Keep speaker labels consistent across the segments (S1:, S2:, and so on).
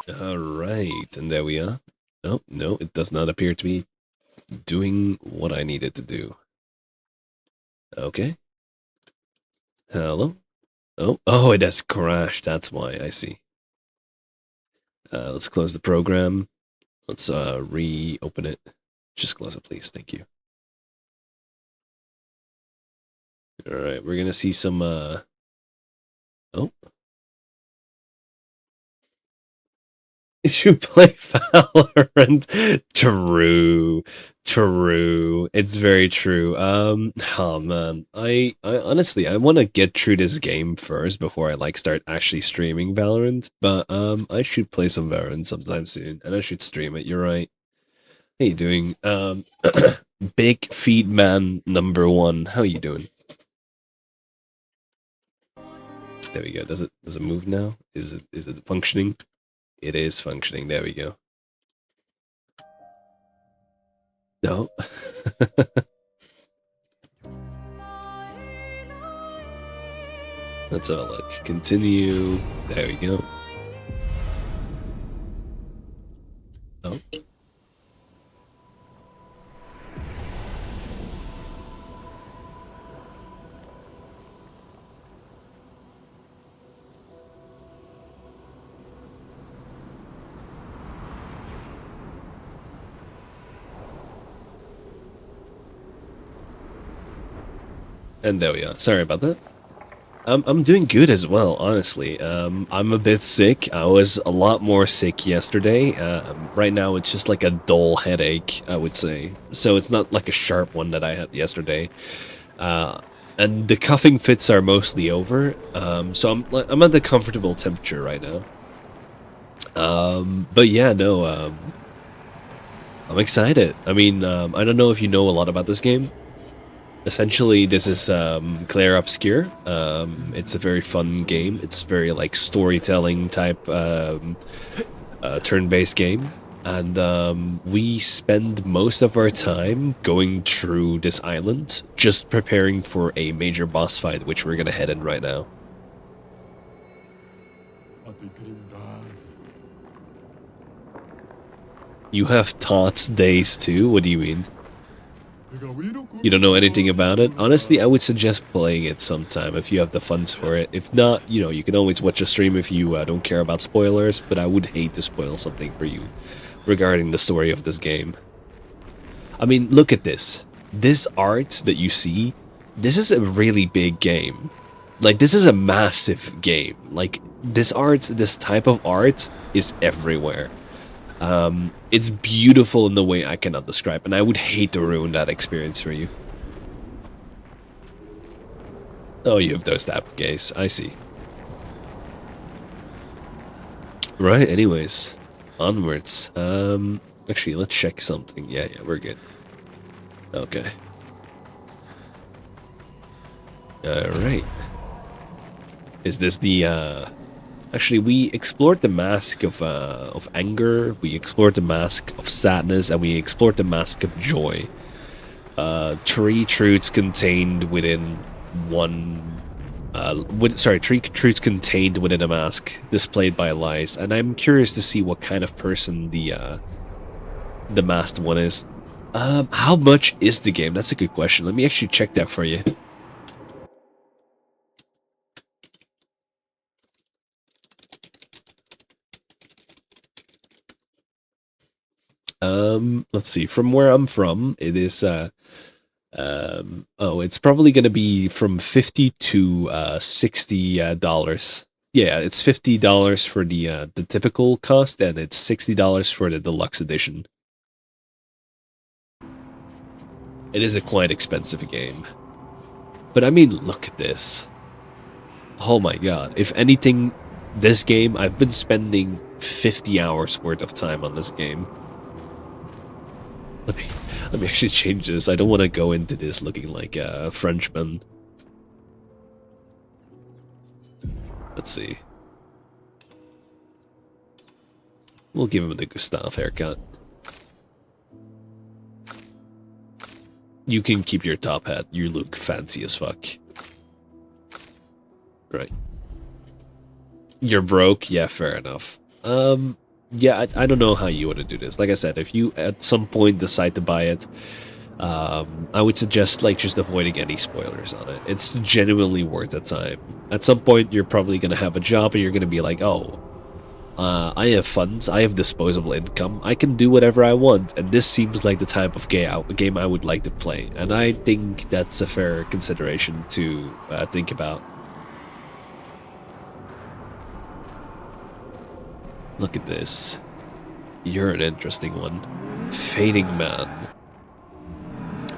S1: Alright, and there we are. Oh, no, it does not appear to be doing what I needed to do. Okay. Hello? Oh, it has crashed, that's why, I see. Let's close the program. Let's reopen it. Just close it, please, thank you. Alright, we're gonna see some, oh. You play Valorant. True. It's very true. Oh man, I honestly, I want to get through this game first before I like start actually streaming Valorant. But I should play some Valorant sometime soon, and I should stream it. You're right. How you doing? Big Feed Man #1. How you doing? There we go. Does it move now? Is it functioning? It is functioning. There we go. No. Let's have a look. Continue. There we go. Oh. And there we are. Sorry about that. I'm doing good as well, honestly. I'm a bit sick. I was a lot more sick yesterday. Right now it's just like a dull headache, I would say. So it's not like a sharp one that I had yesterday. And the coughing fits are mostly over. So I'm at the comfortable temperature right now. But yeah, no. I'm excited. I mean, I don't know if you know a lot about this game. Essentially, this is Clair Obscur. It's a very fun game. It's very like storytelling type turn-based game, and we spend most of our time going through this island, just preparing for a major boss fight, which we're gonna head in right now. You have Tots days too? What do you mean? You don't know anything about it? Honestly, I would suggest playing it sometime if you have the funds for it. If not, you know, you can always watch a stream if you don't care about spoilers, but I would hate to spoil something for you regarding the story of this game. I mean, look at this. This art that you see, this is a really big game. Like, this is a massive game. Like, this art, this type of art is everywhere. It's beautiful in the way I cannot describe, and I would hate to ruin that experience for you. Oh, you have those appliques. I see. Right, anyways. Onwards. Actually, let's check something. Yeah, we're good. Okay. Alright. Is this the, Actually, we explored the mask of anger, we explored the mask of sadness, and we explored the mask of joy. Three truths contained within one... three truths contained within a mask, displayed by lies, and I'm curious to see what kind of person the masked one is. How much is the game? That's a good question. Let me actually check that for you. Let's see. From where I'm from, it is oh, it's probably gonna be from $50 to $60. Yeah, it's $50 for the typical cost, and it's $60 for the deluxe edition. It is a quite expensive game. But I mean, look at this. Oh my god. If anything, this game, I've been spending 50 hours worth of time on this game. Let me actually change this. I don't want to go into this looking like a Frenchman. Let's see. We'll give him the Gustave haircut. You can keep your top hat. You look fancy as fuck. Right. You're broke? Yeah, fair enough. Yeah, I don't know how you want to do this. Like I said, if you at some point decide to buy it, I would suggest like just avoiding any spoilers on it. It's genuinely worth the time. At some point, you're probably gonna have a job, and you're gonna be like, oh, I have funds, I have disposable income, I can do whatever I want, and this seems like the type of game I would like to play. And I think that's a fair consideration to think about. Look at this. You're an interesting one. Fading Man.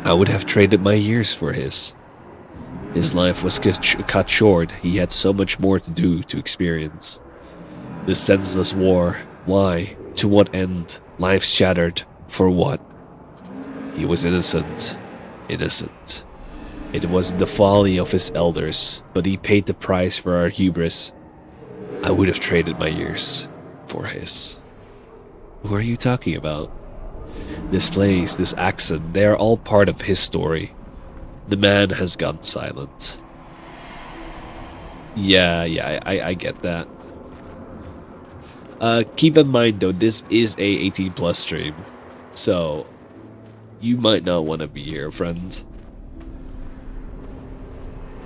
S1: I would have traded my years for his. His life was cut short. He had so much more to do, to experience. This senseless war. Why? To what end? Life shattered. For what? He was innocent. Innocent. It was the folly of his elders, but he paid the price for our hubris. I would have traded my years for his. Who are you talking about? This place, this accent, they are all part of his story. The man has gone silent. Yeah, I get that. Keep in mind though, this is a 18 plus stream, so you might not want to be here, friend.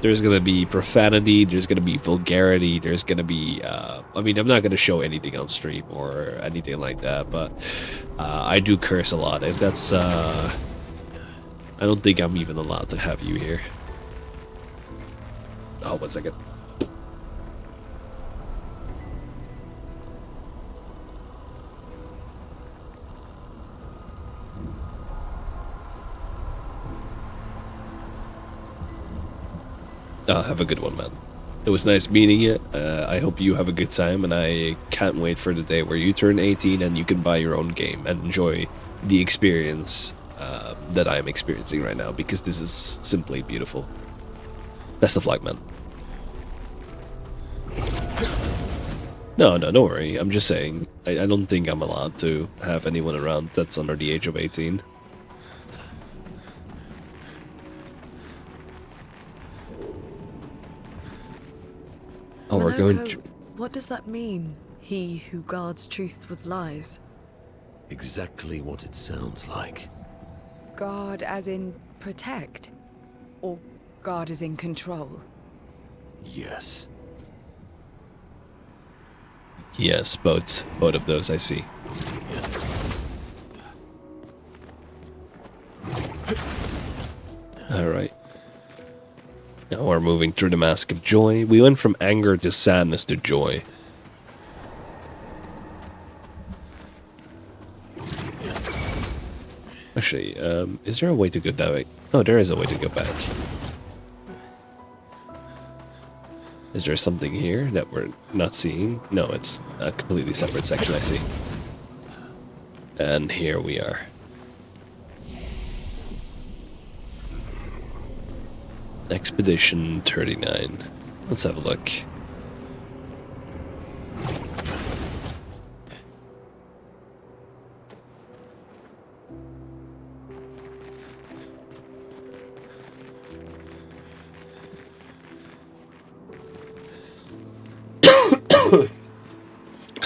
S1: There's gonna be profanity, there's gonna be vulgarity, there's gonna be, I mean, I'm not gonna show anything on stream or anything like that, but I do curse a lot. If that's, I don't think I'm even allowed to have you here. Oh, 1 second. Have a good one, man. It was nice meeting you. I hope you have a good time, and I can't wait for the day where you turn 18 and you can buy your own game and enjoy the experience that I'm experiencing right now, because this is simply beautiful. Best of luck, man. No, don't worry. I'm just saying, I don't think I'm allowed to have anyone around that's under the age of 18. Oh, we're going to...
S2: What does that mean? He who guards truth with lies?
S3: Exactly what it sounds like.
S2: Guard as in protect? Or guard as in control?
S3: Yes.
S1: Yes, both of those I see. Alright. Now we're moving through the Mask of Joy. We went from anger to sadness to joy. Actually, is there a way to go that way? Oh, there is a way to go back. Is there something here that we're not seeing? No, it's a completely separate section, I see. And here we are. Expedition 39. Let's have a look.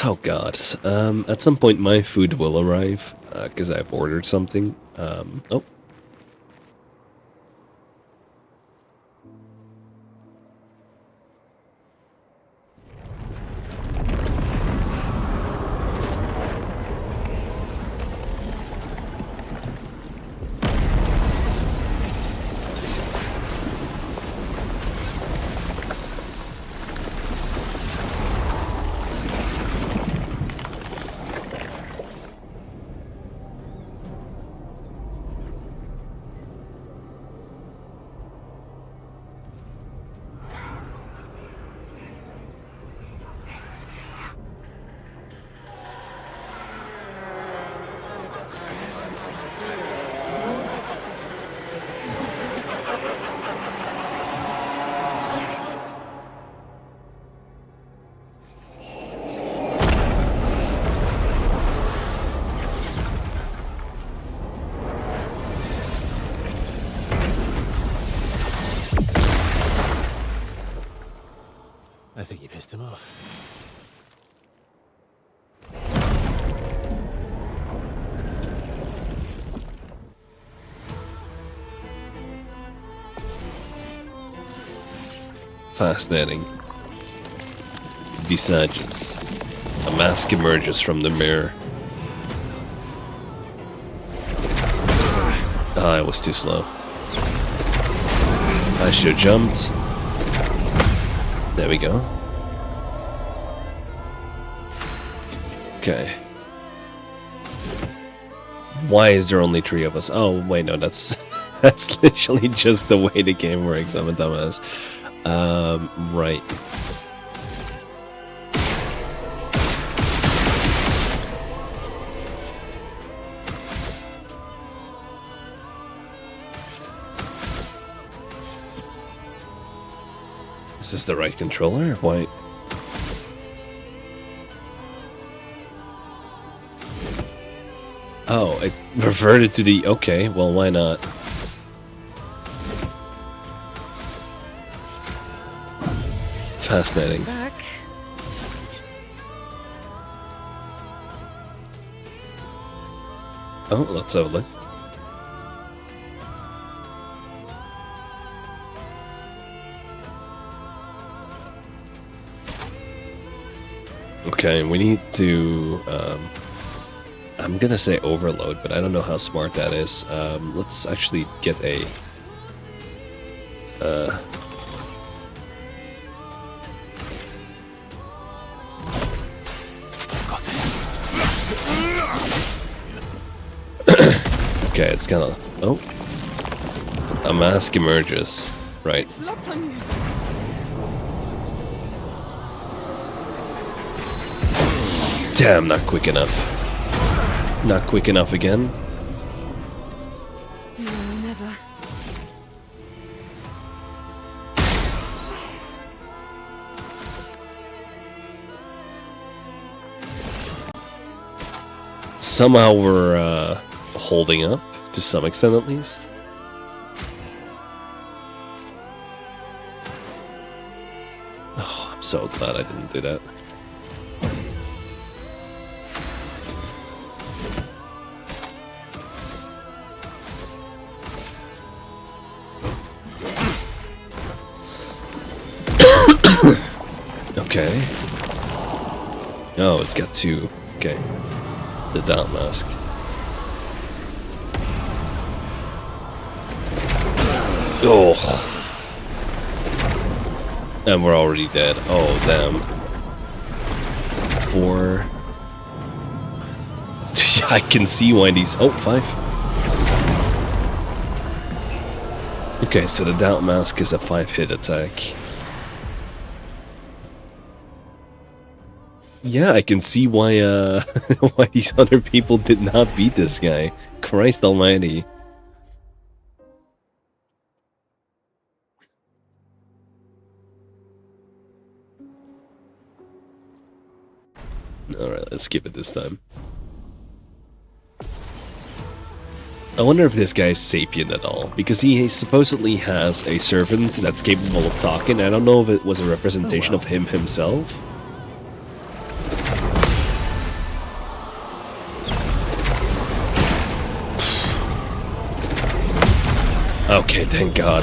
S1: Oh god. At some point my food will arrive, because I've ordered something. Oh. Fascinating. Visages. A mask emerges from the mirror. Ah, I was too slow. I should have jumped. There we go. Okay. Why is there only 3 of us? Oh, wait, no, that's that's literally just the way the game works. I'm a dumbass. Right. Is this the right controller? Why? Oh, it reverted to the... Okay, well, why not? Fascinating.
S2: Back.
S1: Oh, let's have a look. Okay, we need to... I'm gonna say overload, but I don't know how smart that is. Let's actually get a... Okay, it's kind of... Oh. A mask emerges. Right.
S2: It's locked on you.
S1: Damn, not quick enough. Not quick enough again.
S2: No, never.
S1: Somehow we're holding up, to some extent at least. Oh, I'm so glad I didn't do that. Okay. Oh, it's got 2. Okay. The doubt mask. Oh. And we're already dead. Oh, damn. 4. I can see why these... Oh, 5. Okay, so the doubt mask is a 5-hit attack. Yeah, I can see why why these other people did not beat this guy. Christ almighty. Alright, let's skip it this time. I wonder if this guy is sapient at all, because he supposedly has a servant that's capable of talking. I don't know if it was a representation of him himself. Okay, thank God.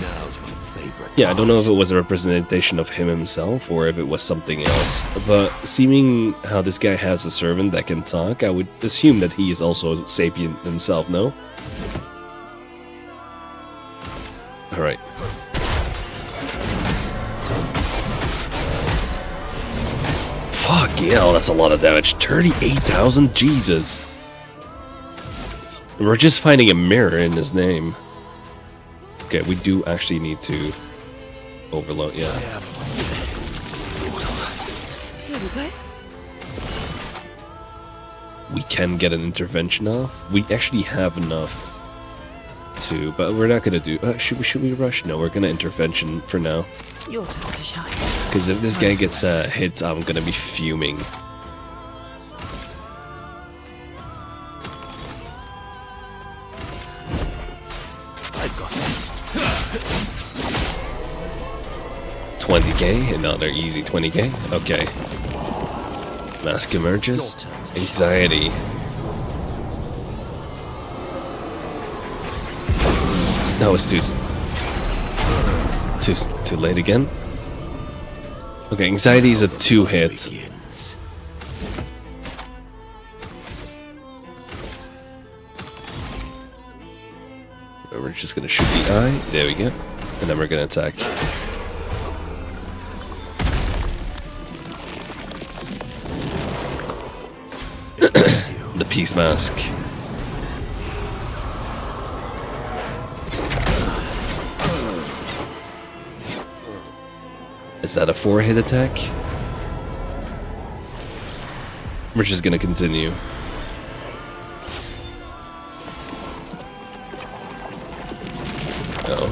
S3: Now's my favorite.
S1: Yeah, I don't know if it was a representation of him himself or if it was something else, but seeming how this guy has a servant that can talk, I would assume that he is also sapient himself, no? Alright. Fuck, yeah, that's a lot of damage. 38,000? Jesus. We're just finding a mirror in his name. Okay, we do actually need to overload, yeah.
S2: Here we go.
S1: We can get an intervention off. We actually have enough to, but we're not gonna do... should we rush? No, we're gonna intervention for now.
S2: Your time to shine.
S1: Because if this guy gets hit, I'm gonna be fuming.
S3: I've got this.
S1: 20k, another easy 20k. Okay. Mask emerges. Anxiety. That was too... Too late again. Okay, anxiety is a 2-hit.
S3: Begins.
S1: We're just gonna shoot the eye. There we go. And then we're gonna attack. The peace mask. Is that a 4-hit attack? We're just gonna continue. Oh,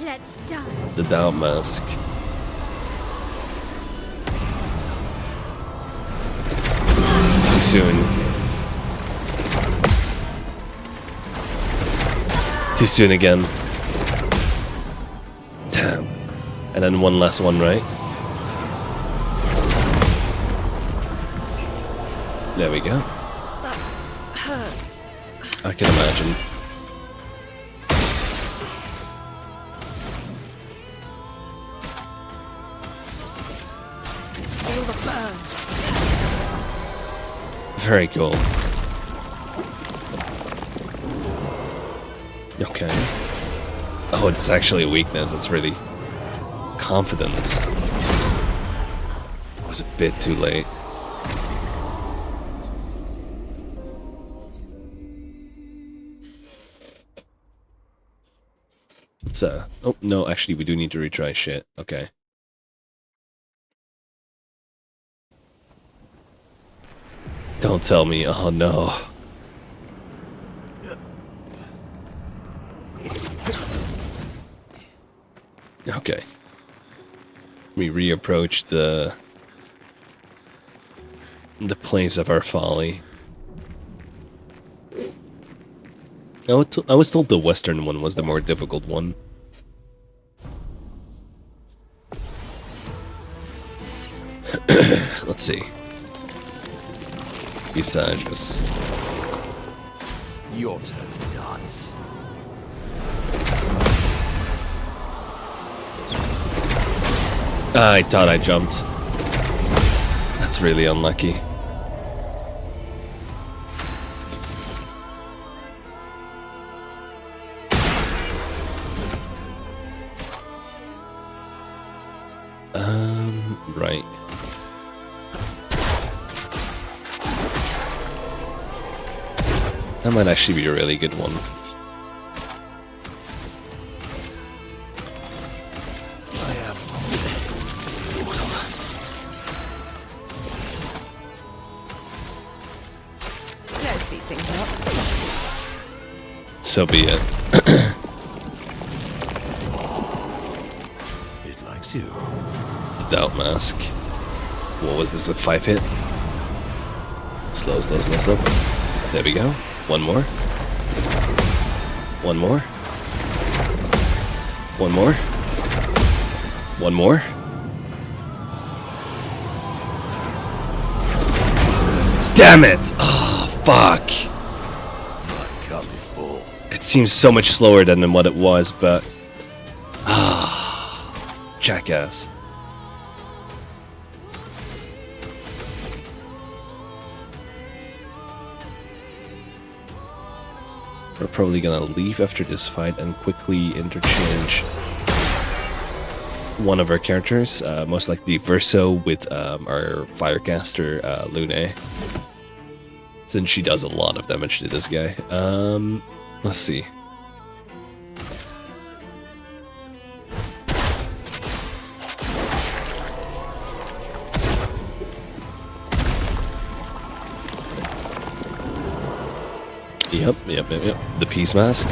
S4: Let's dance.
S1: the doubt mask. Too soon. Too soon again. Damn. And then one last one, right? There we go.
S2: That hurts.
S1: I can imagine.
S2: Feel the burn.
S1: Very cool. Okay. Oh, it's actually a weakness. It's really confidence. Was a bit too late. It's oh no, actually we do need to retry shit. Okay. Don't tell me. Oh no. Okay. We reapproach the place of our folly. I was told the western one was the more difficult one. Let's see. Visages.
S3: Your turn to dance.
S1: I thought I jumped. That's really unlucky. Right. That might actually be a really good one.
S3: I am mortal.
S2: Let's speed things up.
S1: So be it.
S3: It likes you.
S1: Doubt mask. What was this, a 5-hit? Slow, slow, slow, slow. There we go. One more. One more. One more. One more. Damn it! Ah, fuck.
S3: My cup is full.
S1: It seems so much slower than what it was, but... jackass. We're probably gonna leave after this fight and quickly interchange one of our characters, most likely Verso with our Firecaster, Lune. Since she does a lot of damage to this guy. Let's see. Yep. The peace mask.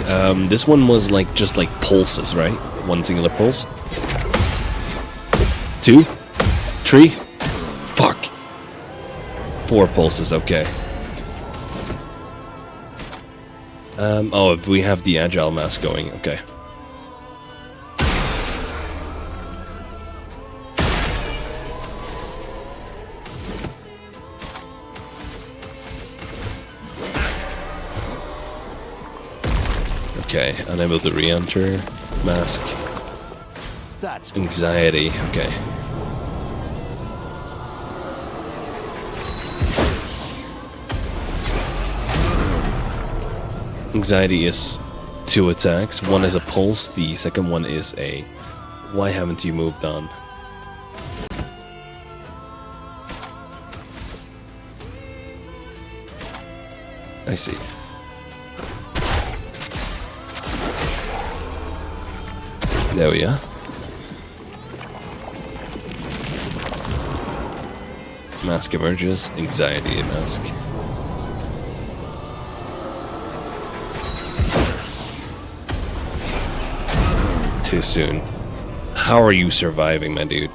S1: This one was like just like pulses, right? One singular pulse. 2, 3. Fuck. 4 pulses. Okay. Oh, if we have the agile mask going, okay. Okay, unable to re-enter. Mask.
S3: That's
S1: Anxiety. Okay. Anxiety is 2 attacks. One is a pulse. The second one is a... Why haven't you moved on? I see. There we are. Mask emerges. Anxiety mask. Too soon. How are you surviving, my dude?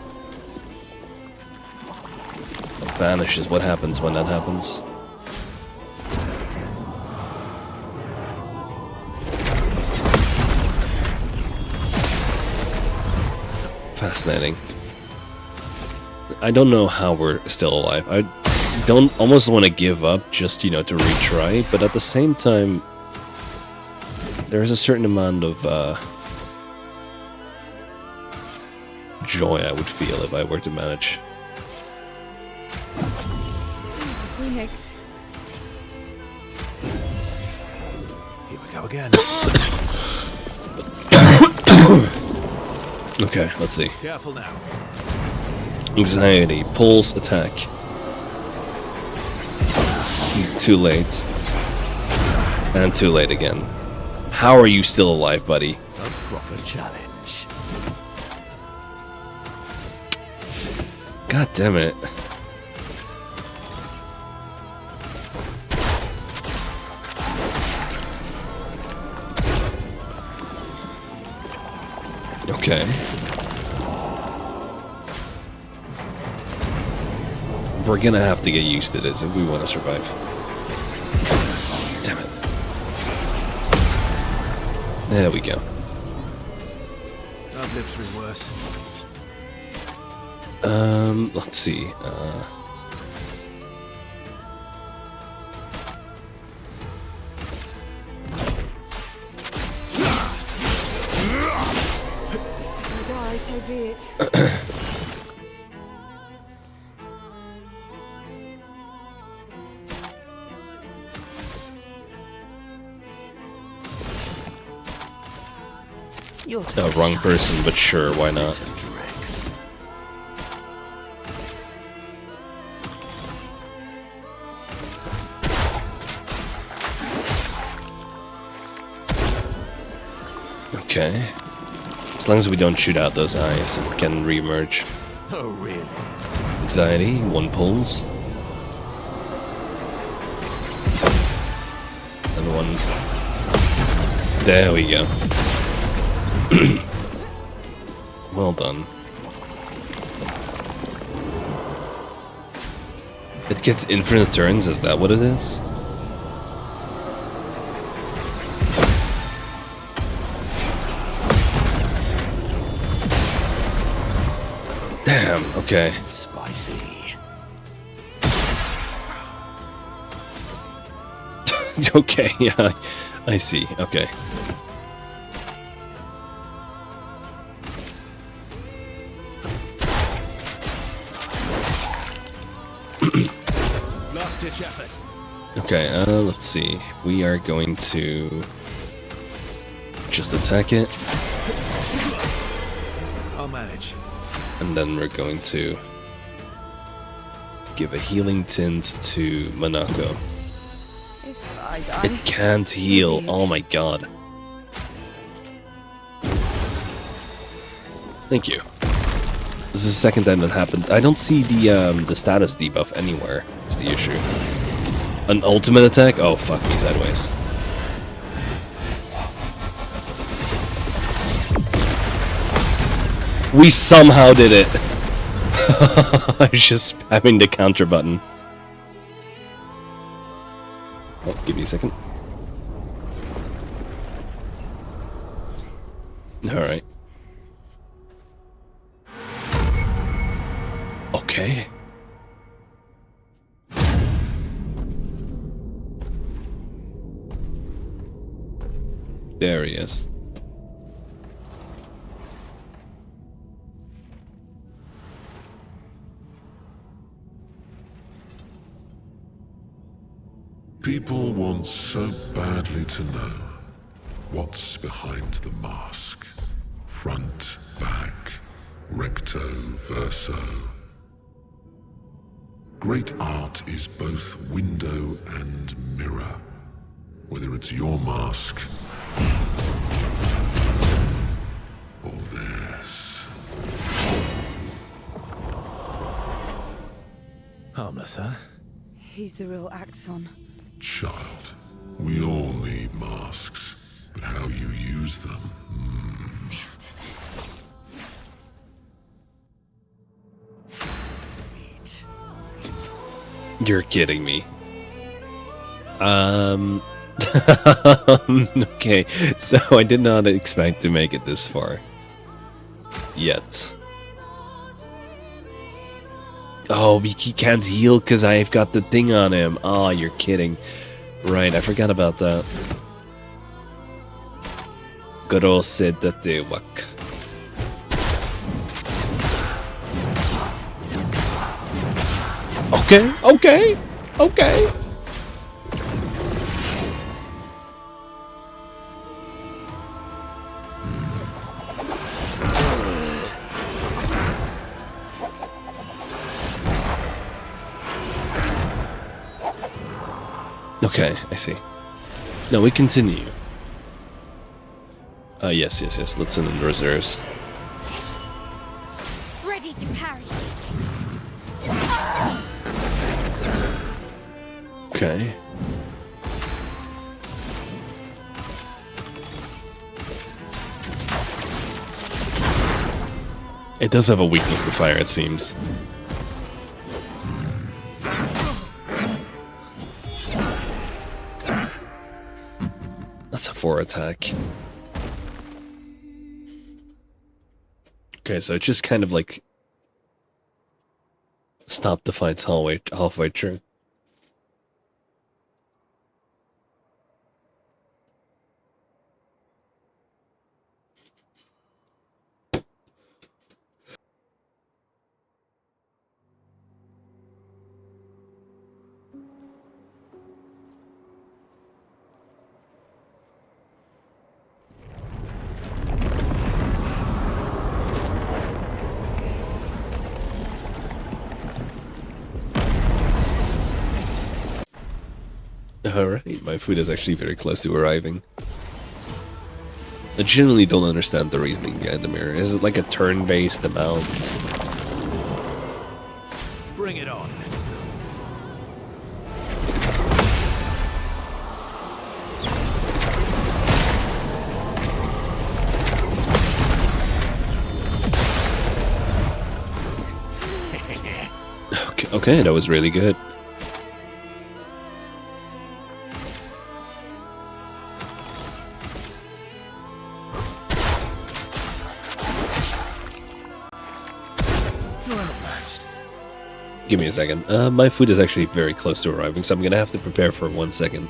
S1: Vanishes. What happens when that happens? Fascinating. I don't know how we're still alive. I don't almost want to give up just, you know, to retry, but at the same time, there's a certain amount of joy I would feel if I were to manage.
S2: Phoenix.
S3: Here we go again.
S1: Okay, let's see.
S3: Careful now.
S1: Anxiety, pulse, attack. Too late. And too late again. How are you still alive, buddy?
S3: A proper challenge.
S1: God damn it. Okay. We're gonna have to get used to this if we want to survive. Damn it. There we go.
S3: I've lived through worse.
S1: Let's see.
S2: Die, so be it.
S3: You're
S1: Wrong person, but sure, why not?
S3: Dregs.
S1: Okay. As long as we don't shoot out those eyes, it can re-emerge.
S3: Oh, really?
S1: Anxiety, 1 pulse. And 1. There we go. Well done. It gets infinite turns, is that what it is? Damn, okay.
S3: Spicy.
S1: Okay, yeah, I see, okay.
S3: Last ditch effort.
S1: Okay, let's see. We are going to just attack it,
S3: I'll manage.
S1: and then we're going to give a healing tint to Monaco.
S2: If I die.
S1: It can't heal. Oh my god. Thank you. This is the second time that happened. I don't see the status debuff anywhere, is the issue. An ultimate attack? Oh, fuck me sideways. We somehow did it. I was just spamming the counter button. Oh, give me a second. Alright. Okay. There he is.
S4: People want so badly to know what's behind the mask. Front, back, recto, verso. Great art is both window and mirror. Whether it's your mask or theirs.
S3: Harmless, huh?
S2: He's the real Axon.
S4: Child, we all need masks, but how you use them.
S1: You're kidding me. Okay, so I did not expect to make it this far. Yet. Oh, he can't heal because I've got the thing on him. Oh, you're kidding. Right, I forgot about that. Grose datewak. Okay. Okay, I see. No, we continue. Yes. Let's send in the reserves.
S5: Ready to parry.
S1: Okay. It does have a weakness to fire, it seems. That's a 4 attack. Okay, so it just kind of like stopped the fights halfway through. Alright, my food is actually very close to arriving. I genuinely don't understand the reasoning behind the mirror. Is it like a turn-based amount?
S3: Bring it on.
S1: Okay, that was really good. Give me a second. My food is actually very close to arriving, so I'm gonna have to prepare for 1 second.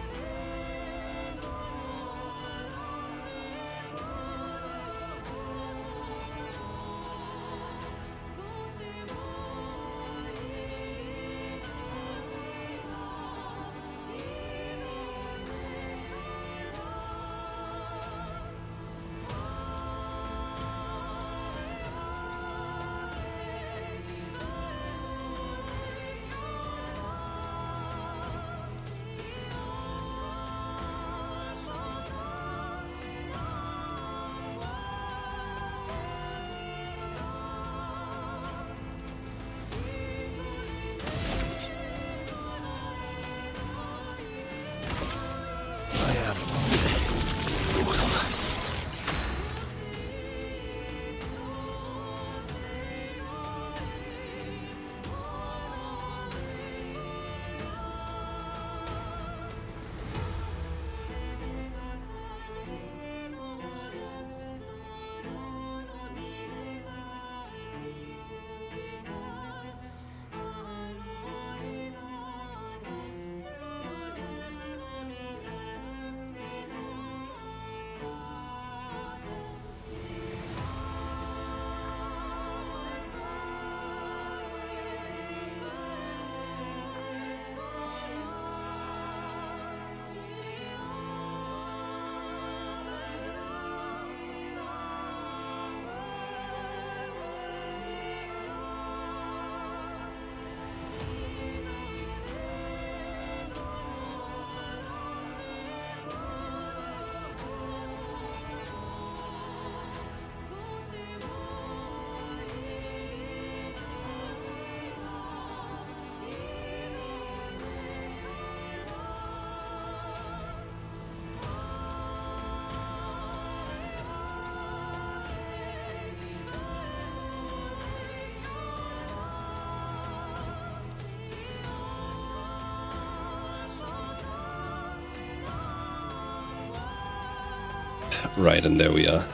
S1: Right, and there we are.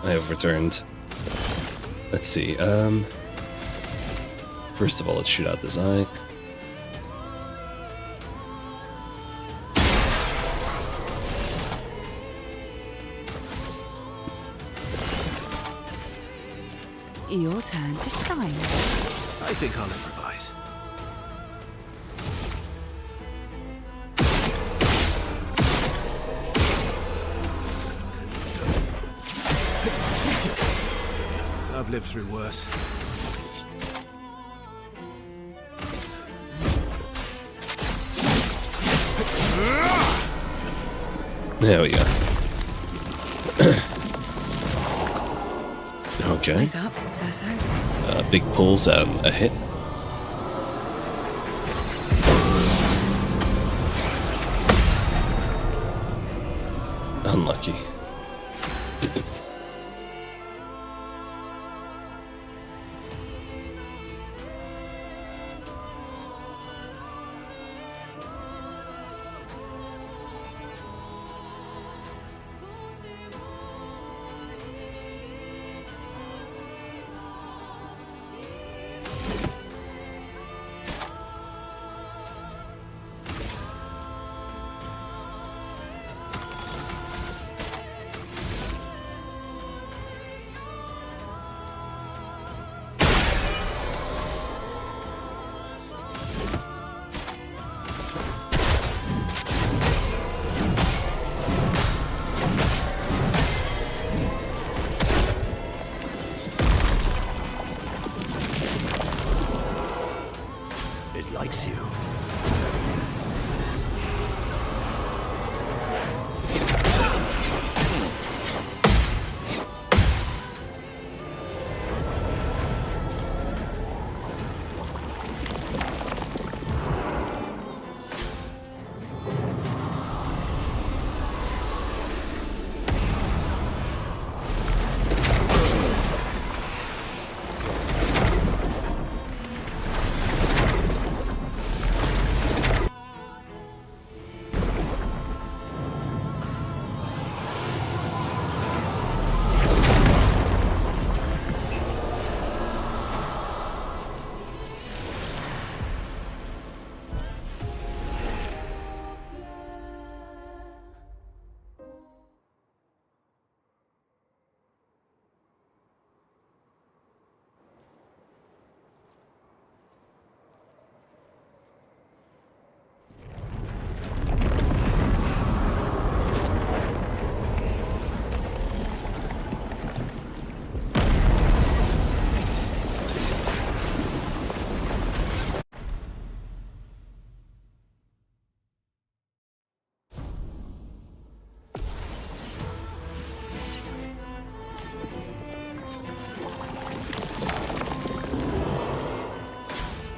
S1: I have returned. Let's see, first of all, let's shoot out this eye.
S2: Your turn to shine.
S3: I think I'll improvise. I've lived through worse.
S1: There we go. Okay.
S2: Eyes up, Verso.
S1: Big pulls and a hit. Unlucky.
S3: It likes you.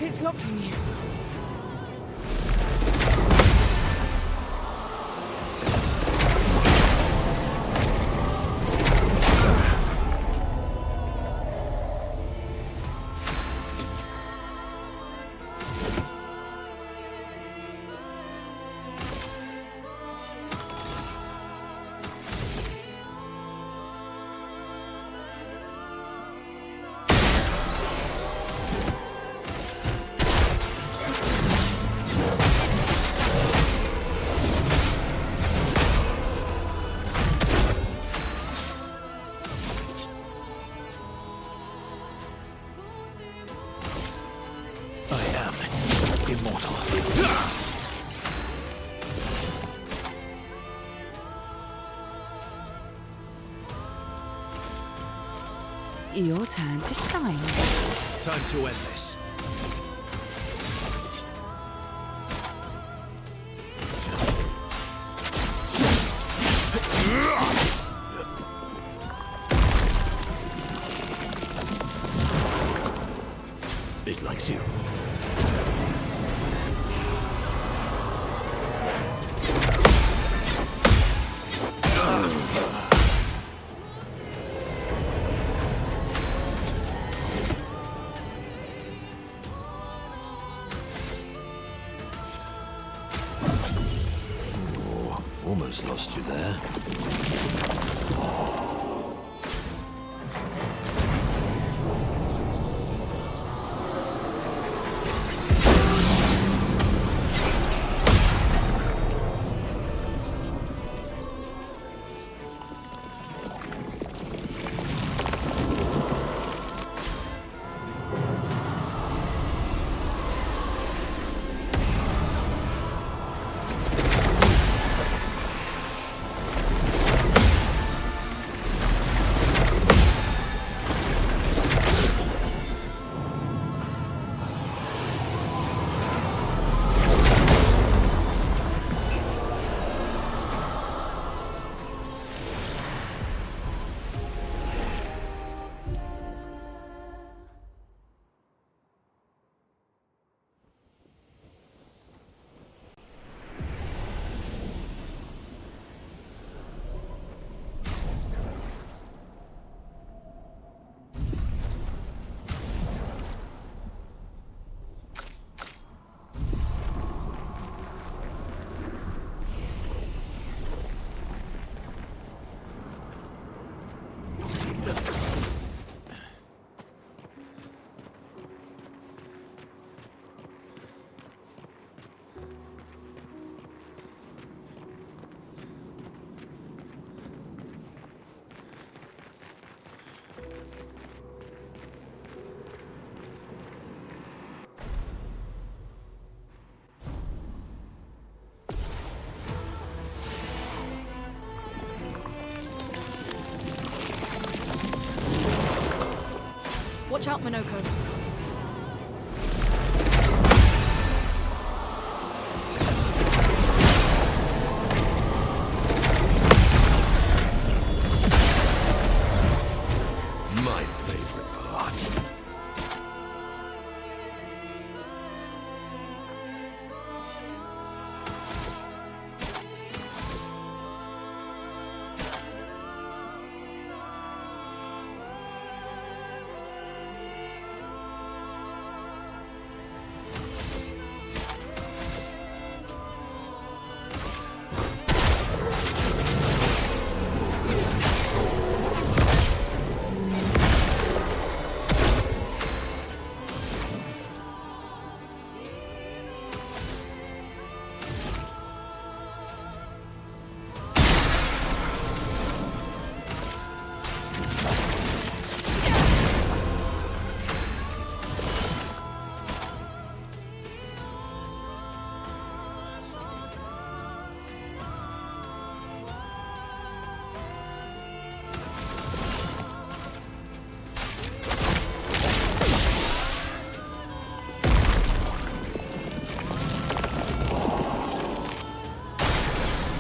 S2: It's locked on you.
S3: I am immortal.
S2: Your turn to shine.
S3: Time to end this. It likes you. Almost lost you there.
S5: Watch out, Minoko.
S3: My favorite part.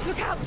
S5: Look out!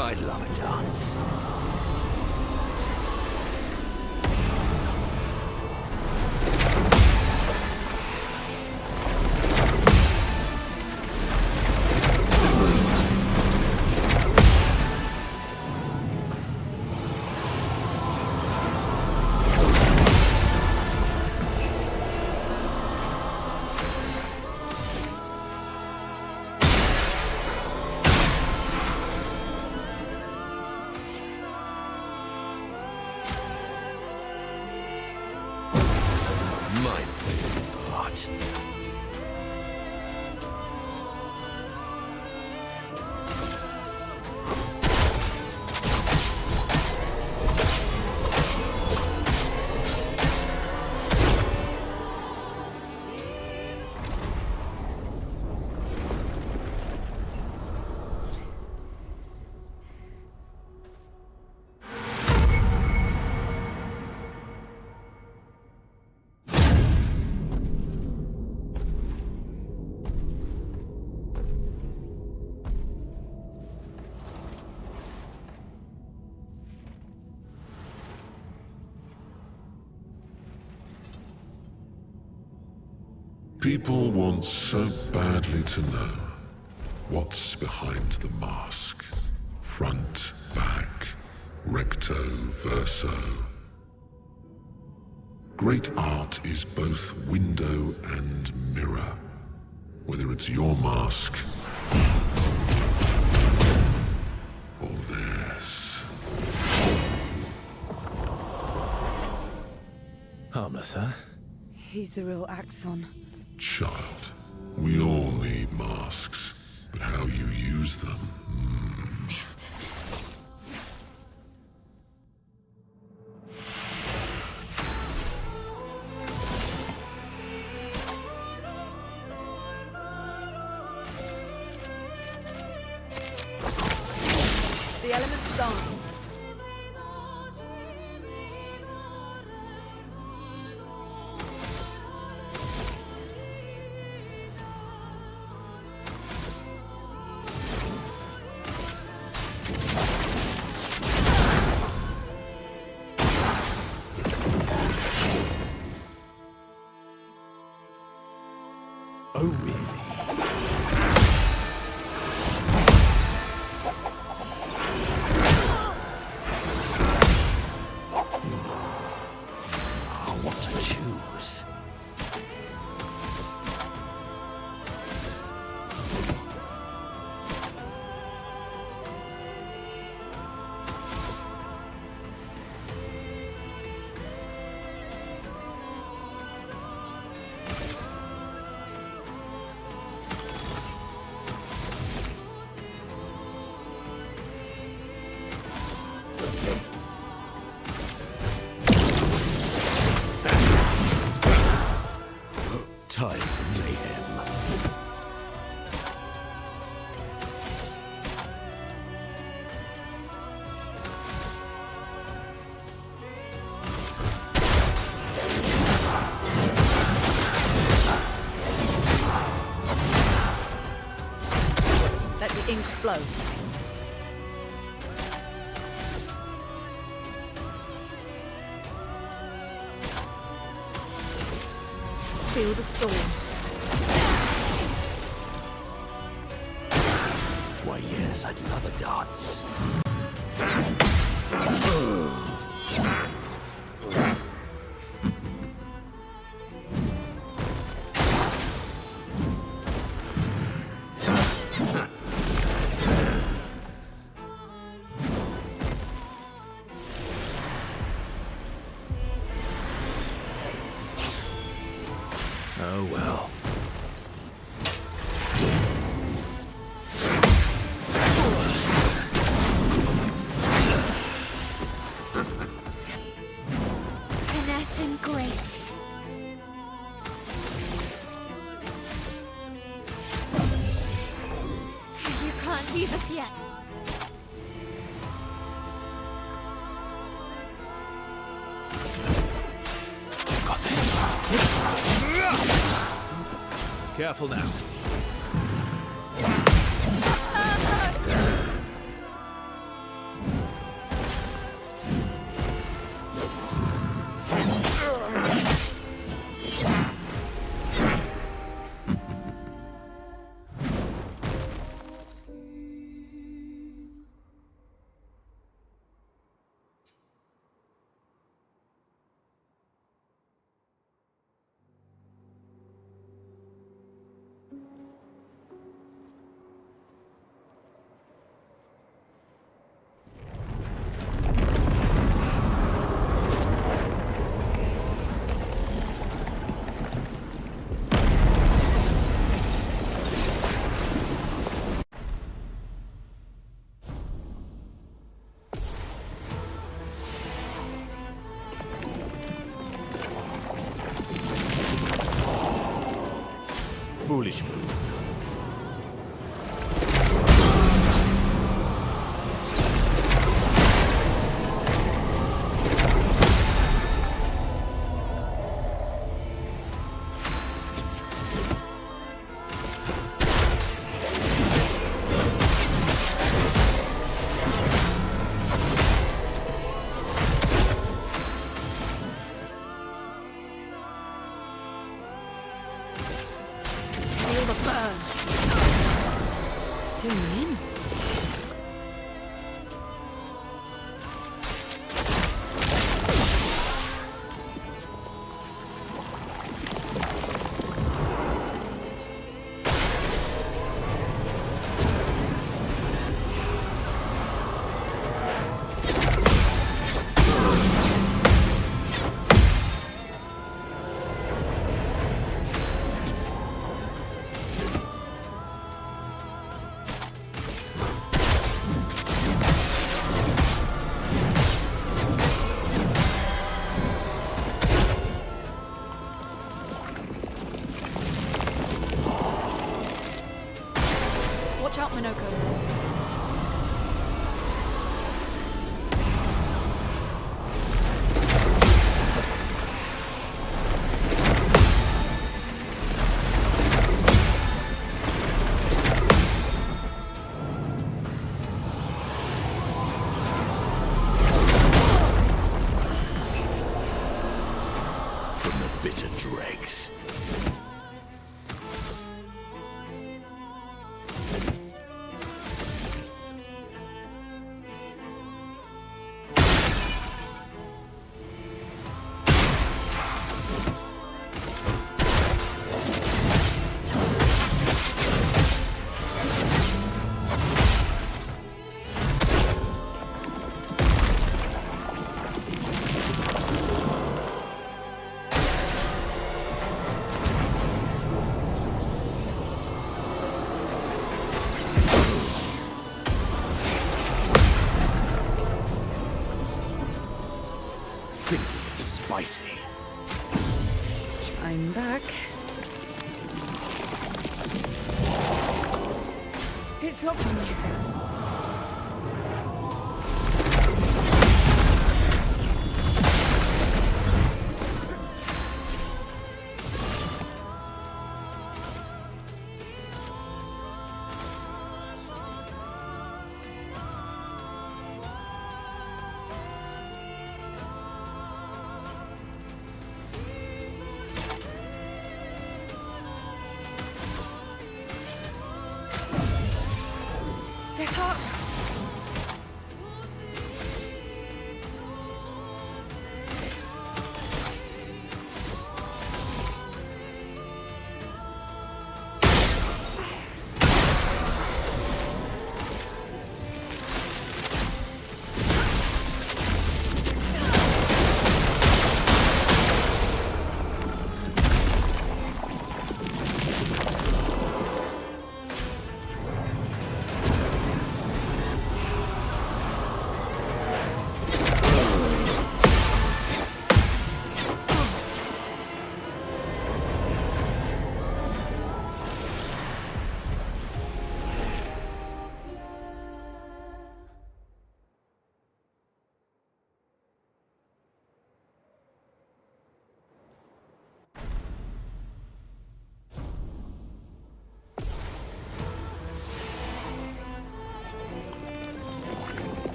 S3: I love a dance. My favorite part.
S4: People want so badly to know what's behind the mask. Front, back, recto, verso. Great art is both window and mirror. Whether it's your mask or theirs.
S3: Harmless, huh?
S2: He's the real Axon.
S4: Child, we all need masks, but how you use them.
S2: The elements dance.
S3: Oh, really? What to choose? Time for mayhem.
S2: Let the ink flow. Feel the storm.
S3: Why, yes, I'd love a dance. Oh, well.
S5: Finesse and grace. You can't leave us yet.
S3: Careful now. foolish move.
S2: Feel the burn. Do you mean? Watch out, Minoko.
S3: From the bitter dregs. Things are getting spicy.
S2: I'm back. It's locked on you. Get up!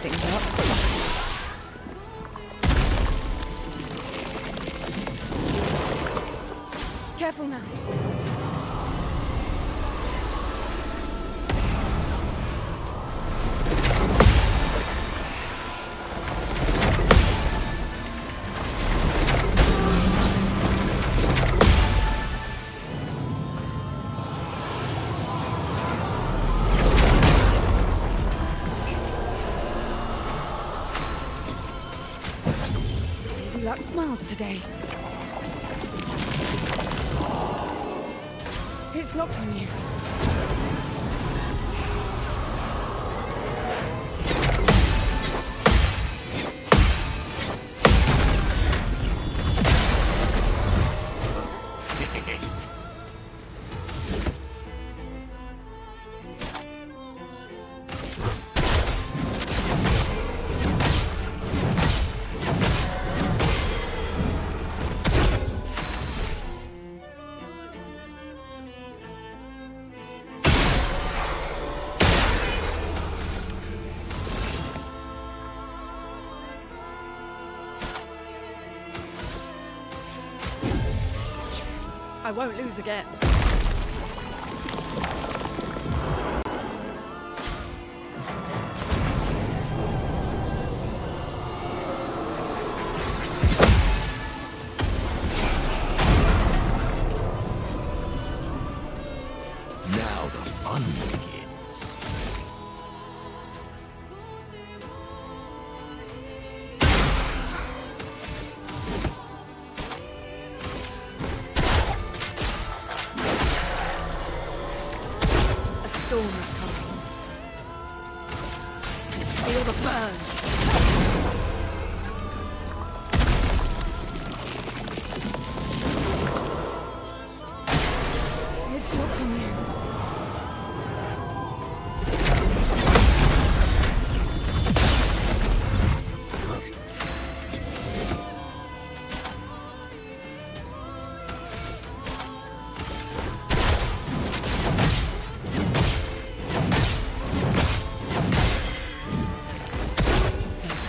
S2: things up. Careful now. Lucky Luck smiles today. It's locked on you. I won't lose again.
S3: Now the fun begins.
S2: A storm is coming. Feel the burn. It's locked on you.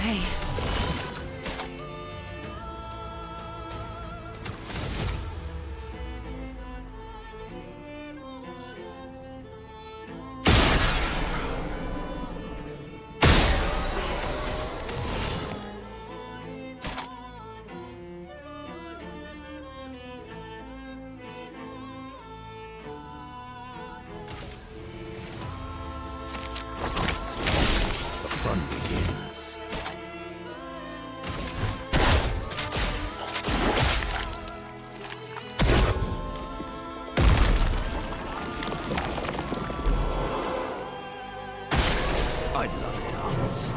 S2: Hey.
S3: The fun begins. I'd love a dance.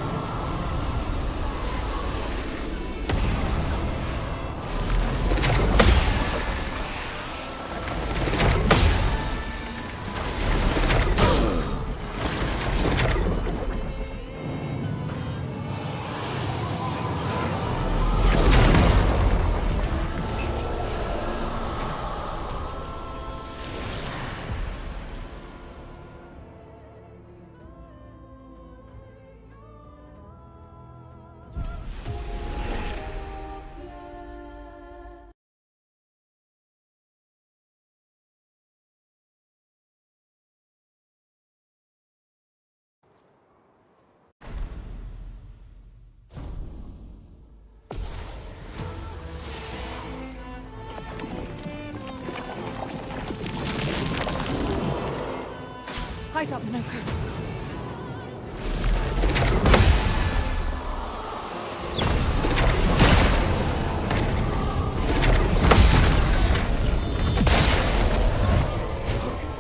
S2: Eyes up, Minoko.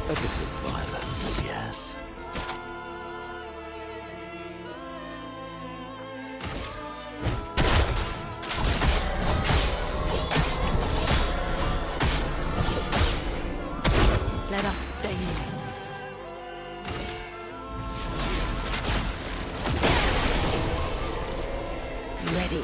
S3: A bit of violence, yes.
S2: Let us stay. Ready.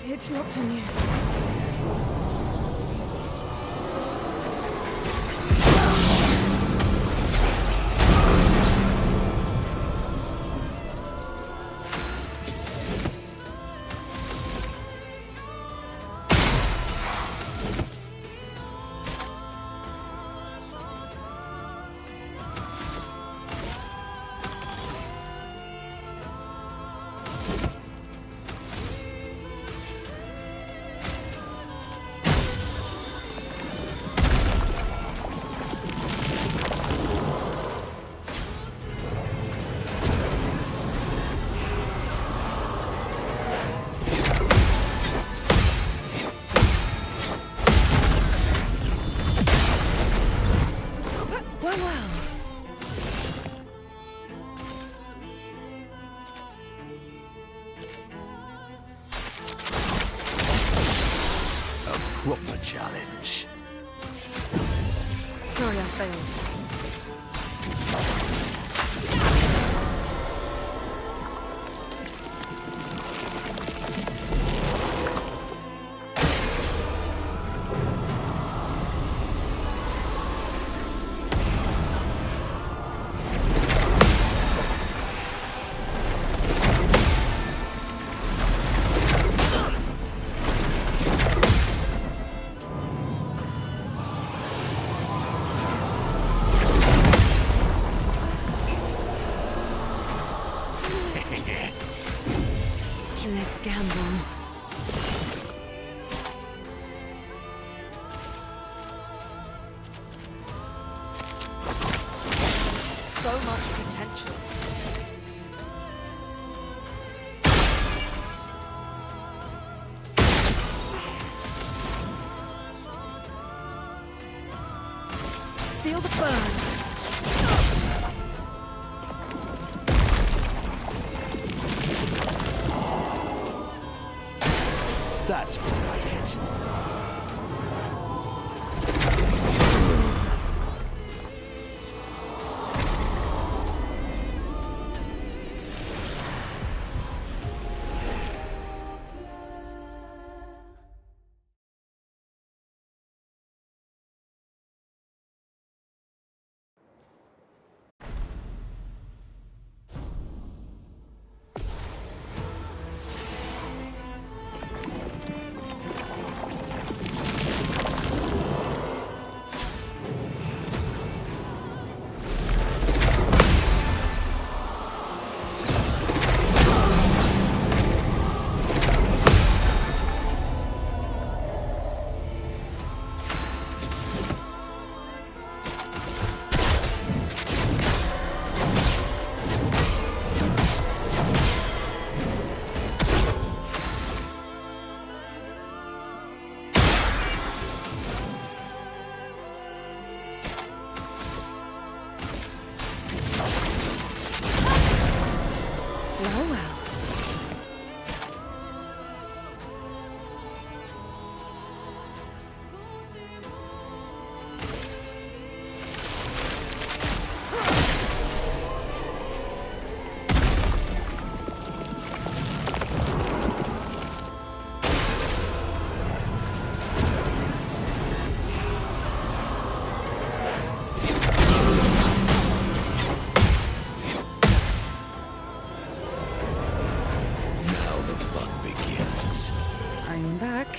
S2: It's locked on you. Well, well.
S3: A proper challenge.
S2: Sorry I failed. Let's gamble.
S6: So much potential.
S2: Feel the burn.
S3: That's more like it.
S2: Well, well.
S3: Now the fun begins.
S2: I'm back.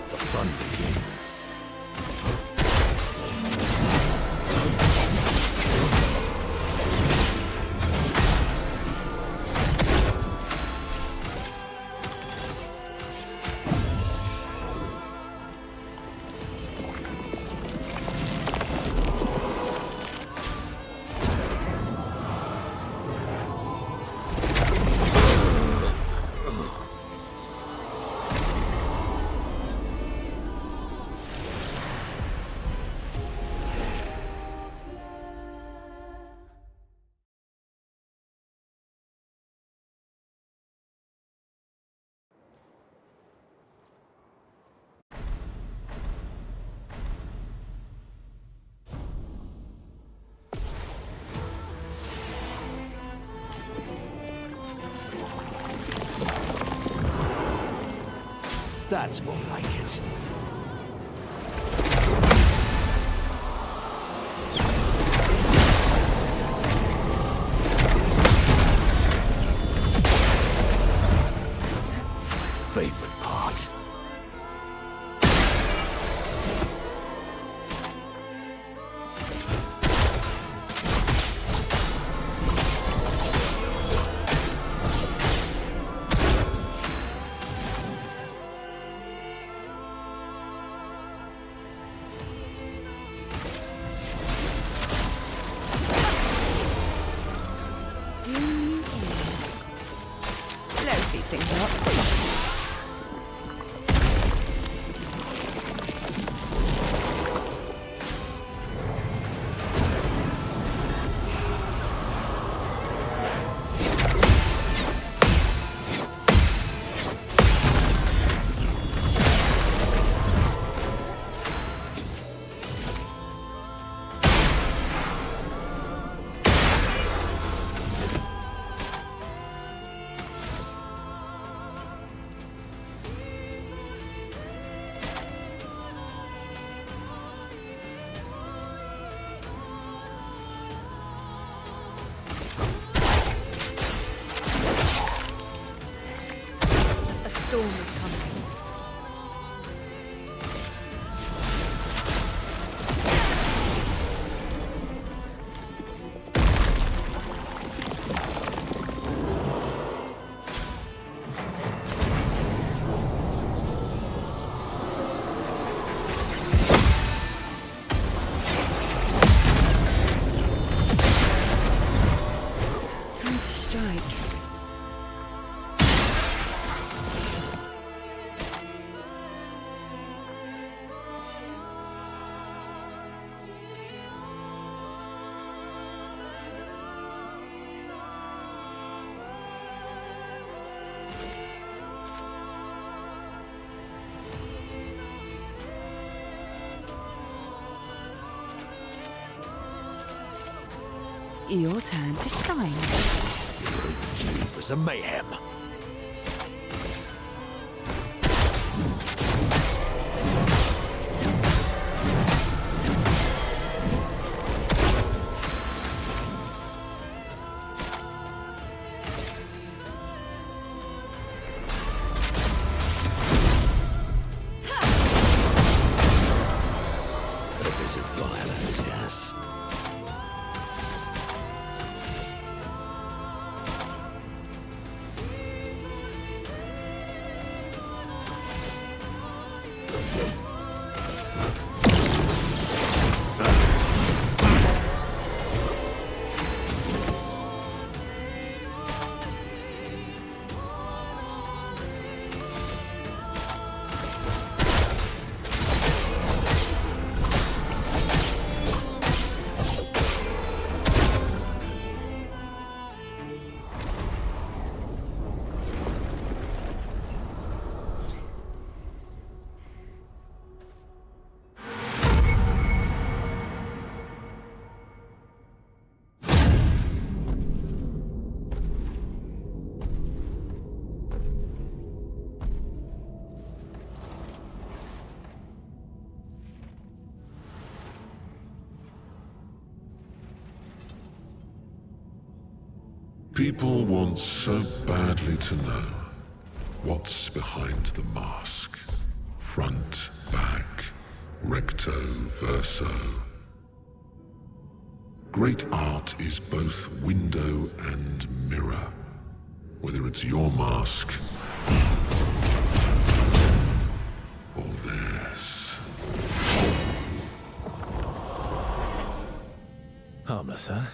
S3: The fun begins. That's more like it.
S2: Your turn to shine.
S3: Due for some mayhem. A bit of violence, yes.
S4: People want so badly to know what's behind the mask. Front, back, recto, verso. Great art is both window and mirror. Whether it's your mask or theirs.
S3: Harmless, huh?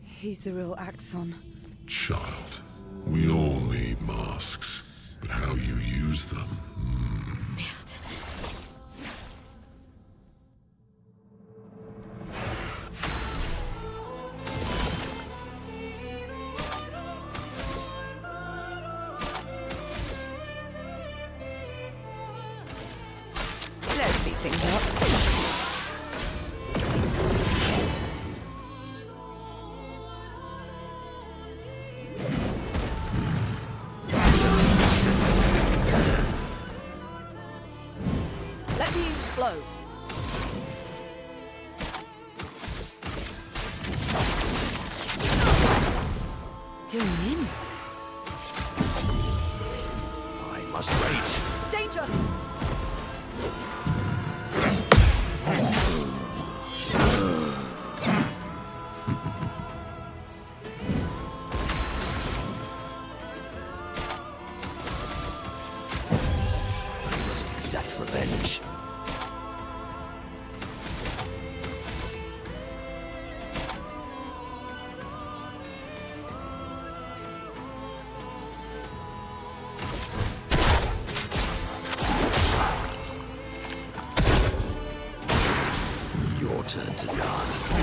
S2: He's the real Axon.
S4: Child, we all need masks, but how you use them.
S5: Merde.
S2: Let's speed things up.
S6: Let me flow.
S2: Doing in.
S3: I must rage.
S6: Danger!
S3: I must exact revenge. Your turn to dance.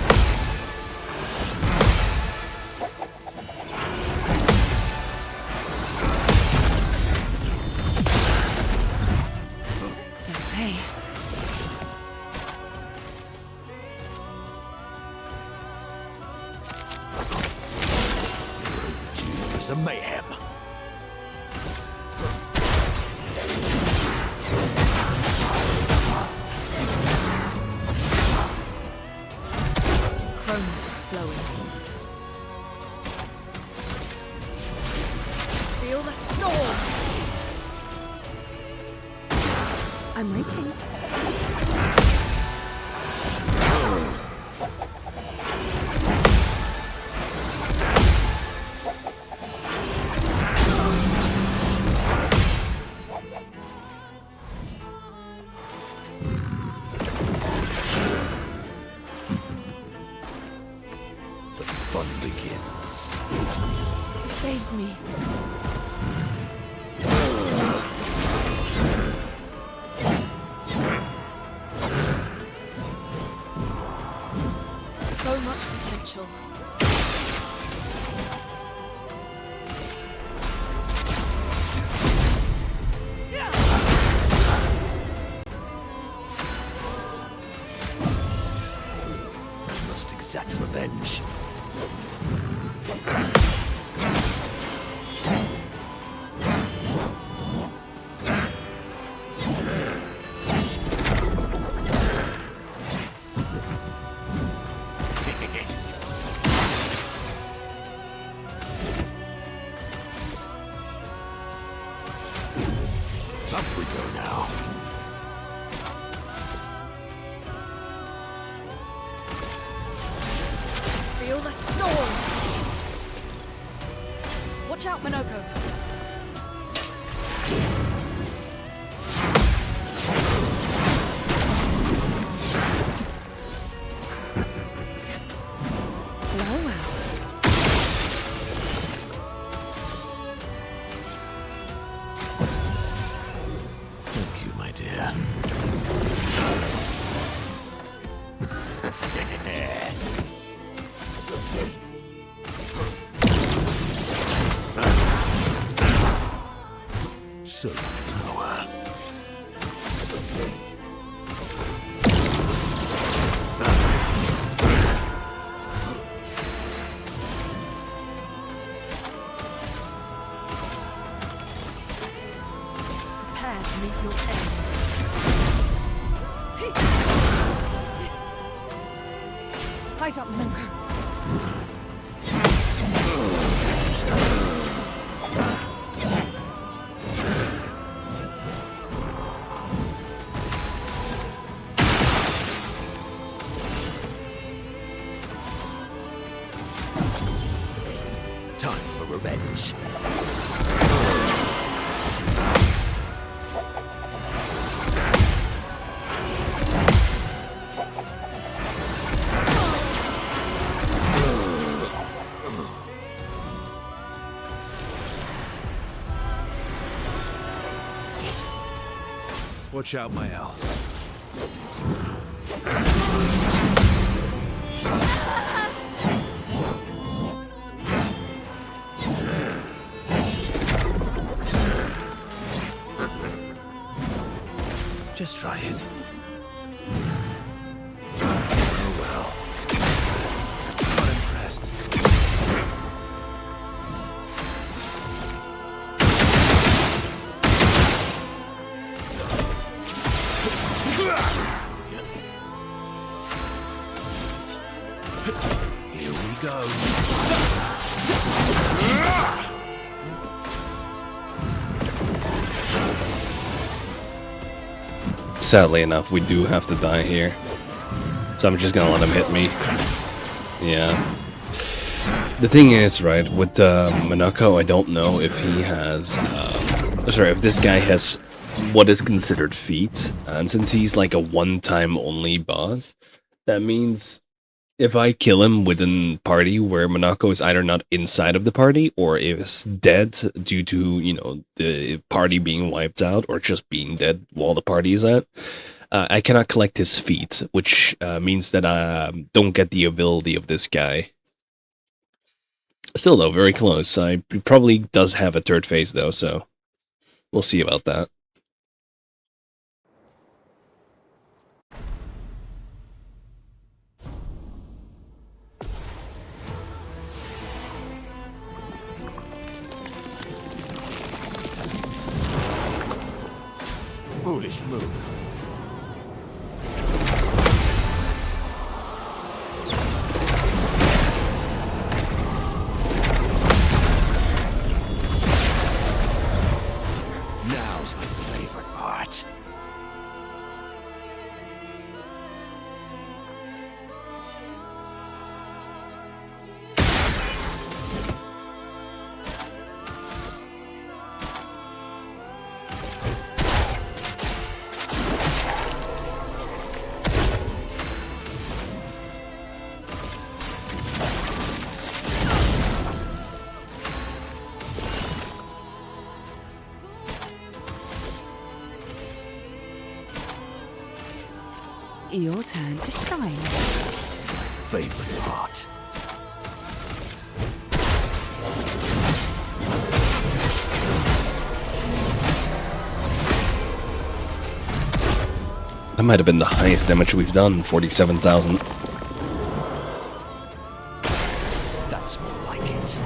S2: Let's pay.
S3: Due for some mayhem.
S2: Chrome is flowing.
S6: Feel the storm!
S2: I'm waiting.
S3: The fun begins.
S2: You saved me.
S6: So much potential.
S3: I must exact revenge.
S6: out, Minoko.
S2: Well, well.
S3: Thank you, my dear. So much power.
S6: Prepare to meet your end.
S2: Eyes up, Minoko.
S3: Time for revenge.
S7: Watch out, my Al. Just try it. Oh well. Not impressed. Here we go.
S1: Sadly enough, we do have to die here. So I'm just gonna let him hit me. Yeah. The thing is, right, with Minako, I don't know if he has... sorry, if this guy has what is considered feat. And since he's like a one-time only boss, that means if I kill him within party where Minako is either not inside of the party or is dead due to, you know, the party being wiped out or just being dead while the party is at, I cannot collect his feat, which means that I don't get the ability of this guy. Still though, very close. He probably does have a third phase though, so we'll see about that.
S3: Foolish move. Now's my favorite part.
S2: Your turn to shine.
S3: Favorite part.
S1: That might have been the highest damage we've done, 47,000.
S3: That's more like it.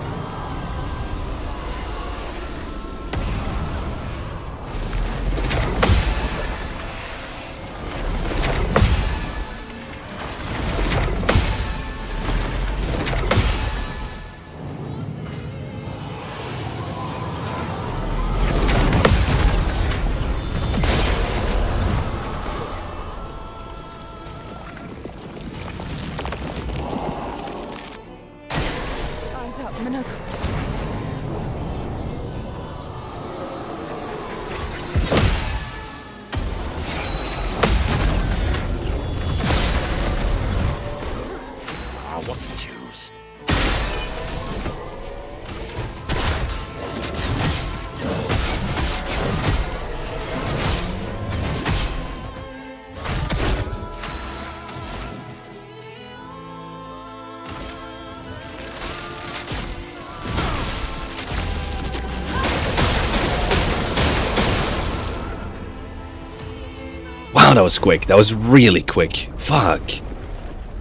S1: Wow, that was quick. That was really quick. Fuck.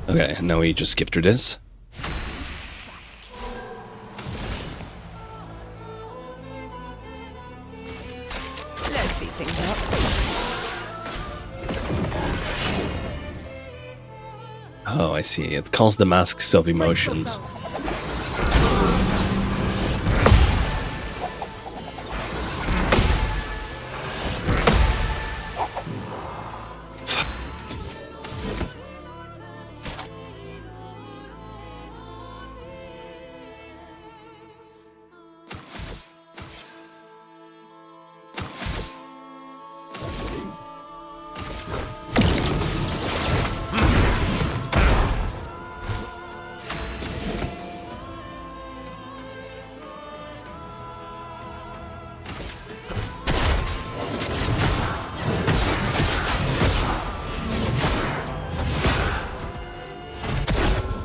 S1: Okay, now we just skip through this.
S2: Let's speed things up.
S1: Oh, I see. It calls the masks of emotions.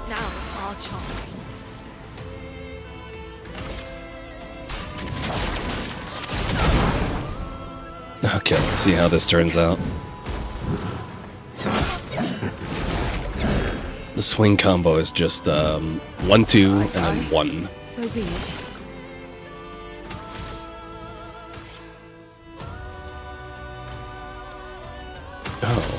S6: Now's our chance.
S1: Okay, let's see how this turns out. The swing combo is just 1, 2, and then 1.
S2: So be it.
S1: Oh.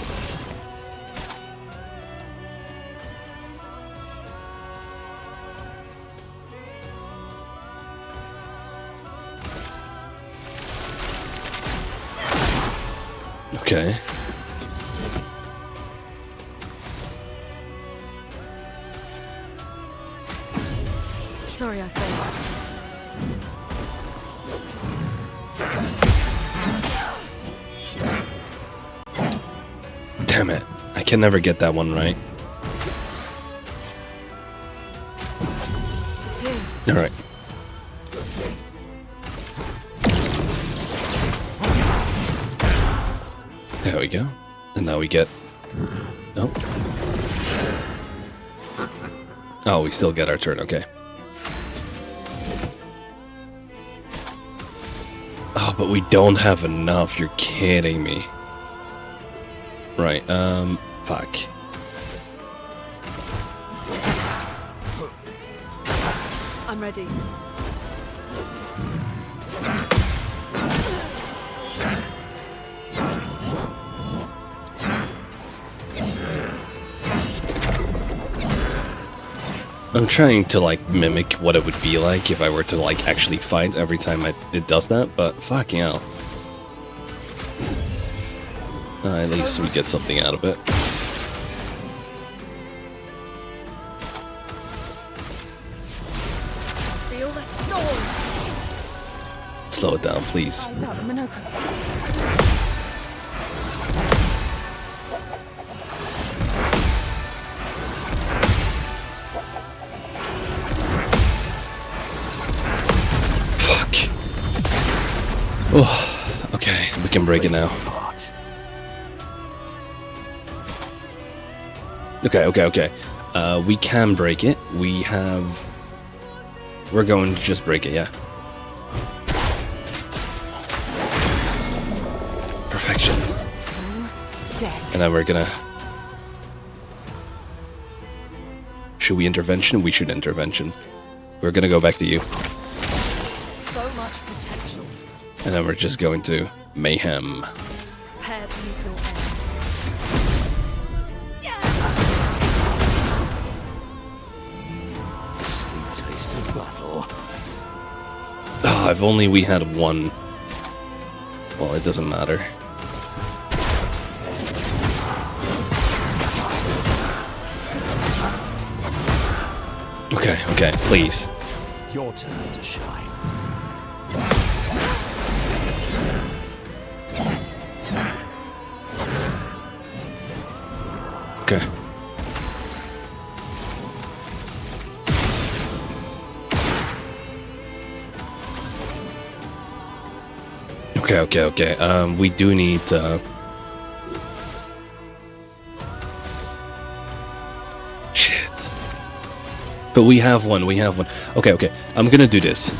S1: Okay.
S6: Sorry I failed.
S1: Damn it. I can never get that one right. Alright. There we go. And now we get... Oh. Oh, we still get our turn, okay. Oh, but we don't have enough, you're kidding me. Right, fuck.
S6: I'm ready.
S1: I'm trying to like mimic what it would be like if I were to like actually fight every time it does that, but fucking hell. At least we get something out of it.
S6: Feel the storm.
S1: Slow it down, please.
S2: Eyes up, Minoko.
S1: Fuck. Oh, okay, we can break it now. Okay. We can break it. We're going to just break it, yeah. Perfection. And then we're gonna... Should we intervention? We should intervention. We're gonna go back to you.
S6: So much potential.
S1: And then we're just going to mayhem.
S6: Prepare to meet your end.
S3: Sweet taste of battle.
S1: Oh, if only we had one. Well, it doesn't matter. Okay, please.
S3: Your turn to shine.
S1: Okay. Okay. We do need shit. But we have one. Okay. I'm gonna do this.
S3: My,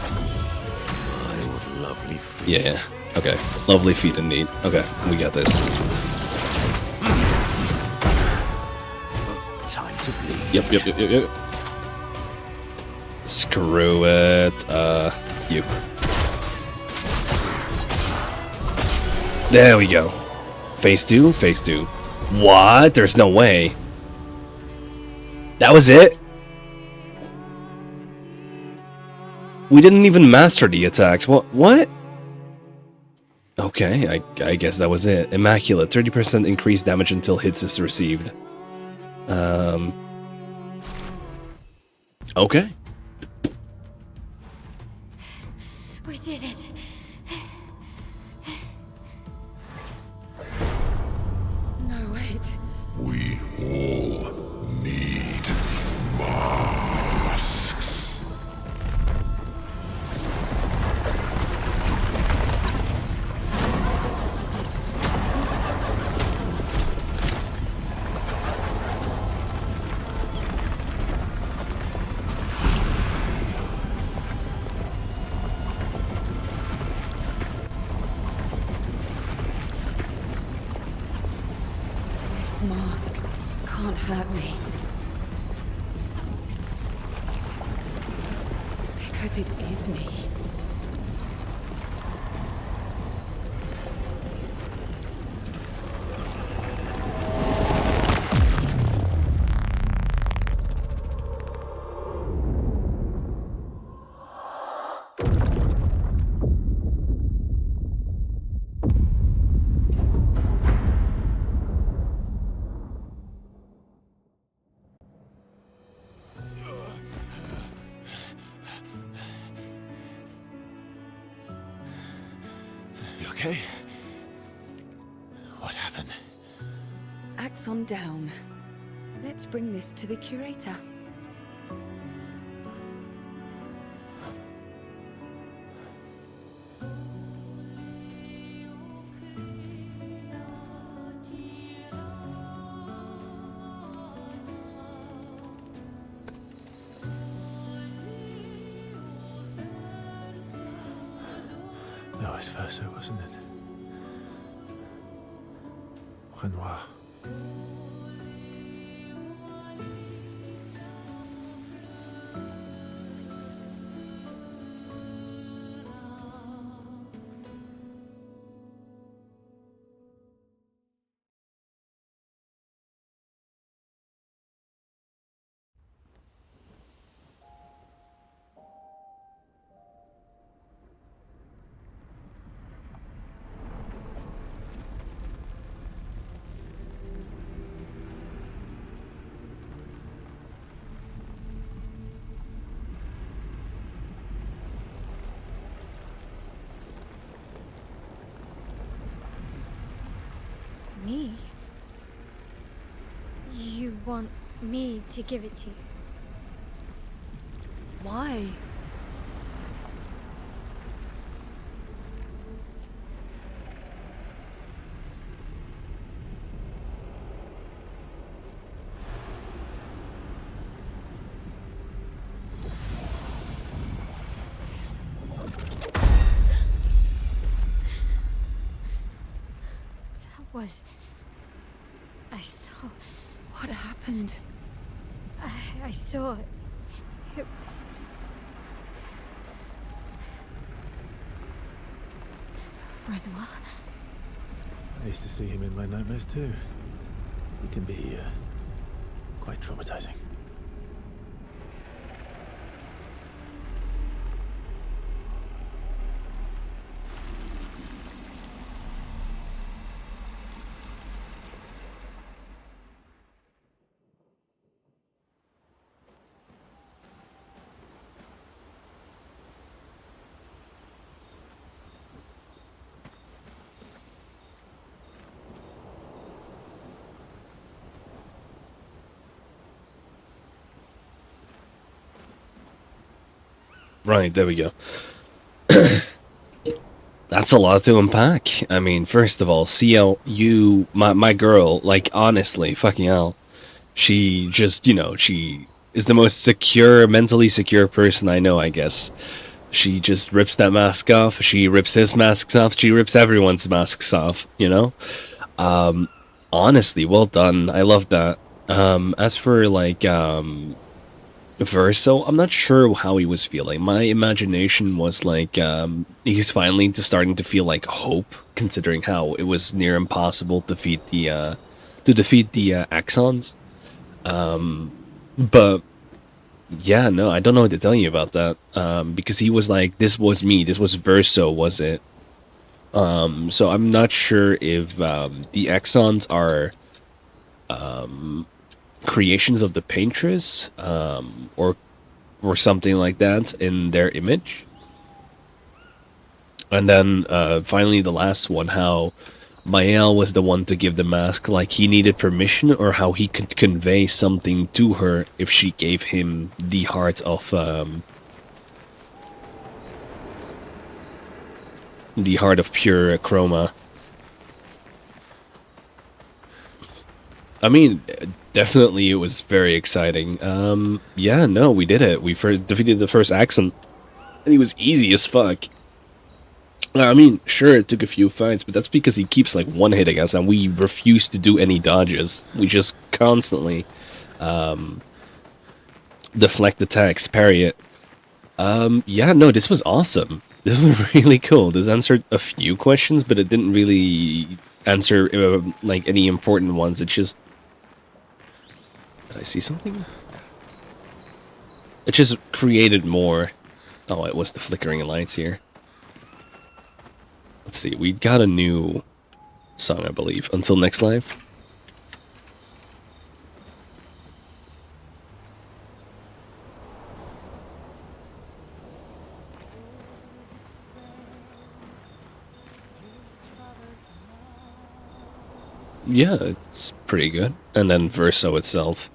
S3: what lovely feet.
S1: Yeah. Okay. Lovely feet indeed. Okay, we got this.
S3: Time to bleed.
S1: Yep. Screw it. You. There we go. Phase 2, phase 2. What? There's no way. That was it? We didn't even master the attacks. What? Okay, I guess that was it. Immaculate. 30% increased damage until hits is received. Okay.
S5: We did it.
S6: No, wait.
S4: We all need masks.
S2: This mask can't hurt me. Because it is me.
S7: You okay? What happened?
S2: Axon down. Let's bring this to the curator.
S7: That was Verso, wasn't it? Renoir.
S5: Me? You want me to give it to you?
S6: Why?
S5: Was... I saw...
S2: What happened?
S5: I saw... It was... Renoir?
S7: I used to see him in my nightmares too. It can be quite traumatizing.
S1: Right, there we go. That's a lot to unpack. I mean, first of all, CL, my girl, like, honestly, fucking hell. She just, she is the most secure, mentally secure person I know, I guess. She just rips that mask off. She rips his masks off. She rips everyone's masks off, Honestly, well done. I love that. As for like Verso, I'm not sure how he was feeling. My imagination was like he's finally just starting to feel like hope, considering how it was near impossible to defeat the Axons. But yeah, no, I don't know what to tell you about that. Because he was like, this was me, this was Verso, was it? So I'm not sure if the Axons are creations of the paintress, or something like that in their image. And then finally the last one, how Mael was the one to give the mask, like he needed permission, or how he could convey something to her if she gave him the heart of pure chroma. I mean, definitely it was very exciting. Yeah, no, we did it. We defeated the first accent. And he was easy as fuck. I mean, sure, it took a few fights, but that's because he keeps, like, one-hitting us, and we refuse to do any dodges. We just constantly, deflect attacks, parry it. Yeah, no, this was awesome. This was really cool. This answered a few questions, but it didn't really answer, like, any important ones. It just... Did I see something? It just created more... Oh, it was the flickering lights here. Let's see, we got a new song, I believe. Until next live. Yeah, it's pretty good. And then Verso itself.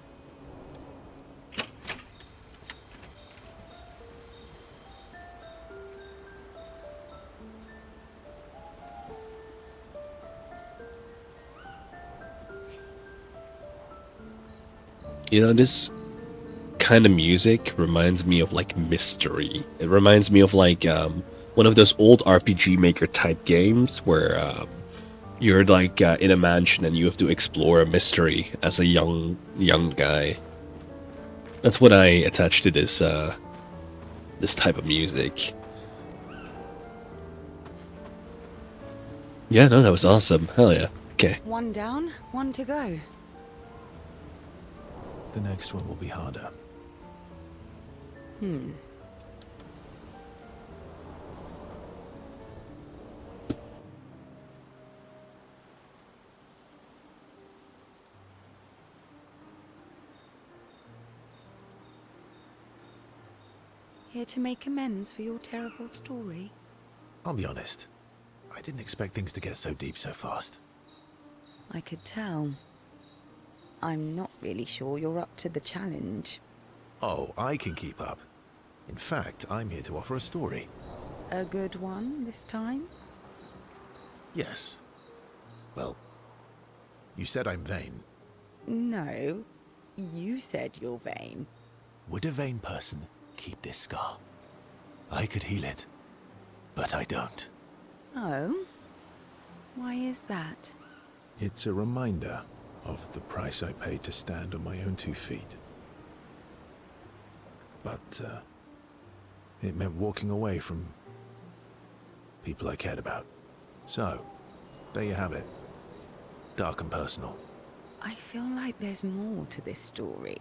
S1: You know, this kind of music reminds me of, like, mystery. It reminds me of, like, one of those old RPG Maker type games where you're, like, in a mansion and you have to explore a mystery as a young guy. That's what I attach to this type of music. Yeah, no, that was awesome. Hell yeah. Okay.
S2: One down, one to go.
S7: The next one will be harder.
S2: Here to make amends for your terrible story.
S7: I'll be honest. I didn't expect things to get so deep so fast.
S2: I could tell. I'm not really sure you're up to the challenge.
S7: Oh, I can keep up. In fact, I'm here to offer a story.
S2: A good one this time?
S7: Yes. Well, you said I'm vain.
S2: No, you said you're vain.
S7: Would a vain person keep this scar? I could heal it, but I don't.
S2: Oh? Why is that?
S7: It's a reminder of the price I paid to stand on my own 2 feet. But, it meant walking away from people I cared about. So, there you have it. Dark and personal.
S2: I feel like there's more to this story.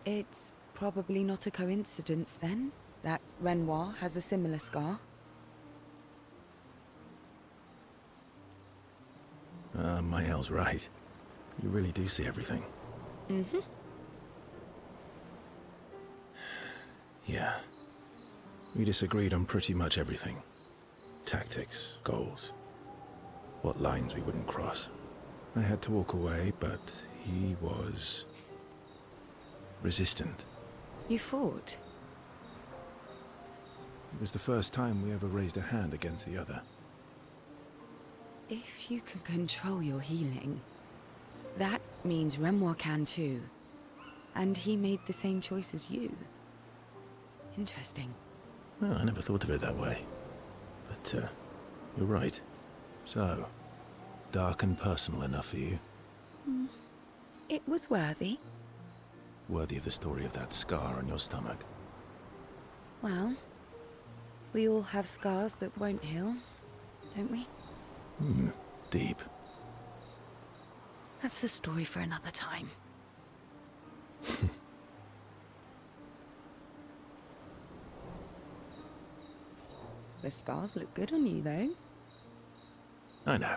S2: It's probably not a coincidence, then, that Renoir has a similar scar.
S7: Mael's right. You really do see everything.
S2: Mm-hmm.
S7: Yeah. We disagreed on pretty much everything. Tactics, goals, what lines we wouldn't cross. I had to walk away, but he was resistant.
S2: You fought?
S7: It was the first time we ever raised a hand against the other.
S2: If you can control your healing, that means Renoir can too. And he made the same choice as you. Interesting.
S7: Well, I never thought of it that way. But, you're right. So, dark and personal enough for you?
S2: It was worthy.
S7: Worthy of the story of that scar on your stomach.
S2: Well, we all have scars that won't heal, don't we?
S7: Deep.
S2: That's a story for another time. The scars look good on you, though.
S7: I know.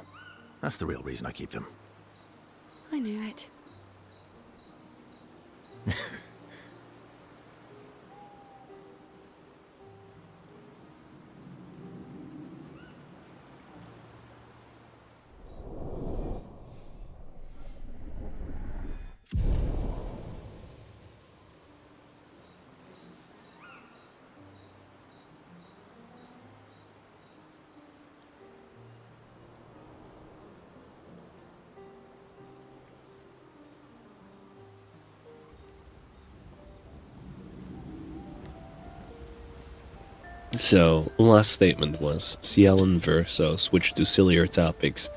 S7: That's the real reason I keep them.
S2: I knew it.
S1: So, last statement was Ciel and Verso switched to sillier topics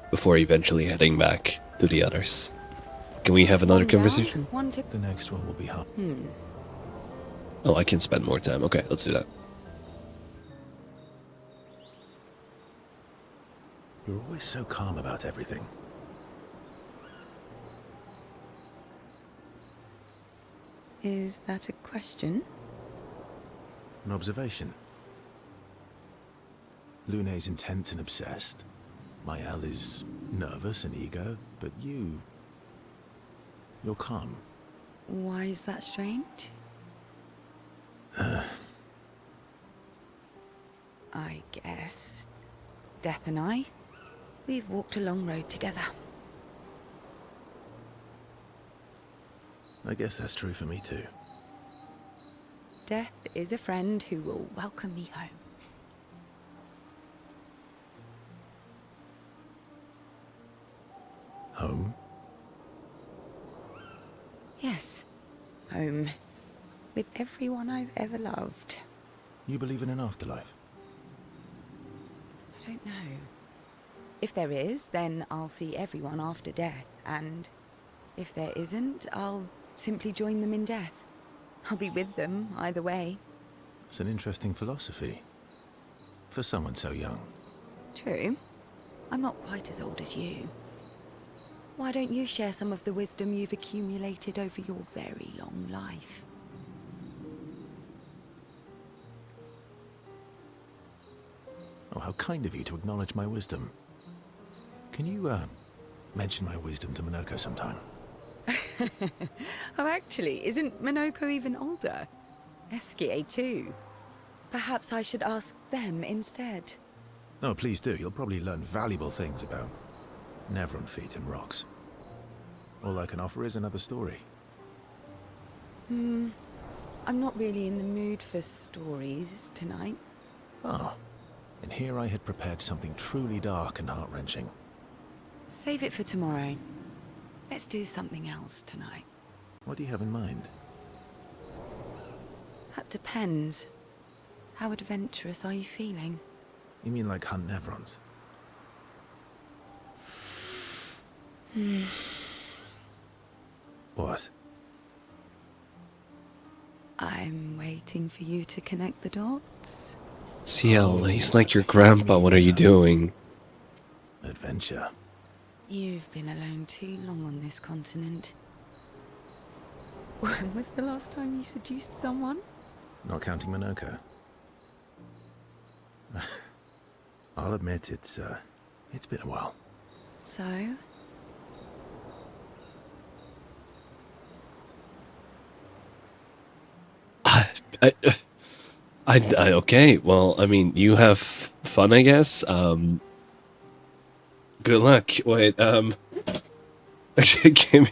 S1: before eventually heading back to the others. Can we have another
S2: One down,
S1: conversation?
S2: one to...
S7: The next one will be hard.
S1: Oh, I can spend more time. Okay, let's do that.
S7: You're always so calm about everything.
S2: Is that a question?
S7: An observation. Lune's intense and obsessed. Mael is nervous and eager, but you're calm.
S2: Why is that strange? I guess Death and I, we've walked a long road together.
S7: I guess that's true for me too.
S2: Death is a friend who will welcome me home.
S7: Home?
S2: Yes, home. With everyone I've ever loved.
S7: You believe in an afterlife?
S2: I don't know. If there is, then I'll see everyone after death, and if there isn't, I'll simply join them in death. I'll be with them either way.
S7: It's an interesting philosophy. For someone so young.
S2: True. I'm not quite as old as you. Why don't you share some of the wisdom you've accumulated over your very long life?
S7: Oh, how kind of you to acknowledge my wisdom. Can you, mention my wisdom to Minoko sometime?
S2: Oh, actually, isn't Minoko even older? Eskie too. Perhaps I should ask them instead.
S7: No, please do. You'll probably learn valuable things about Nevron feet and rocks. All I can offer is another story.
S2: I'm not really in the mood for stories tonight.
S7: Oh, and here I had prepared something truly dark and heart-wrenching.
S2: Save it for tomorrow. Let's do something else tonight.
S7: What do you have in mind?
S2: That depends. How adventurous are you feeling?
S7: You mean like hunt Nevrons? What?
S2: I'm waiting for you to connect the dots.
S1: Ciel, he's like your grandpa. What are you doing?
S7: Adventure.
S2: You've been alone too long on this continent. When was the last time you seduced someone?
S7: Not counting Minoko. I'll admit it's been a while.
S2: So?
S1: Okay, well, I mean, you have fun, I guess. Good luck. Wait, give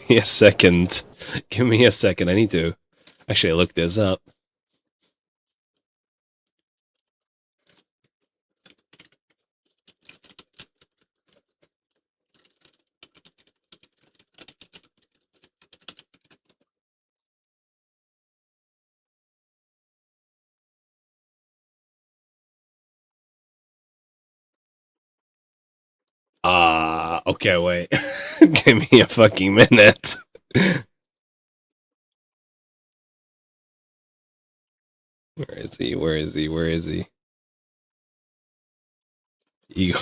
S1: me a second. Give me a second. I need to actually look this up. Okay, wait. Give me a fucking minute. Where is he? Where is he? Where is he? Eagle.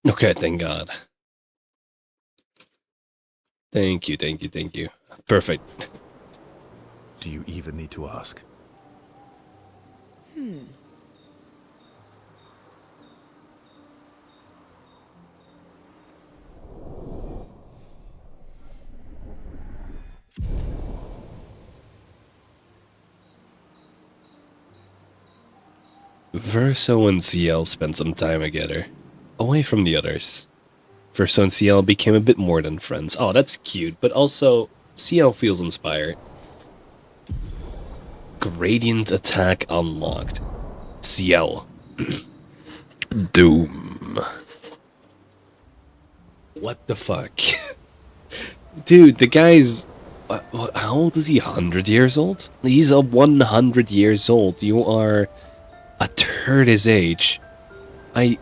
S1: Okay, thank God. Thank you, thank you, thank you. Perfect.
S7: Do you even need to ask?
S1: Verso and CL spent some time together, away from the others. Verso and CL became a bit more than friends. Oh, that's cute, but also CL feels inspired. Gradient attack unlocked. CL. Doom. What the fuck? Dude, the guy's... how old is he? 100 years old? He's a 100 years old. You are a third his age. I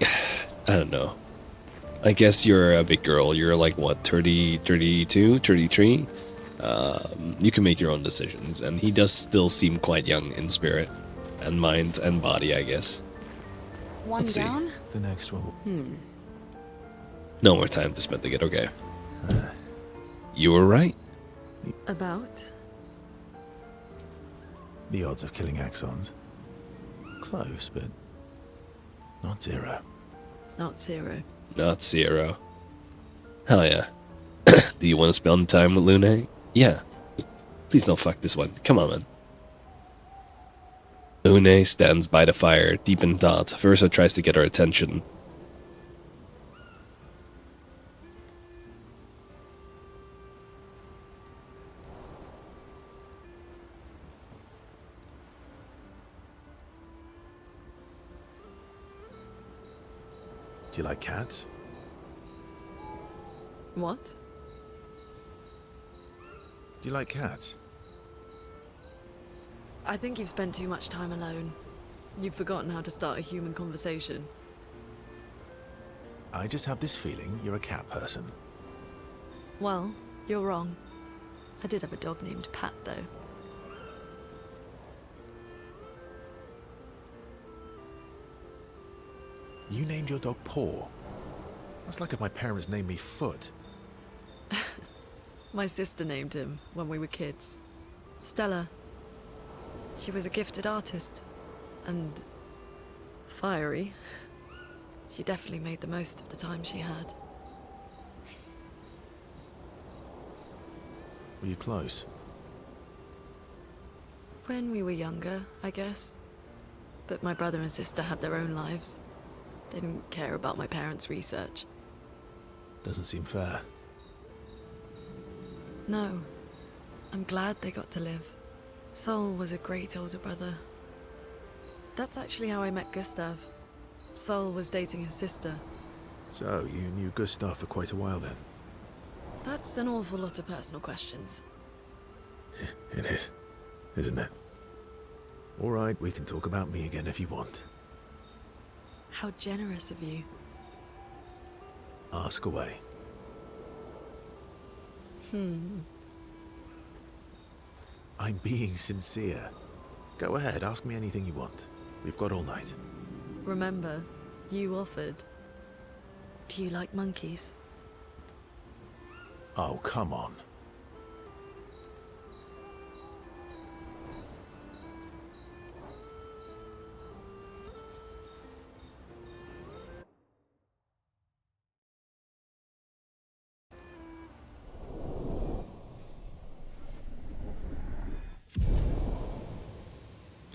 S1: don't know. I guess you're a big girl. You're like, what, 30, 32, 33? You can make your own decisions. And he does still seem quite young in spirit. And mind and body, I guess.
S2: One
S1: Let's see.
S2: down?
S7: The next one.
S1: No more time to spend to get okay. You were right.
S6: About?
S7: The odds of killing Axons. Close, but not zero.
S6: Not zero.
S1: Not zero. Hell yeah. Do you want to spend time with Lune? Yeah. Please don't fuck this one. Come on, man. Lune stands by the fire, deep in thought. Verso tries to get her attention.
S7: Do you like cats?
S6: What?
S7: Do you like cats?
S6: I think you've spent too much time alone. You've forgotten how to start a human conversation.
S7: I just have this feeling you're a cat person.
S6: Well, you're wrong. I did have a dog named Pat, though.
S7: You named your dog Paw. That's like if my parents named me Foot.
S6: My sister named him when we were kids. Stella. She was a gifted artist. And fiery. She definitely made the most of the time she had.
S7: Were you close?
S6: When we were younger, I guess. But my brother and sister had their own lives. They didn't care about my parents' research.
S7: Doesn't seem fair.
S6: No. I'm glad they got to live. Sol was a great older brother. That's actually how I met Gustav. Sol was dating his sister.
S7: So, you knew Gustav for quite a while then?
S6: That's an awful lot of personal questions.
S7: It is, isn't it? All right, we can talk about me again if you want.
S6: How generous of you.
S7: Ask away. I'm being sincere. Go ahead, ask me anything you want. We've got all night.
S6: Remember, you offered. Do you like monkeys?
S7: Oh, come on.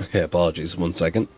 S1: Okay, apologies, 1 second.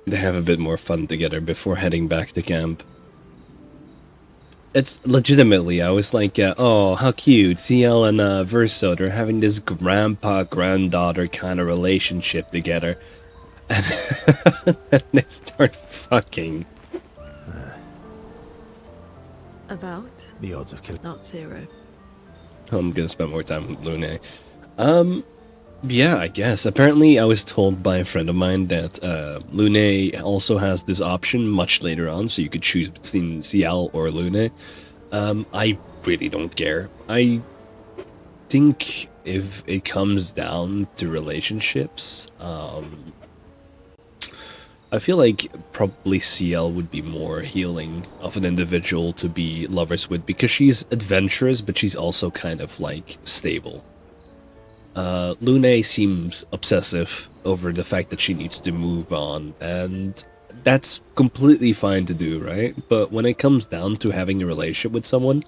S1: They have a bit more fun together before heading back to camp. It's legitimately, I was like, oh, how cute, CL and Verso, they're having this grandpa-granddaughter kind of relationship together. And then they start fucking.
S6: About?
S7: The odds of killing.
S6: Not zero.
S1: I'm gonna spend more time with Lune. Yeah, I guess. Apparently, I was told by a friend of mine that Lune also has this option much later on, so you could choose between CL or Lune. I really don't care. I think if it comes down to relationships, I feel like probably CL would be more healing of an individual to be lovers with, because she's adventurous, but she's also kind of like stable. Lune seems obsessive over the fact that she needs to move on, and that's completely fine to do, right? But when it comes down to having a relationship with someone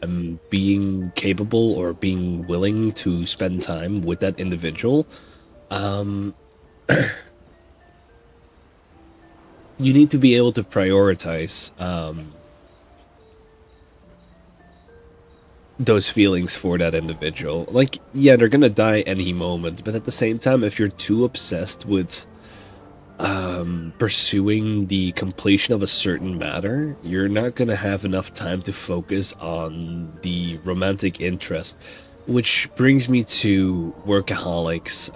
S1: and being capable or being willing to spend time with that individual, you need to be able to prioritize those feelings for that individual. Like, yeah, they're gonna die any moment, but at the same time, if you're too obsessed with pursuing the completion of a certain matter, you're not gonna have enough time to focus on the romantic interest. Which brings me to workaholics.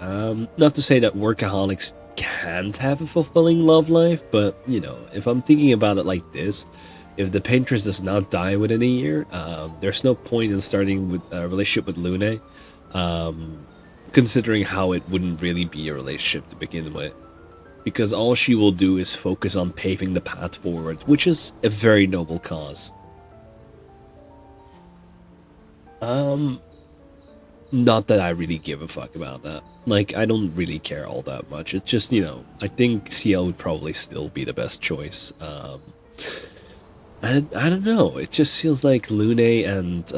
S1: Not to say that workaholics can't have a fulfilling love life, but, you know, if I'm thinking about it like this, if the paintress does not die within a year, there's no point in starting with a relationship with Lune, considering how it wouldn't really be a relationship to begin with. Because all she will do is focus on paving the path forward, which is a very noble cause. Not that I really give a fuck about that. Like, I don't really care all that much. It's just, you know, I think CL would probably still be the best choice. I don't know. It just feels like Lune and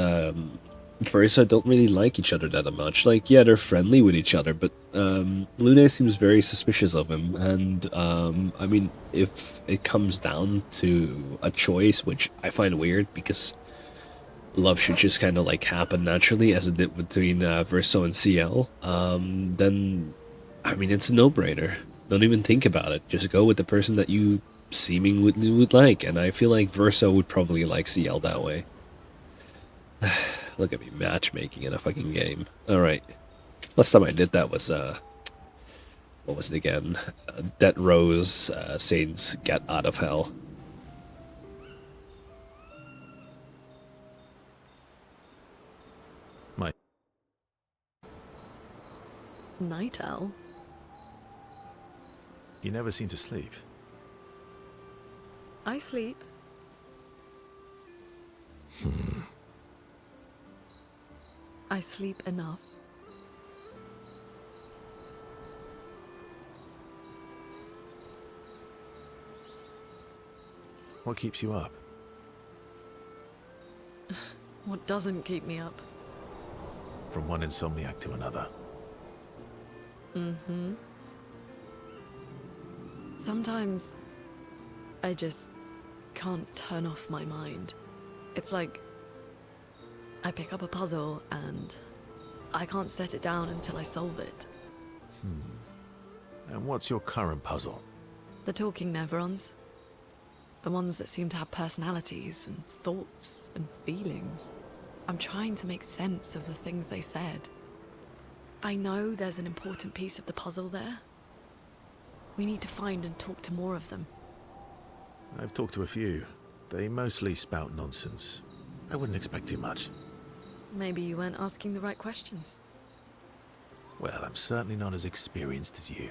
S1: Versa don't really like each other that much. Like, yeah, they're friendly with each other, but Lune seems very suspicious of him. And I mean, if it comes down to a choice, which I find weird because love should just kind of like happen naturally as it did between Verso and CL, then I mean, it's a no-brainer. Don't even think about it. Just go with the person that you seemingly would like, and I feel like Verso would probably like CL that way. Look at me matchmaking in a fucking game. Alright. Last time I did that was, what was it again? Dead Rose, Saints Get Out of Hell.
S7: My
S6: Night owl?
S7: You never seem to sleep.
S6: I sleep. I sleep enough.
S7: What keeps you up?
S6: What doesn't keep me up?
S7: From one insomniac to another.
S6: Mm-hmm. Sometimes I just can't turn off my mind. It's like I pick up a puzzle and I can't set it down until I solve it.
S7: And what's your current puzzle?
S6: The talking Neverons. The ones that seem to have personalities and thoughts and feelings. I'm trying to make sense of the things they said. I know there's an important piece of the puzzle there. We need to find and talk to more of them.
S7: I've talked to a few. They mostly spout nonsense. I wouldn't expect too much.
S6: Maybe you weren't asking the right questions.
S7: Well, I'm certainly not as experienced as you.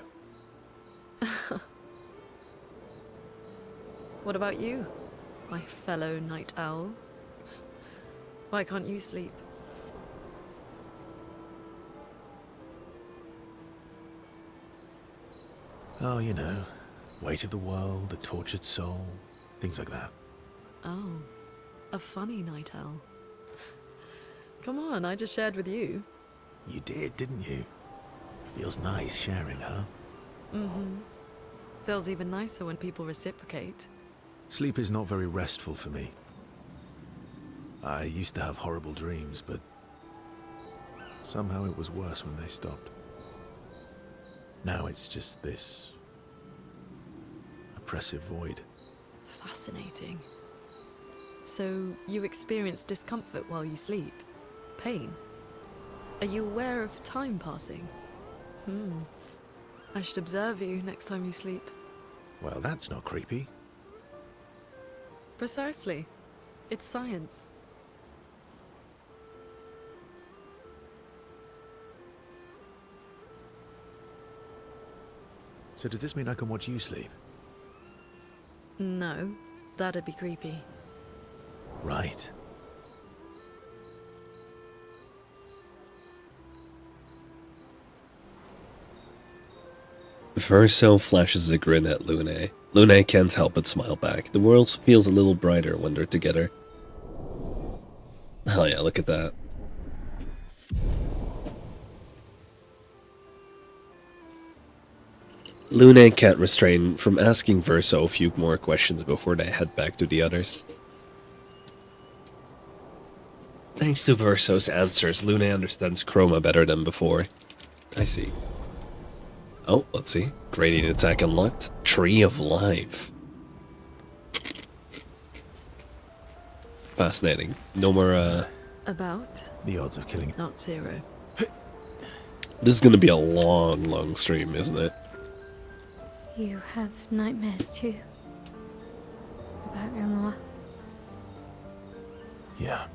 S6: What about you, my fellow night owl? Why can't you sleep?
S7: Oh, you know, weight of the world, the tortured soul, things like that.
S6: Oh, a funny night owl. Come on, I just shared with you.
S7: You did, didn't you? Feels nice sharing, huh?
S6: Mm-hmm. Feels even nicer when people reciprocate.
S7: Sleep is not very restful for me. I used to have horrible dreams, but somehow it was worse when they stopped. Now it's just this oppressive void.
S6: Fascinating. So, you experience discomfort while you sleep? Pain? Are you aware of time passing? I should observe you next time you sleep.
S7: Well, that's not creepy.
S6: Precisely. It's science.
S7: So does this mean I can watch you sleep?
S6: No, that'd be creepy.
S7: Right.
S1: Verso flashes a grin at Lune. Lune can't help but smile back. The world feels a little brighter when they're together. Hell yeah, look at that. Lune can't restrain from asking Verso a few more questions before they head back to the others. Thanks to Verso's answers, Lune understands Chroma better than before. I see. Oh, let's see. Gradient attack unlocked. Tree of Life. Fascinating. No more,
S6: About?
S7: The odds of killing...
S6: Not zero.
S1: This is gonna be a long, long stream, isn't it?
S5: You have nightmares too. About Renoir.
S7: Yeah.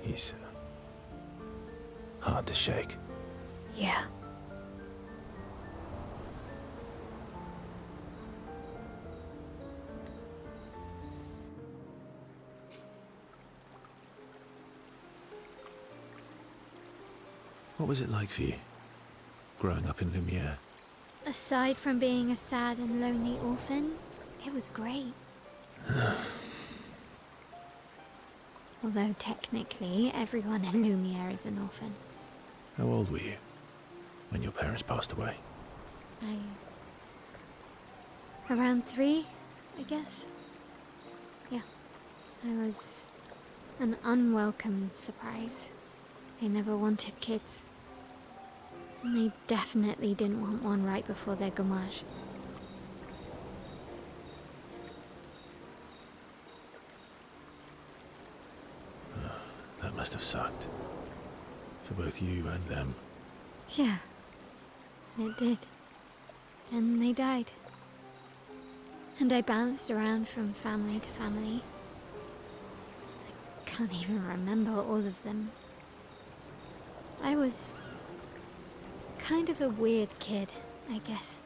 S7: He's hard to shake.
S5: Yeah.
S7: What was it like for you, growing up in Lumiere?
S5: Aside from being a sad and lonely orphan, it was great. Although technically, everyone in Lumiere is an orphan.
S7: How old were you when your parents passed away?
S5: Around 3, I guess. Yeah. I was an unwelcome surprise. They never wanted kids. And they definitely didn't want one right before their gommage.
S7: That must have sucked. For both you and them.
S5: Yeah. It did. Then they died. And I bounced around from family to family. I can't even remember all of them. I was kind of a weird kid, I guess.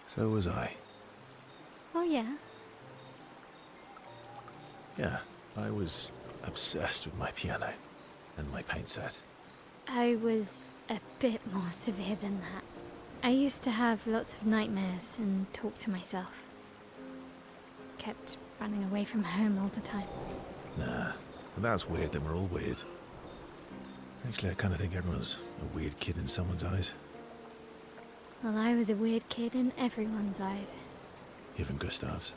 S7: So was I.
S5: Oh yeah?
S7: Yeah, I was obsessed with my piano and my paint set.
S5: I was a bit more severe than that. I used to have lots of nightmares and talk to myself. Kept running away from home all the time.
S7: Nah, if that's weird, then we're all weird. Actually, I kind of think everyone's a weird kid in someone's eyes.
S5: Well, I was a weird kid in everyone's eyes.
S7: Even Gustav's.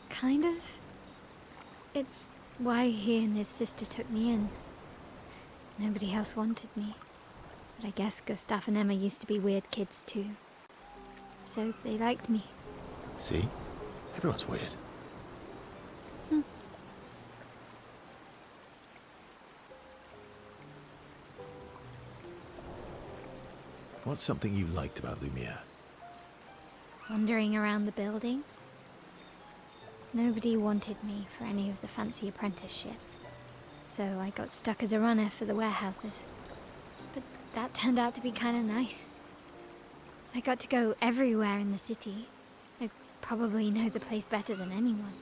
S5: Kind of. It's why he and his sister took me in. Nobody else wanted me. But I guess Gustav and Emma used to be weird kids too. So they liked me.
S7: See? Everyone's weird. What's something you liked about Lumiere?
S5: Wandering around the buildings. Nobody wanted me for any of the fancy apprenticeships. So I got stuck as a runner for the warehouses. But that turned out to be kind of nice. I got to go everywhere in the city. I probably know the place better than anyone.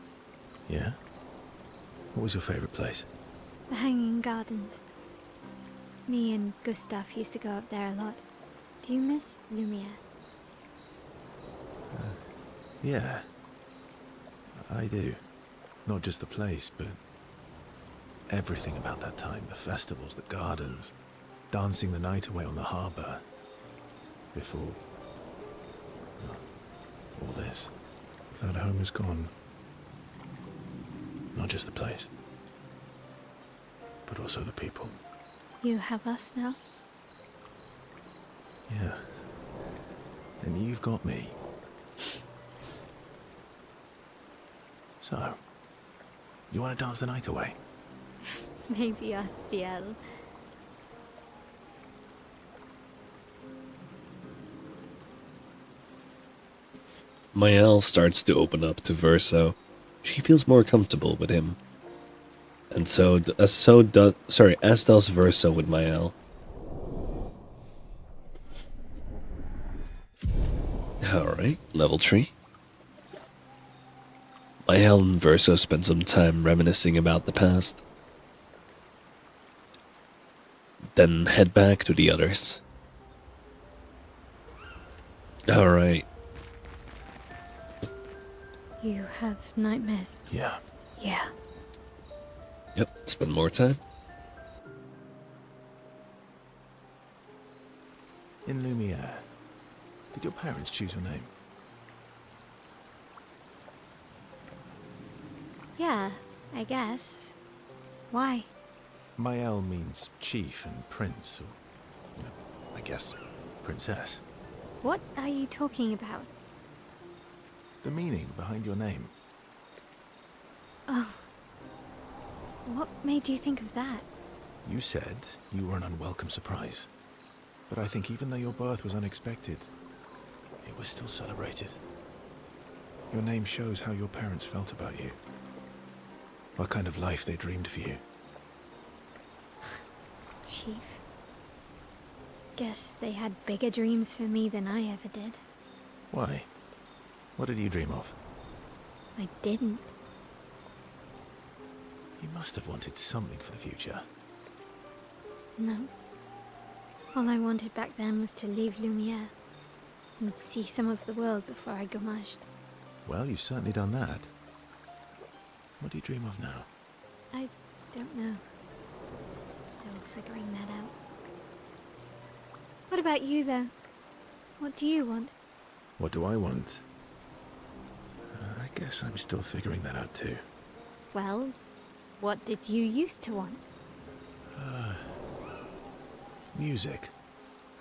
S7: Yeah? What was your favorite place?
S5: The Hanging Gardens. Me and Gustav used to go up there a lot. Do you miss Lumiere?
S7: Yeah. I do. Not just the place, but everything about that time. The festivals, the gardens, dancing the night away on the harbour. Before all this. That home is gone. Not just the place, but also the people.
S5: You have us now?
S7: Yeah. And you've got me. So, you want to dance the night away?
S5: Maybe us, Ciel.
S1: Mael starts to open up to Verso. She feels more comfortable with him. And as does Verso with Mael. Alright, level 3. Mael and Verso spend some time reminiscing about the past. Then head back to the others. Alright.
S5: You have nightmares?
S7: Yeah.
S5: Yeah.
S1: Yep, spend more time.
S7: In Lumiere, did your parents choose your name?
S5: Yeah, I guess. Why?
S7: Mael means chief and prince, or, I guess, princess.
S5: What are you talking about?
S7: The meaning behind your name.
S5: Oh. What made you think of that?
S7: You said you were an unwelcome surprise. But I think even though your birth was unexpected, it was still celebrated. Your name shows how your parents felt about you. What kind of life they dreamed for you.
S5: Chief. Guess they had bigger dreams for me than I ever did.
S7: Why? What did you dream of?
S5: I didn't.
S7: You must have wanted something for the future.
S5: No. All I wanted back then was to leave Lumiere and see some of the world before I gommaged.
S7: Well, you've certainly done that. What do you dream of now?
S5: I don't know. Still figuring that out. What about you, though? What do you want?
S7: What do I want? I guess I'm still figuring that out too.
S5: Well, what did you used to want?
S7: Music.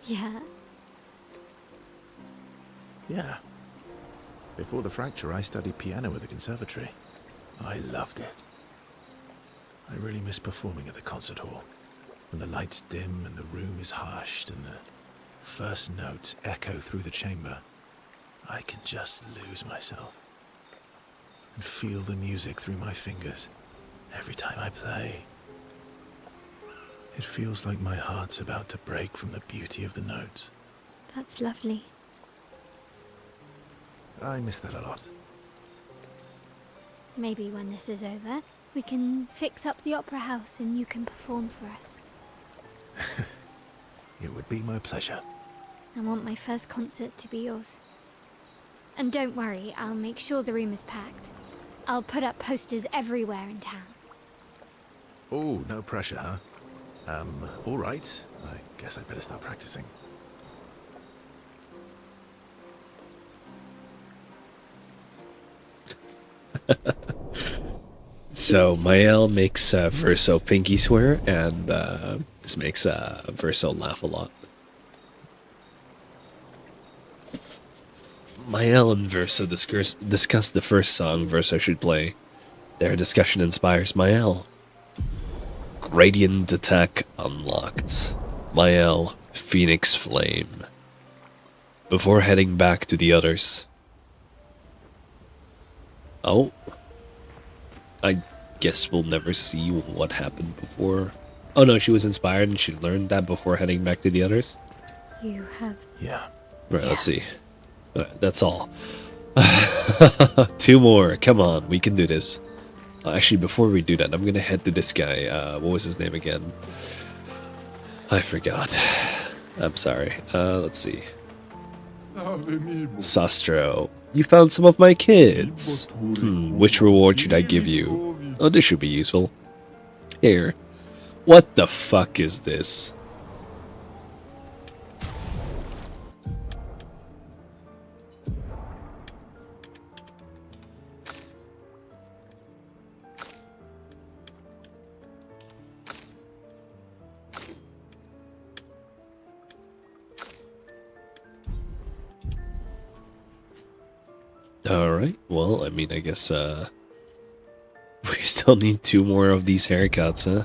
S5: Yeah.
S7: Yeah. Before the fracture, I studied piano at the conservatory. I loved it. I really miss performing at the concert hall. When the lights dim and the room is hushed and the first notes echo through the chamber, I can just lose myself and feel the music through my fingers every time I play. It feels like my heart's about to break from the beauty of the notes.
S5: That's lovely.
S7: I miss that a lot.
S5: Maybe when this is over, we can fix up the opera house and you can perform for us.
S7: It would be my pleasure.
S5: I want my first concert to be yours. And don't worry, I'll make sure the room is packed. I'll put up posters everywhere in town.
S7: Oh, no pressure, huh? All right. I guess I'd better start practicing.
S1: So Mael makes Verso pinky swear, and this makes Verso laugh a lot. Mael and Verso discuss the first song Verso should play. Their discussion inspires Mael. Gradient attack unlocked. Mael, Phoenix Flame. Before heading back to the others. Oh. I guess we'll never see what happened before. Oh no, she was inspired and she learned that before heading back to the others?
S5: You have...
S7: Yeah.
S1: Right, let's see. That's all. 2 more. Come on, we can do this. Actually, before we do that, I'm gonna head to this guy. What was his name again? I forgot. I'm sorry. Let's see. Sastro. You found some of my kids. Which reward should I give you? Oh, this should be useful. Here. What the fuck is this? Alright, well, I mean, I guess, we still need 2 more of these haircuts, huh?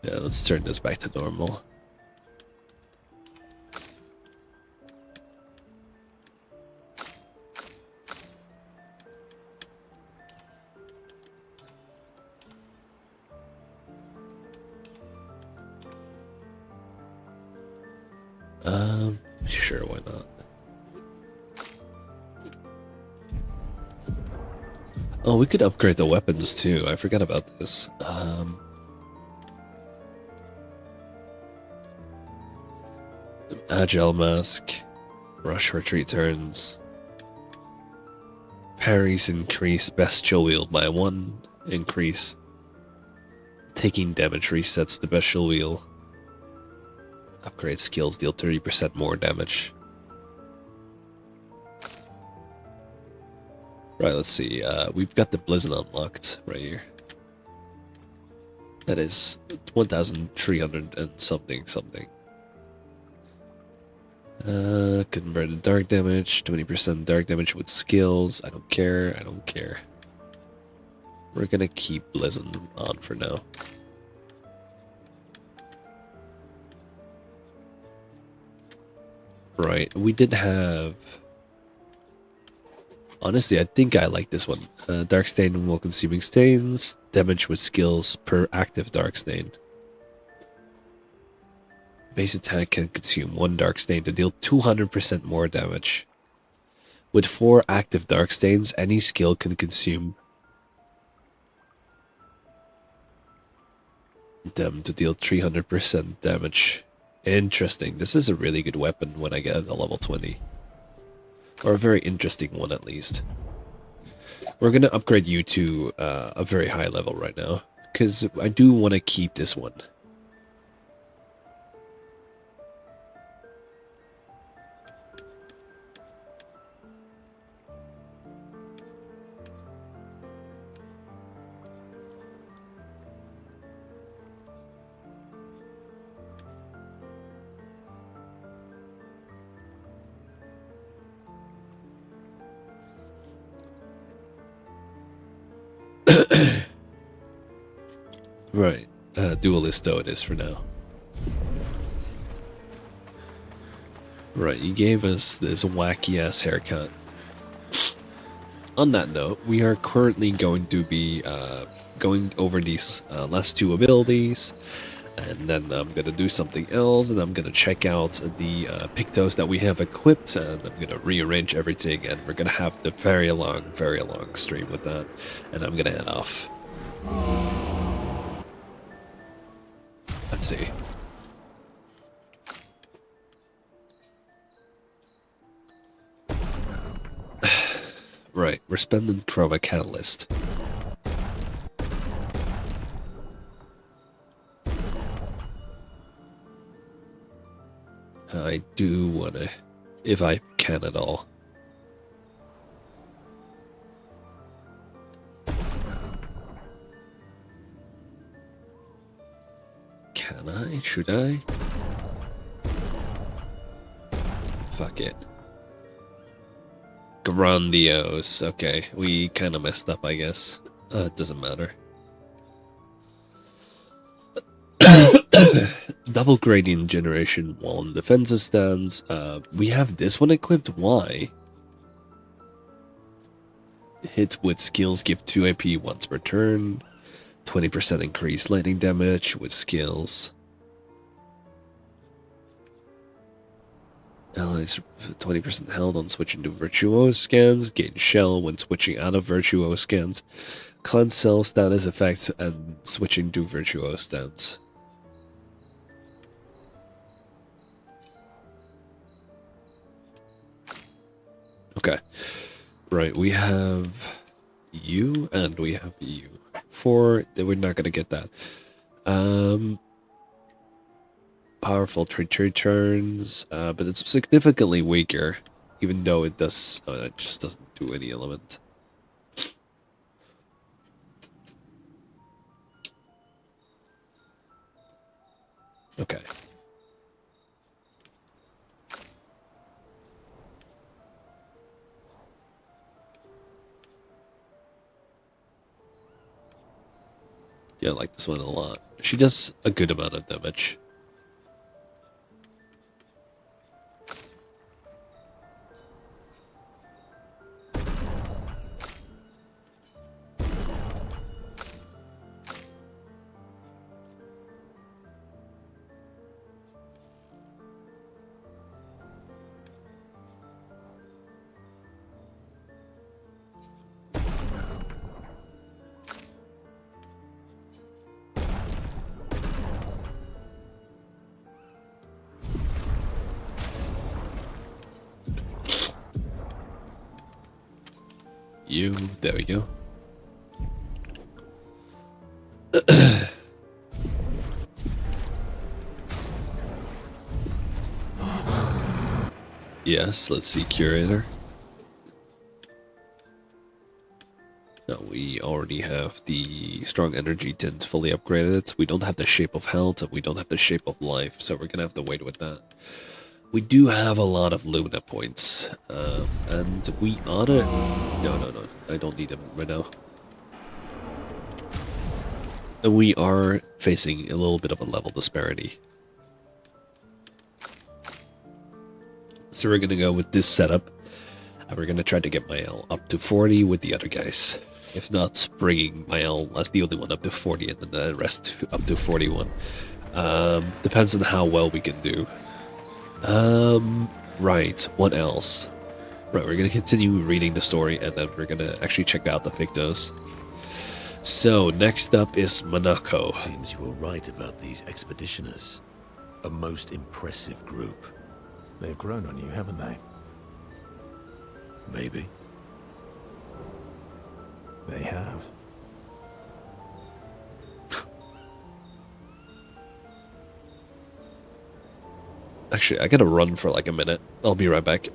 S1: Yeah, let's turn this back to normal. Sure, why not? Oh, we could upgrade the weapons too. I forgot about this. Agile mask, rush retreat turns, parries increase bestial wheel by 1, increase. Taking damage resets the bestial wheel. Upgrade skills deal 30% more damage. Right, let's see. We've got the Blizzard unlocked right here. That is 1,300 and something. Converted dark damage, 20% dark damage with skills. I don't care. We're gonna keep Blizzard on for now. Right, we did have... Honestly, I think I like this one. Dark Stain while consuming stains. Damage with skills per active Dark Stain. Base attack can consume 1 Dark Stain to deal 200% more damage. With 4 active Dark Stains, any skill can consume them to deal 300% damage. Interesting. This is a really good weapon when I get a level 20. Or a very interesting one, at least. We're going to upgrade you to a very high level right now. Because I do want to keep this one. Right. Duelisto it is for now. Right, you gave us this wacky-ass haircut. On that note, we are currently going to be going over these last 2 abilities, and then I'm going to do something else, and I'm going to check out the Pictos that we have equipped, and I'm going to rearrange everything, and we're going to have the very long stream with that, and I'm going to head off. Let's see. Right, Resplendent Chroma Catalyst. I do wanna, if I can at all. Can I? Should I? Fuck it. Grandiose. Okay, we kind of messed up, I guess. It doesn't matter. Double gradient generation while in defensive stance. We have this one equipped. Why? Hits with skills give 2 AP once per turn. 20% increased lightning damage with skills. Allies 20% held on switching to Virtuoso scans. Gain shell when switching out of Virtuoso scans. Cleanse self status effects and switching to Virtuoso stance. Okay. Right, we have you and we have you. 4, we're not gonna get that. Powerful tree turns, but it's significantly weaker, even though it does. It just doesn't do any element. Okay. Yeah, I like this one a lot. She does a good amount of damage. There we go. Yes, let's see, Curator. No, we already have the Strong Energy tint fully upgraded. We don't have the Shape of Health, and we don't have the Shape of Life, so we're gonna have to wait with that. We do have a lot of Luna points, and we oughta... No, I don't need them right now. And we are facing a little bit of a level disparity. So we're gonna go with this setup, and we're gonna try to get my L up to 40 with the other guys. If not, bringing my L as the only one up to 40 and then the rest up to 41. Depends on how well we can do. Right, what else? Right, we're gonna continue reading the story and then we're gonna actually check out the pictos. So, next up is Monaco.
S3: Seems you were right about these expeditioners. A most impressive group.
S7: They've grown on you, haven't they?
S3: Maybe.
S7: They have.
S1: Actually, I gotta run for like a minute. I'll be right back.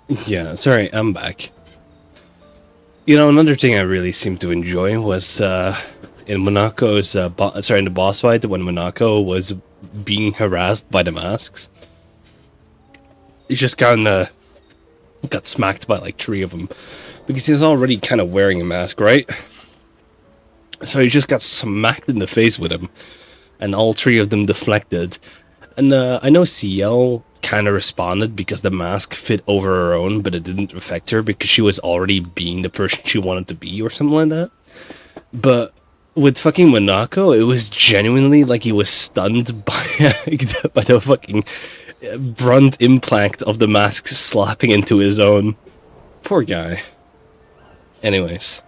S1: Yeah, sorry, I'm back. You know, another thing I really seemed to enjoy was in Monaco's in the boss fight when Monaco was being harassed by the masks. He just kind of got smacked by like 3 of them because he's already kind of wearing a mask, right? So he just got smacked in the face with him, and all 3 of them deflected. And I know CL kind of responded because the mask fit over her own, but it didn't affect her because she was already being the person she wanted to be or something like that. But with fucking Monaco, it was genuinely like he was stunned by, by the fucking brunt impact of the mask slapping into his own. Poor guy. Anyways.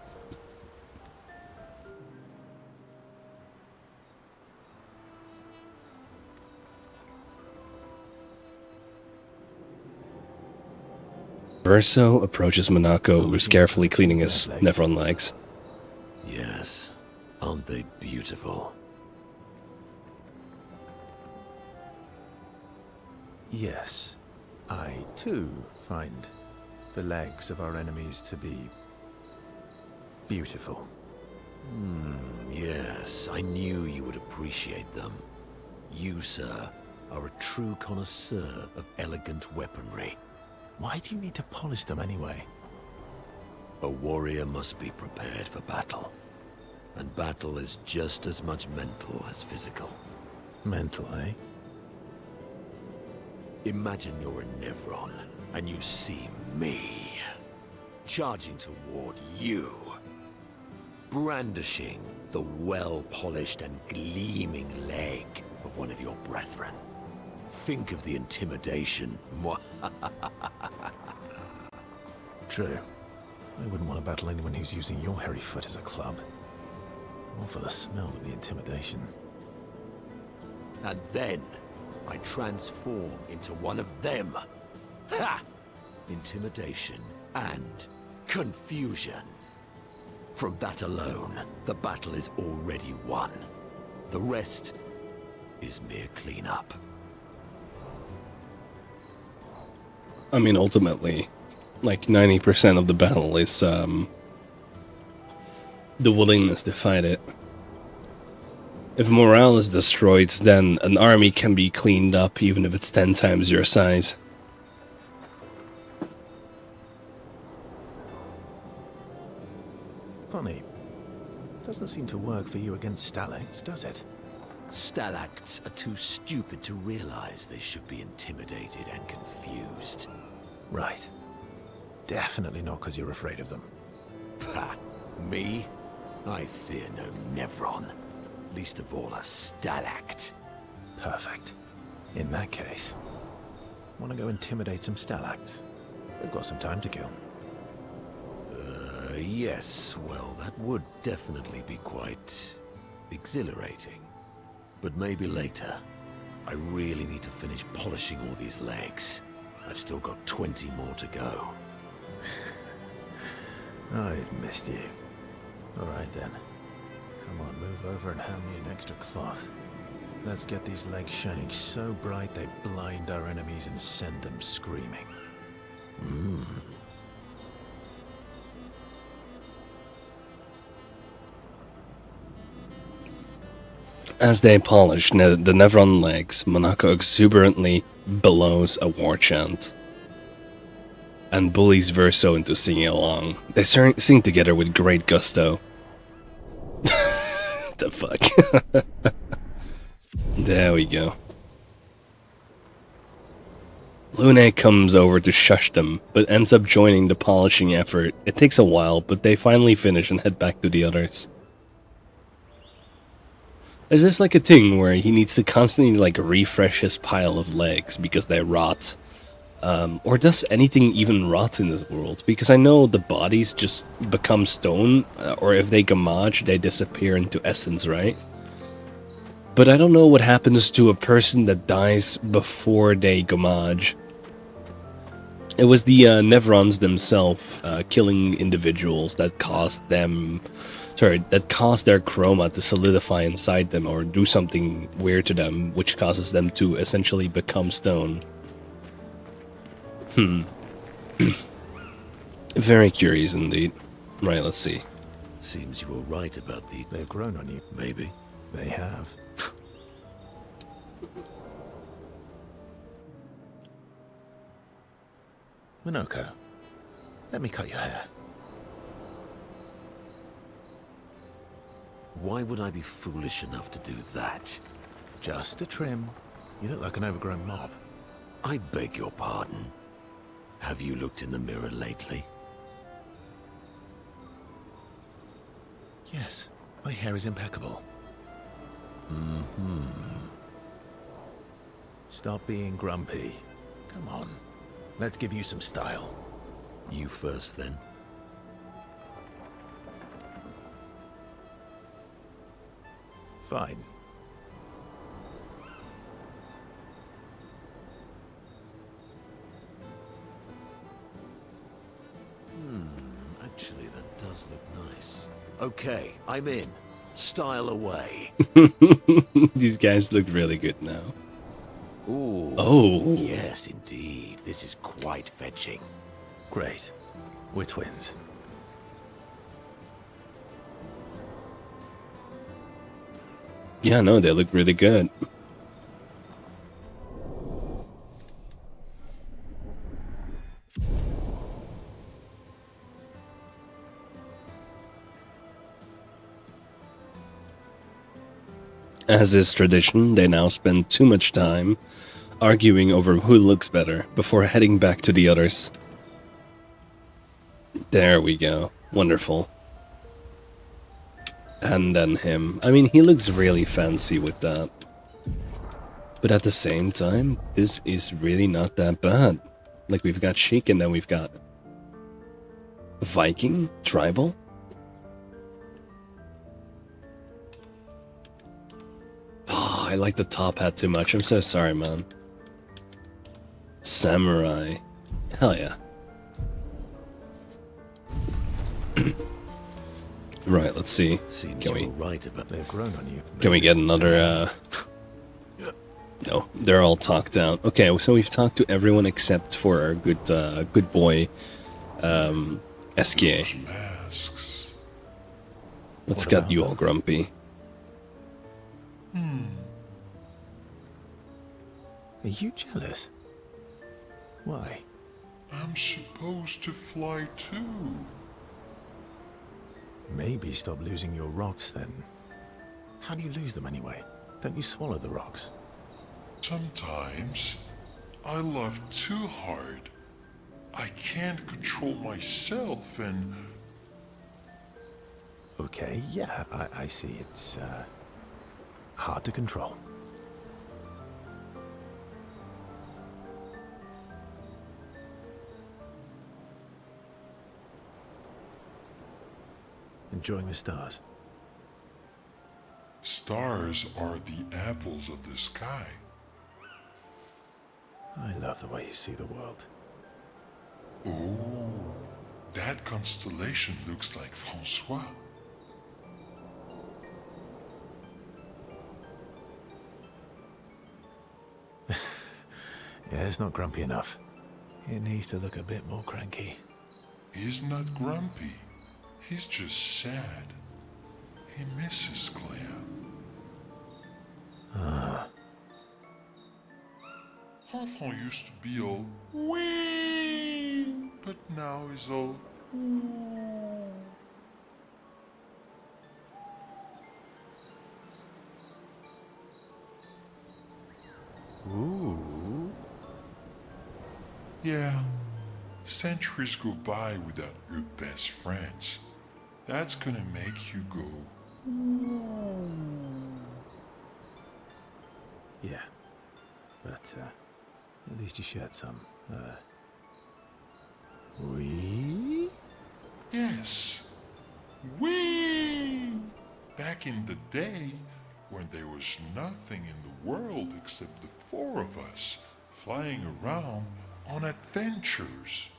S1: Verso approaches Monaco, who's carefully cleaning his Nevron legs.
S3: Yes, aren't they beautiful?
S7: Yes, I too find the legs of our enemies to be beautiful.
S3: Yes, I knew you would appreciate them. You, sir, are a true connoisseur of elegant weaponry.
S7: Why do you need to polish them anyway?
S3: A warrior must be prepared for battle. And battle is just as much mental as physical.
S7: Mental, eh?
S3: Imagine you're a Nevron, and you see me, charging toward you, brandishing the well-polished and gleaming leg of one of your brethren. Think of the intimidation.
S7: True. I wouldn't want to battle anyone who's using your hairy foot as a club. Or for the smell of the intimidation.
S3: And then I transform into one of them. Ha! Intimidation and confusion. From that alone, the battle is already won. The rest is mere cleanup.
S1: I mean, ultimately, like 90% of the battle is the willingness to fight it. If morale is destroyed, then an army can be cleaned up even if it's 10 times your size.
S7: Funny. Doesn't seem to work for you against stalacts, does it?
S3: Stalacts are too stupid to realize they should be intimidated and confused.
S7: Right. Definitely not because you're afraid of them.
S3: Pah! Me? I fear no Nevron. Least of all a stalact.
S7: Perfect. In that case, want to go intimidate some stalacts? We've got some time to kill.
S3: Yes, well, that would definitely be quite exhilarating. But maybe later. I really need to finish polishing all these legs. I've still got 20 more to go.
S7: I've missed you. Alright then. Come on, move over and hand me an extra cloth. Let's get these legs shining so bright they blind our enemies and send them screaming.
S1: As they polish the Nevron legs, Monaco exuberantly bellows a war chant and bullies Verso into singing along. They sing together with great gusto. The fuck? There we go. Lune comes over to shush them, but ends up joining the polishing effort. It takes a while, but they finally finish and head back to the others. Is this like a thing where he needs to constantly like refresh his pile of legs because they rot? Or does anything even rot in this world? Because I know the bodies just become stone, or if they gamage, they disappear into essence, right? But I don't know what happens to a person that dies before they gamage. It was the Nevrons themselves killing individuals that caused them... that caused their chroma to solidify inside them or do something weird to them, which causes them to essentially become stone. Very curious indeed. Right, let's see.
S3: Seems you were right about the...
S7: They've grown on you.
S3: Maybe.
S7: They have. Minoko, let me cut your hair.
S3: Why would I be foolish enough to do that?
S7: Just a trim. You look like an overgrown mob.
S3: I beg your pardon. Have you looked in the mirror lately?
S7: Yes, my hair is impeccable. Stop being grumpy. Come on, let's give you some style.
S3: You first, then.
S7: Fine.
S3: Actually, that does look nice. Okay, I'm in. Style away.
S1: These guys look really good now.
S3: Ooh.
S1: Oh.
S3: Yes, indeed. This is quite fetching.
S7: Great. We're twins.
S1: Yeah, no, they look really good. As is tradition, they now spend too much time arguing over who looks better before heading back to the others. There we go. Wonderful. And then him. I mean, he looks really fancy with that. But at the same time, this is really not that bad. Like, we've got Sheik and then we've got Viking? Tribal? Oh, I like the top hat too much. I'm so sorry, man. Samurai. Hell yeah. Right, let's see.
S3: Seems
S1: Can
S3: you
S1: we...
S3: were right about...
S7: They've grown on you.
S1: Can we get another, No, they're all talked out. Okay, so we've talked to everyone except for our good boy, Esquier.
S4: Masks.
S1: What's
S7: What
S1: got
S7: about
S1: you
S7: them?
S1: all grumpy?
S7: Are you jealous? Why?
S4: I'm supposed to fly too.
S7: Maybe stop losing your rocks then. How do you lose them anyway? Don't you swallow the rocks?
S4: Sometimes I love too hard. I can't control myself and...
S7: Okay, yeah, I see. It's, hard to control. Enjoying the stars.
S4: Stars are the apples of the sky.
S7: I love the way you see the world.
S4: Oh, that constellation looks like Francois.
S7: Yeah, it's not grumpy enough. It needs to look a bit more cranky.
S4: He's not grumpy. He's just sad. He misses Claire. Enfant used to be all wee, but now he's all ooh.
S7: Ooh.
S4: Yeah, centuries go by without your best friends. That's gonna make you go.
S7: Yeah. But, at least you shared some, we?
S4: Yes. Wee! Back in the day, when there was nothing in the world except the four of us flying around on adventures.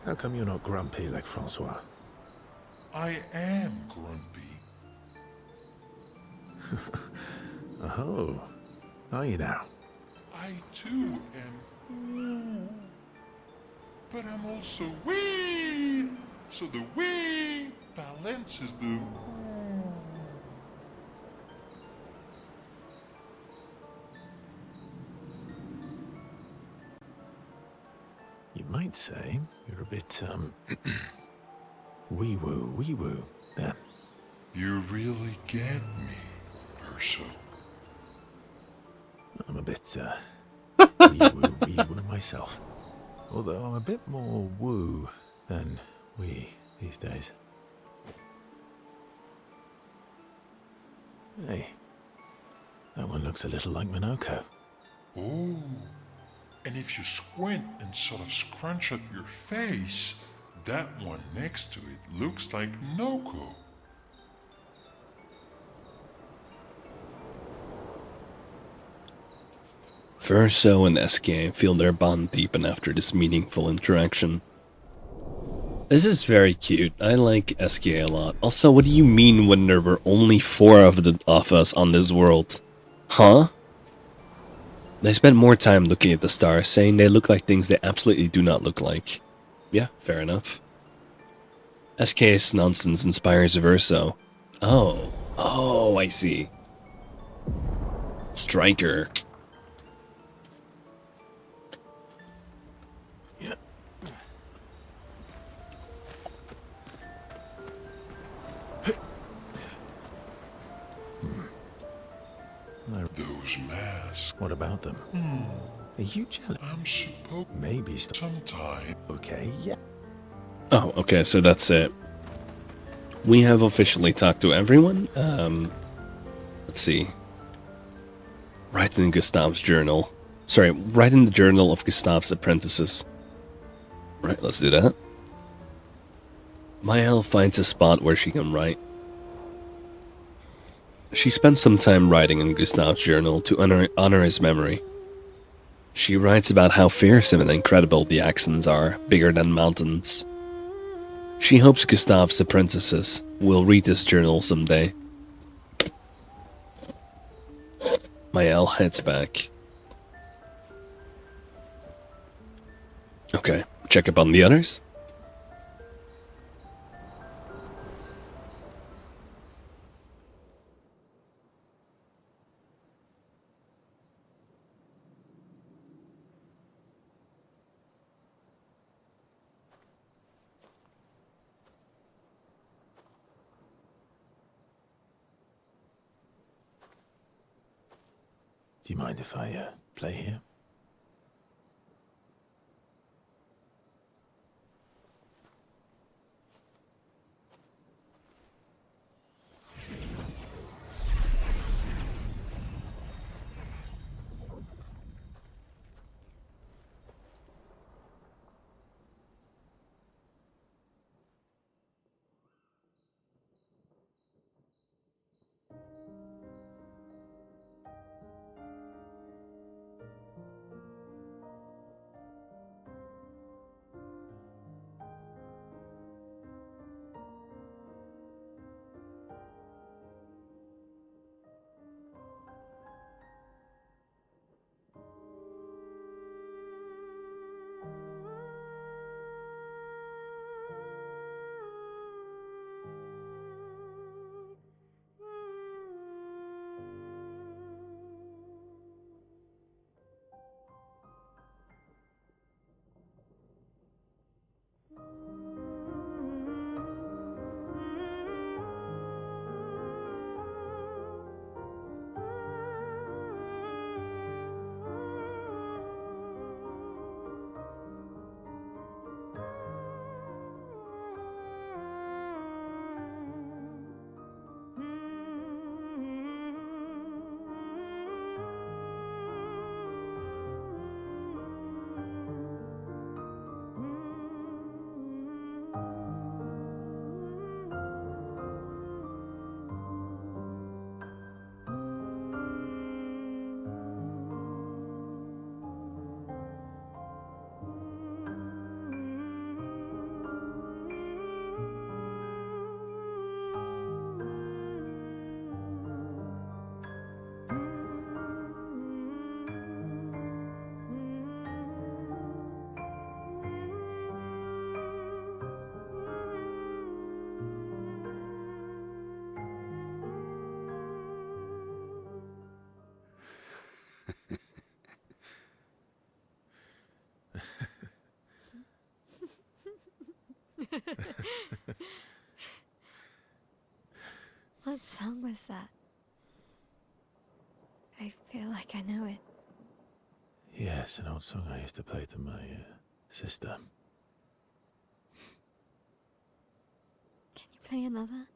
S7: How come you're not grumpy like Francois?
S4: I am grumpy.
S7: Oh, are you now?
S4: I too am. but I'm also wee. So the wee balances the.
S3: You might say you're a bit, wee-woo then.
S4: You really get me, Verso.
S3: I'm a bit, wee-woo myself. Although I'm a bit more woo than wee these days. Hey, that one looks a little like Minoko.
S4: Oh, and if you squint and sort of scrunch up your face, that one next to it looks like Noko.
S1: Verso and SK feel their bond deepen after this meaningful interaction. This is very cute. I like SK a lot. Also, what do you mean when there were only 4 of us on this world? Huh? They spent more time looking at the stars, saying they look like things they absolutely do not look like. Yeah, fair enough. SK's nonsense inspires Verso. Oh, I see. Striker.
S3: Yeah.
S4: Those masks.
S3: What about them? Are you jealous?
S4: I'm supposed
S3: Maybe
S4: sometime.
S3: okay, yeah.
S1: Oh, okay, so that's it. We have officially talked to everyone. Let's see. Write in Gustav's journal. Sorry, write in the journal of Gustav's apprentices. Right, let's do that. Mael finds a spot where she can write. She spends some time writing in Gustav's journal to honor his memory. She writes about how fearsome and incredible the accents are, bigger than mountains. She hopes Gustav's apprentices will read this journal someday. Mael heads back. Okay, check up on the others.
S3: Do you mind if I, play here?
S5: What song was that? I feel like I know it.
S7: Yes, an old song I used to play to my sister.
S5: Can you play another?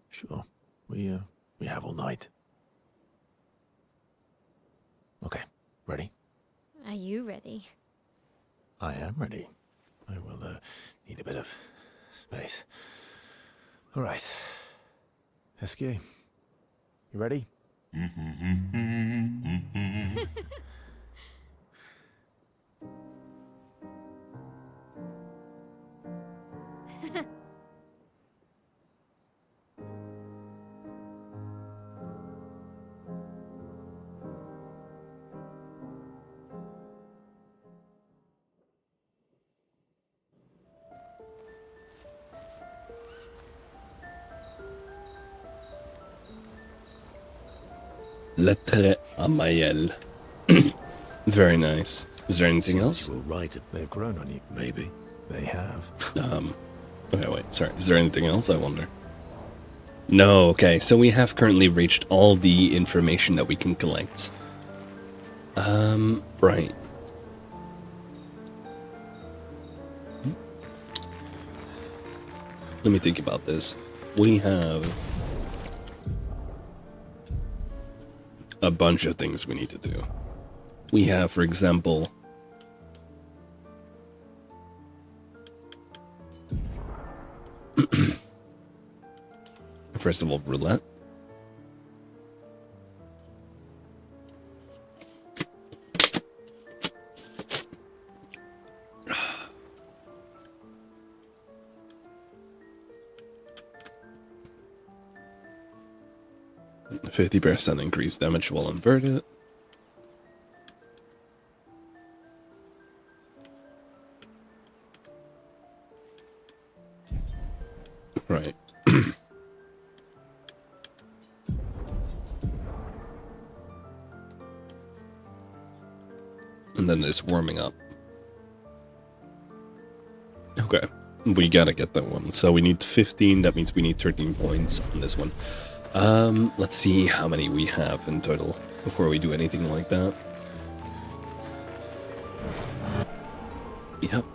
S7: Sure. We have all night. Okay, ready?
S5: Are you ready?
S7: I am ready. I will need a bit of space. All right. Esky, you ready?
S1: Lettre à Maël. Very nice. Is there anything
S3: Seems
S1: else?
S3: you were right.
S7: They've grown on you.
S3: Maybe.
S7: They have.
S1: Okay, wait, sorry. Is there anything else, I wonder? No, okay, so we have currently reached all the information that we can collect. Right. Let me think about this. We have a bunch of things we need to do. We have, for example, first of all, roulette. A 50% increased damage while inverted. Right. And then it's warming up. Okay. We gotta get that one. So we need 15, that means we need 13 points on this one. Let's see how many we have in total before we do anything like that. Yep.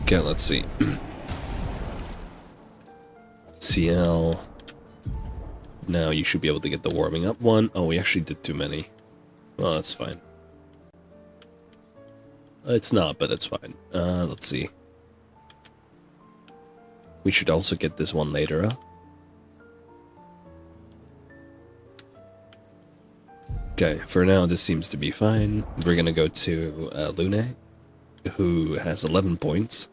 S1: Okay, let's see. CL. Now you should be able to get the warming up one. Oh, we actually did too many. Well, that's fine. It's not, but it's fine. Let's see. We should also get this one later, huh? Okay, for now this seems to be fine. We're gonna go to Lune, who has 11 points.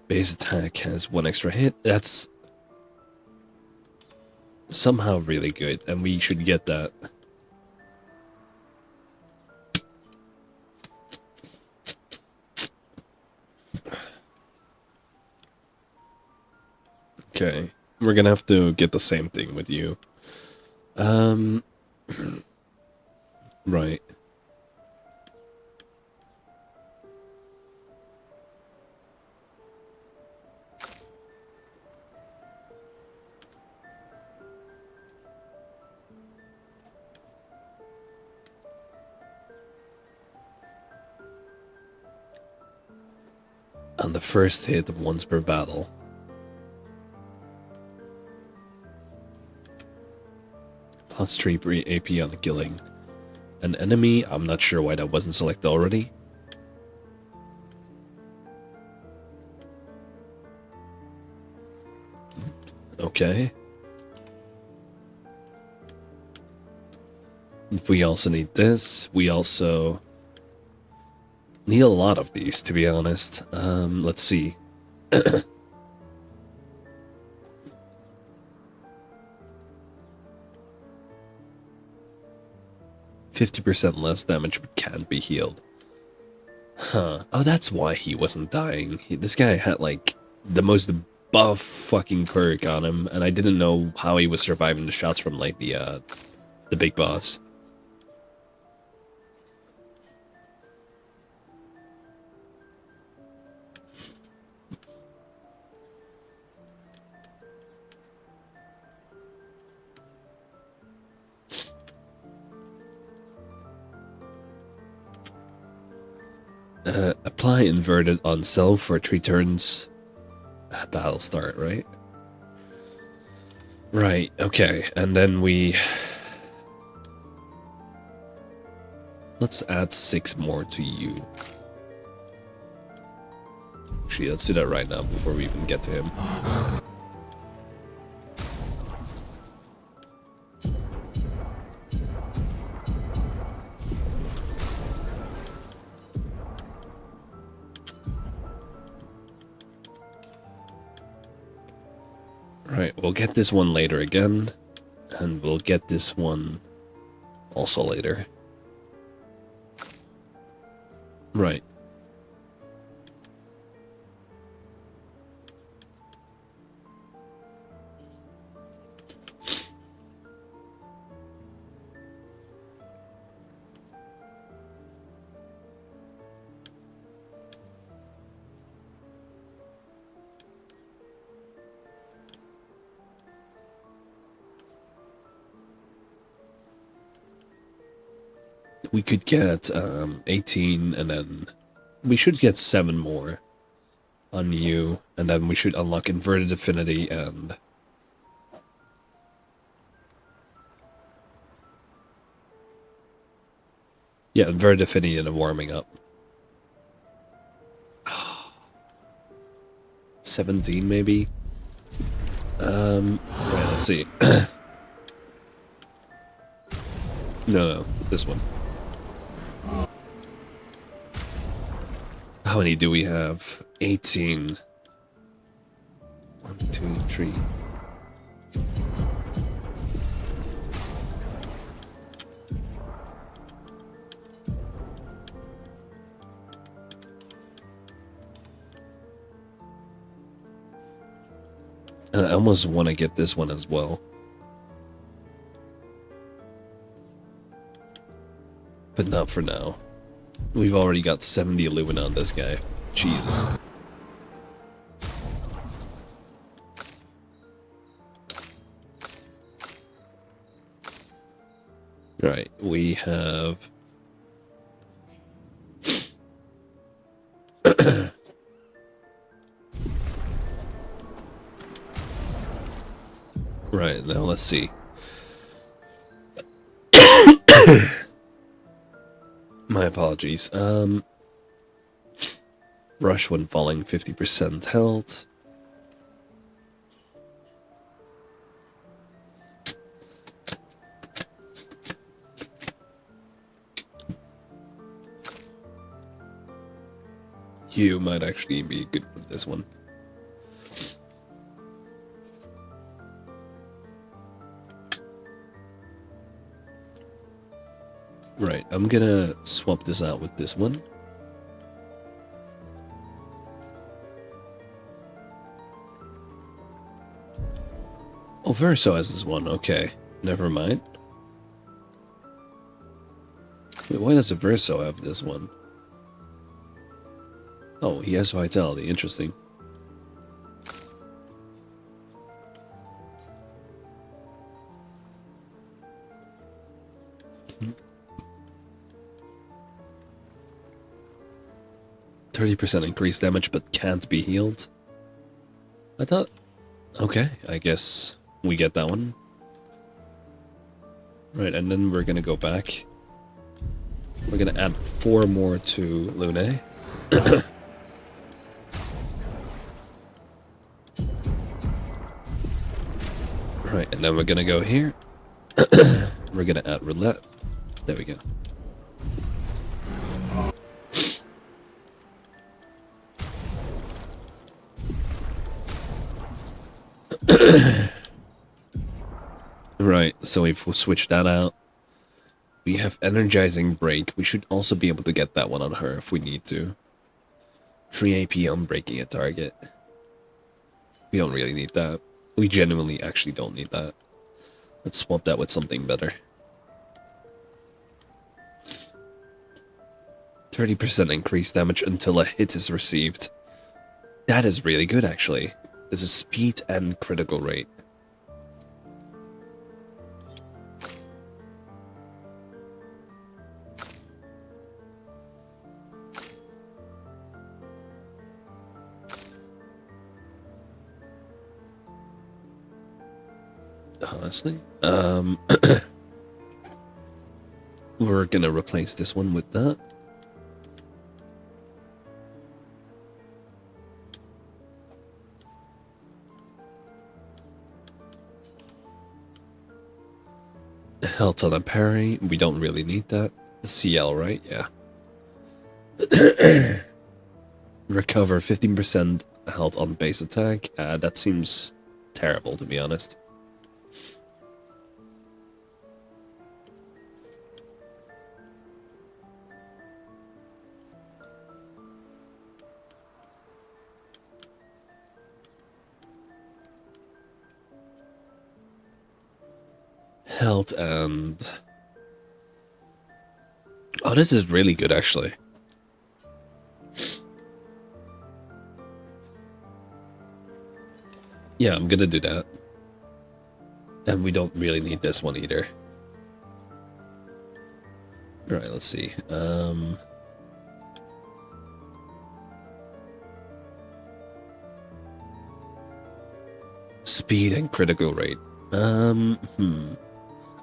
S1: Base attack has 1 extra hit. That's somehow really good, and we should get that. Okay, we're gonna have to get the same thing with you. Right. On the first hit, once per battle. Plus 3 AP on the killing. An enemy, I'm not sure why that wasn't selected already. Okay. We also need this. We also need a lot of these, to be honest. Let's see. 50% less damage but can't be healed. Huh. Oh, that's why he wasn't dying. This guy had, like, the most buff fucking perk on him, and I didn't know how he was surviving the shots from, like, the big boss. Apply inverted on self for 3 turns. Battle start, right? Right, okay. And then we... Let's add 6 more to you. Actually, let's do that right now before we even get to him. Right, we'll get this one later again, and we'll get this one also later. Right. We could get 18, and then we should get 7 more on you, and then we should unlock inverted affinity and yeah, inverted affinity and a warming up. 17 maybe. Right, let's see. No, this one. How many do we have? 18. 1, 2, 3. I almost want to get this one as well. But not for now. We've already got 70 Illumina on this guy. Jesus. Right, we have... Right, now let's see. My apologies. Rush when falling 50% health. You might actually be good for this one. Right, I'm gonna swap this out with this one. Oh, Verso has this one, okay. Never mind. Wait, why does a Verso have this one? Oh, he has Vitality, interesting. Hmm. 30% increased damage, but can't be healed. I thought... Okay, I guess we get that one. Right, and then we're gonna go back. We're gonna add 4 more to Lune. Right, and then we're gonna go here. We're gonna add Roulette. There we go. Right, so we've switched that out. We have Energizing Break. We should also be able to get that one on her if we need to. 3 AP on breaking a target. We don't really need that. We genuinely actually don't need that. Let's swap that with something better. 30% increased damage until a hit is received. That is really good, actually. This is speed and critical rate. Honestly, we're gonna replace this one with that. Health on a parry, we don't really need that. CL, right? Yeah. Recover 15% health on base attack. That seems terrible, to be honest. Health and... Oh, this is really good, actually. Yeah, I'm gonna do that. And we don't really need this one either. Alright, let's see. Speed and critical rate.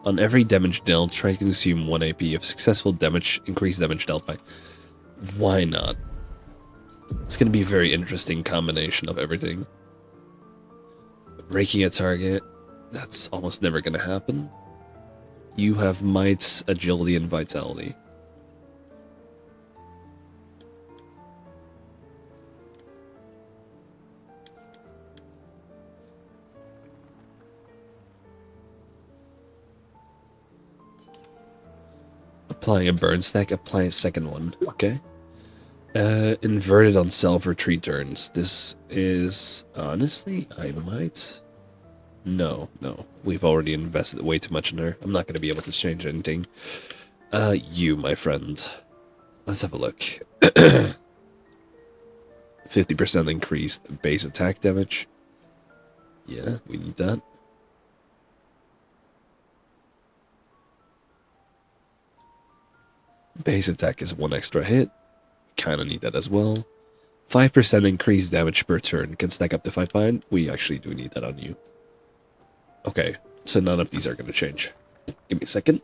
S1: On every damage dealt, try to consume 1 AP of successful damage, increased damage dealt by. Why not? It's gonna be a very interesting combination of everything. Breaking a target, that's almost never gonna happen. You have might, agility, and vitality. Applying a burn stack, apply a second one. Okay. Inverted on self for 3 turns. This is honestly, I might. No. We've already invested way too much in her. I'm not gonna be able to change anything. You, my friend. Let's have a look. 50% increased base attack damage. Yeah, we need that. Base attack is 1 extra hit. Kinda need that as well. 5% increased damage per turn. Can stack up to 5 points. We actually do need that on you. Okay, so none of these are gonna change. Give me a second.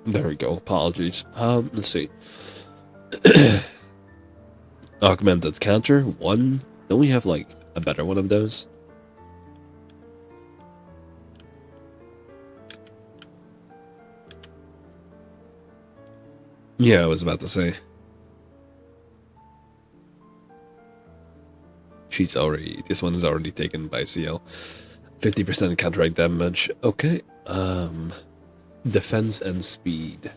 S1: There we go. Apologies. Let's see. Augmented counter 1. Don't we have like a better one of those? Yeah, I was about to say. She's already. This one is already taken by CL. 50% counteract damage. Okay. Defense and speed.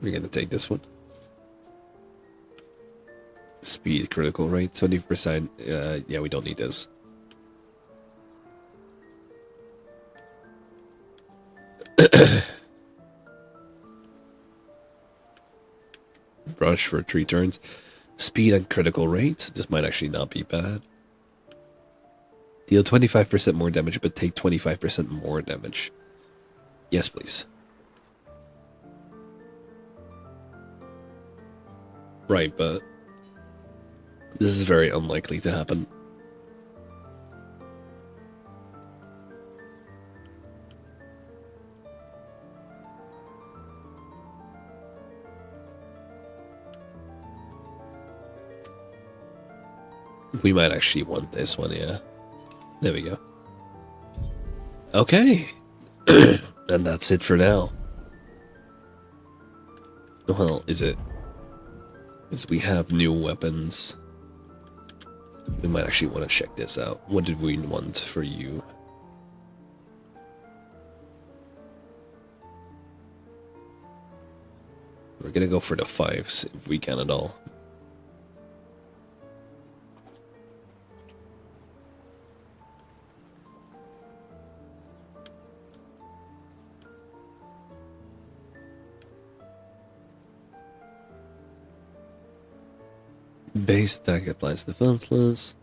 S1: We're gonna take this one. Speed critical rate 20%. Yeah, we don't need this. Brush for 3 turns. Speed and critical rate. This might actually not be bad. Deal 25% more damage, but take 25% more damage. Yes, please. Right, but this is very unlikely to happen. We might actually want this one, yeah. There we go. Okay. And that's it for now. Well, is it? Because we have new weapons. We might actually want to check this out. What did we want for you? We're gonna go for the 5s if we can at all. Base attack applies defenseless.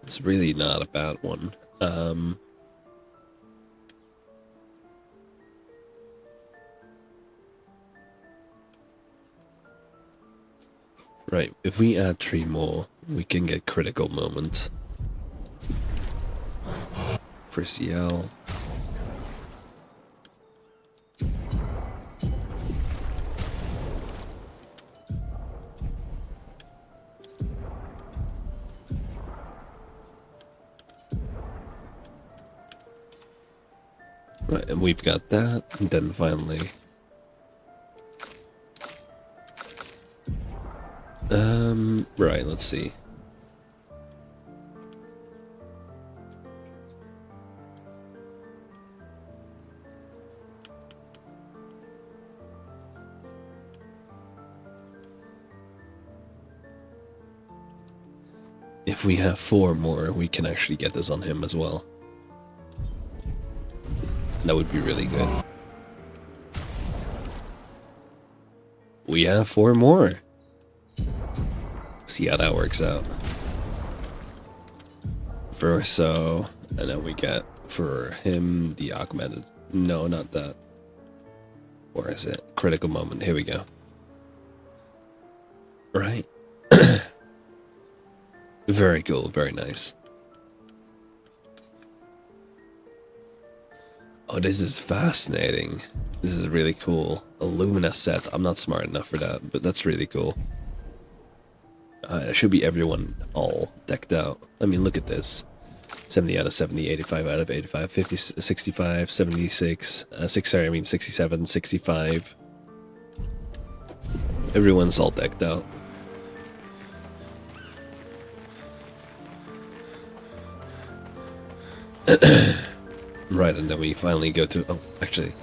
S1: It's really not a bad one. Right, if we add 3 more, we can get critical moment. For CL. Right, and we've got that, and then finally... right, let's see. If we have 4 more, we can actually get this on him as well. That would be really good. We have 4 more. See how that works out. Verso, and then we get for him the augmented. No, not that. Where is it? Critical moment. Here we go. Right. Very cool. Very nice. Oh, this is fascinating. This is really cool. A Lumina set. I'm not smart enough for that, but that's really cool. It should be everyone all decked out. I mean, look at this. 70 out of 70, 85 out of 85, 50, 65, 76, 67, 65. Everyone's all decked out. Right, and then we finally go to... Oh, actually.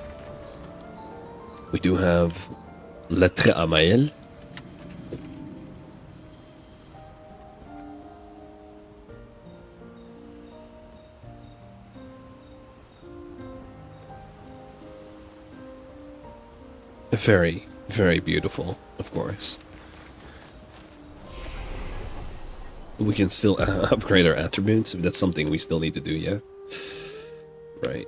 S1: We do have... Lettre à Maël. Very, very beautiful, of course. We can still upgrade our attributes. That's something we still need to do, yeah? Right.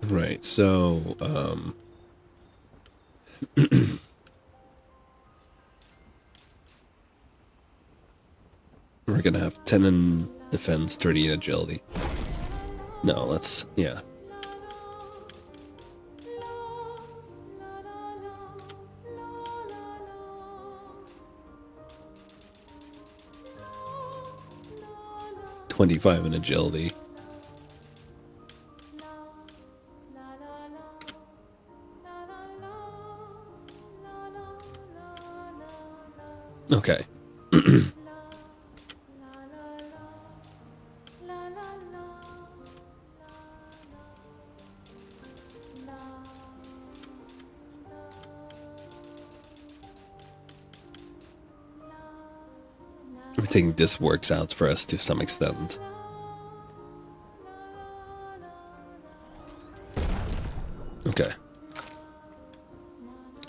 S1: Right, so, we're gonna have 10 in defense, 30 in agility. No, let's, yeah. $25 in agility. Okay. I think this works out for us to some extent. Okay.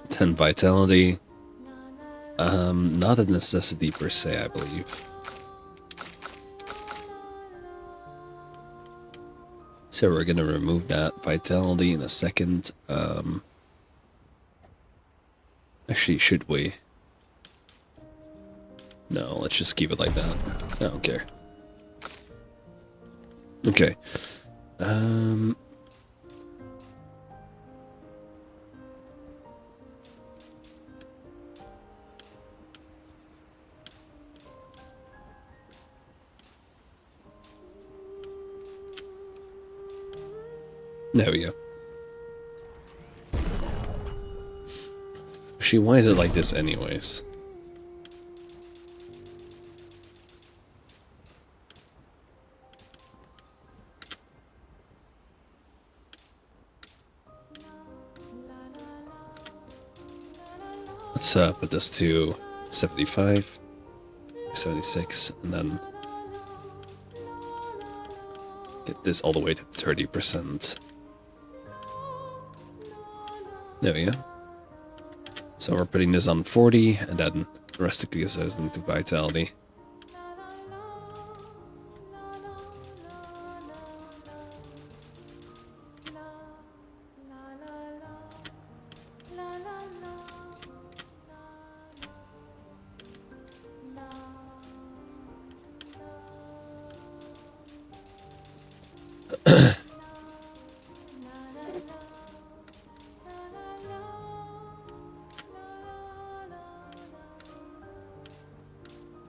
S1: 10 vitality. Not a necessity per se, I believe. So we're gonna remove that vitality in a second. Actually, should we? No, let's just keep it like that. I don't care. Okay. There we go. Actually, why is it like this anyways? Let's put this to 75, 76, and then get this all the way to 30%. There we go. So we're putting this on 40, and then the rest of it goes into vitality.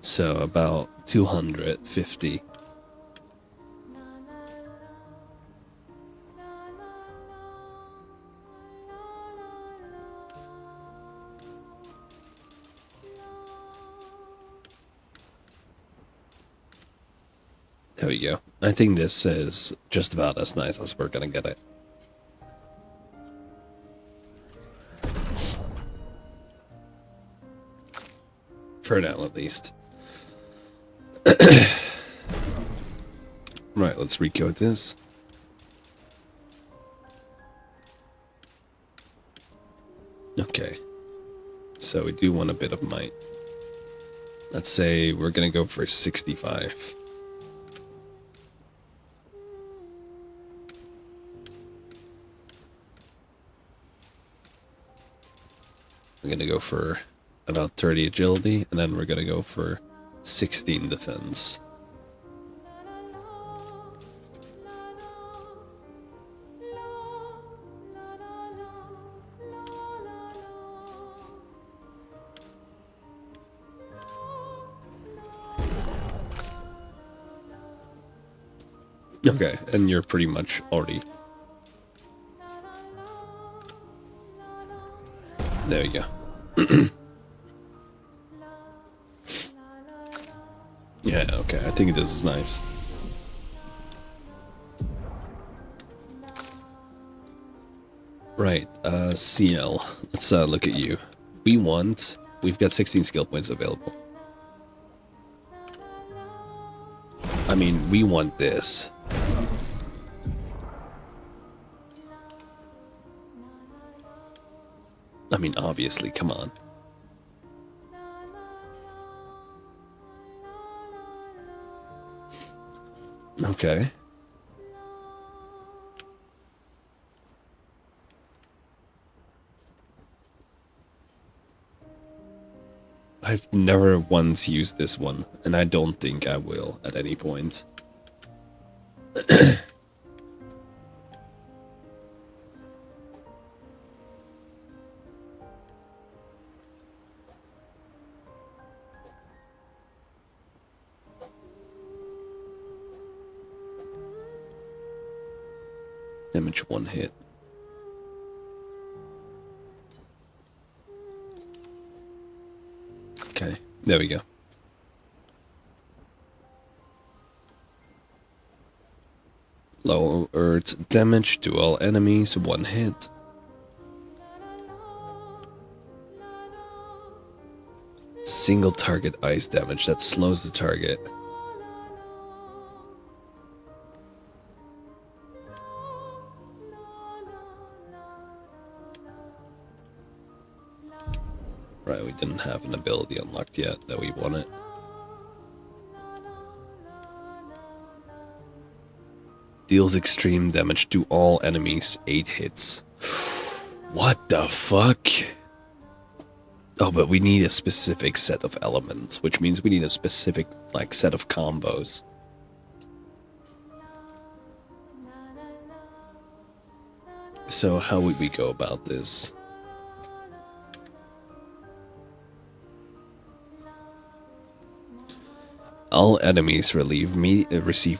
S1: So about 250. There we go. I think this is just about as nice as we're gonna get it. For now, at least. Right, let's recode this. Okay. So we do want a bit of might. Let's say we're gonna go for 65. We're gonna go for about 30 agility, and then we're gonna go for 16 defense. Okay, and you're pretty much already... There we go. Yeah, okay, I think this is nice. Right, CL. Let's look at you. We've got 16 skill points available. I mean, we want this. I mean, obviously, come on. Okay. I've never once used this one, and I don't think I will at any point. Damage one hit. Okay, there we go. Lowered damage to all enemies, one hit. Single target ice damage, that slows the target. Right, we didn't have an ability unlocked yet that we wanted. Deals extreme damage to all enemies, 8 hits. What the fuck? Oh, but we need a specific set of elements, which means we need a specific, like, set of combos. So how would we go about this? All enemies receive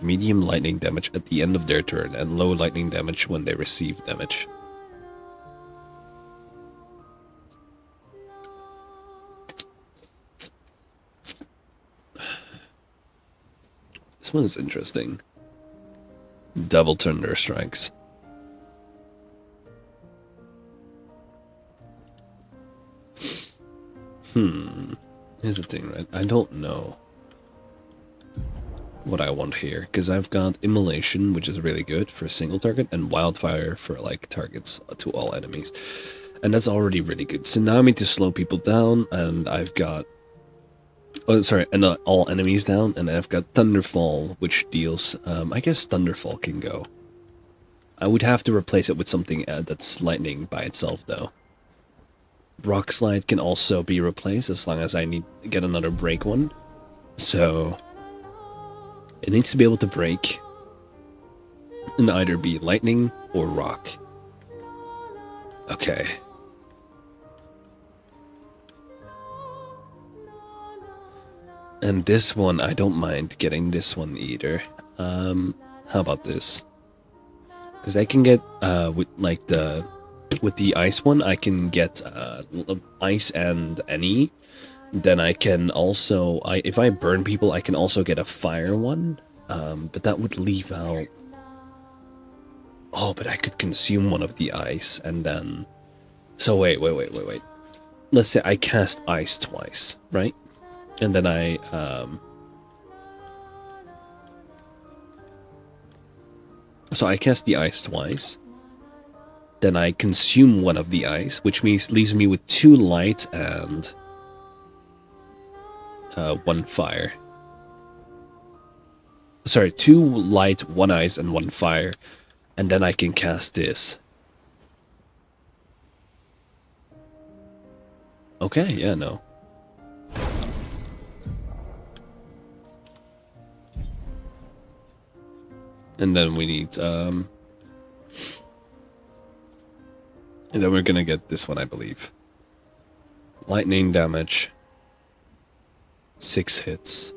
S1: medium lightning damage at the end of their turn and low lightning damage when they receive damage. This one is interesting. Double thunder strikes. Here's the thing, right? I don't know what I want here, because I've got Immolation, which is really good for a single target, and Wildfire for like targets to all enemies. And that's already really good. So now I need to slow people down, and I've got... Oh, sorry, and all enemies down, and I've got Thunderfall, which deals... I guess Thunderfall can go. I would have to replace it with something that's lightning by itself, though. Rock Slide can also be replaced as long as I get another break one. So it needs to be able to break and either be lightning or rock. Okay. And this one, I don't mind getting this one either. How about this? Because I can get with the ice one, I can get ice and any. Then I can also, if I burn people, I can also get a fire one. But that would leave out... Oh, but I could consume one of the ice and then... So wait. Let's say I cast ice twice, right? And then I... So I cast the ice twice. Then I consume one of the ice, which means leaves me with 2 light and 1 fire. Sorry, 2 light, 1 ice, and 1 fire. And then I can cast this. Okay, yeah, no. And then we need, and then we're gonna get this one, I believe. Lightning damage. 6 hits.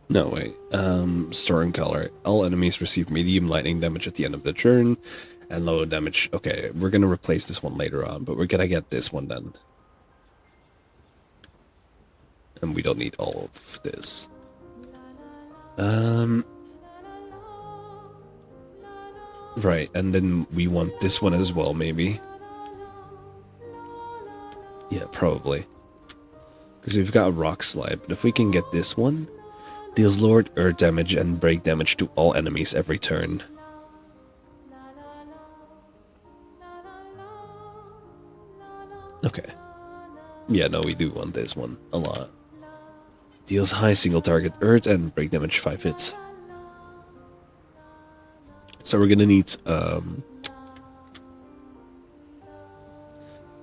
S1: No, wait. Storm Color. All enemies receive medium lightning damage at the end of the turn, and low damage. Okay, we're gonna replace this one later on, but we're gonna get this one then. And we don't need all of this. Right, and then we want this one as well, maybe. Yeah, probably. Because we've got a Rock Slide, but if we can get this one, deals lowered earth damage and break damage to all enemies every turn. Okay. Yeah, no, we do want this one a lot. Deals high single target earth and break damage 5 hits. So we're gonna need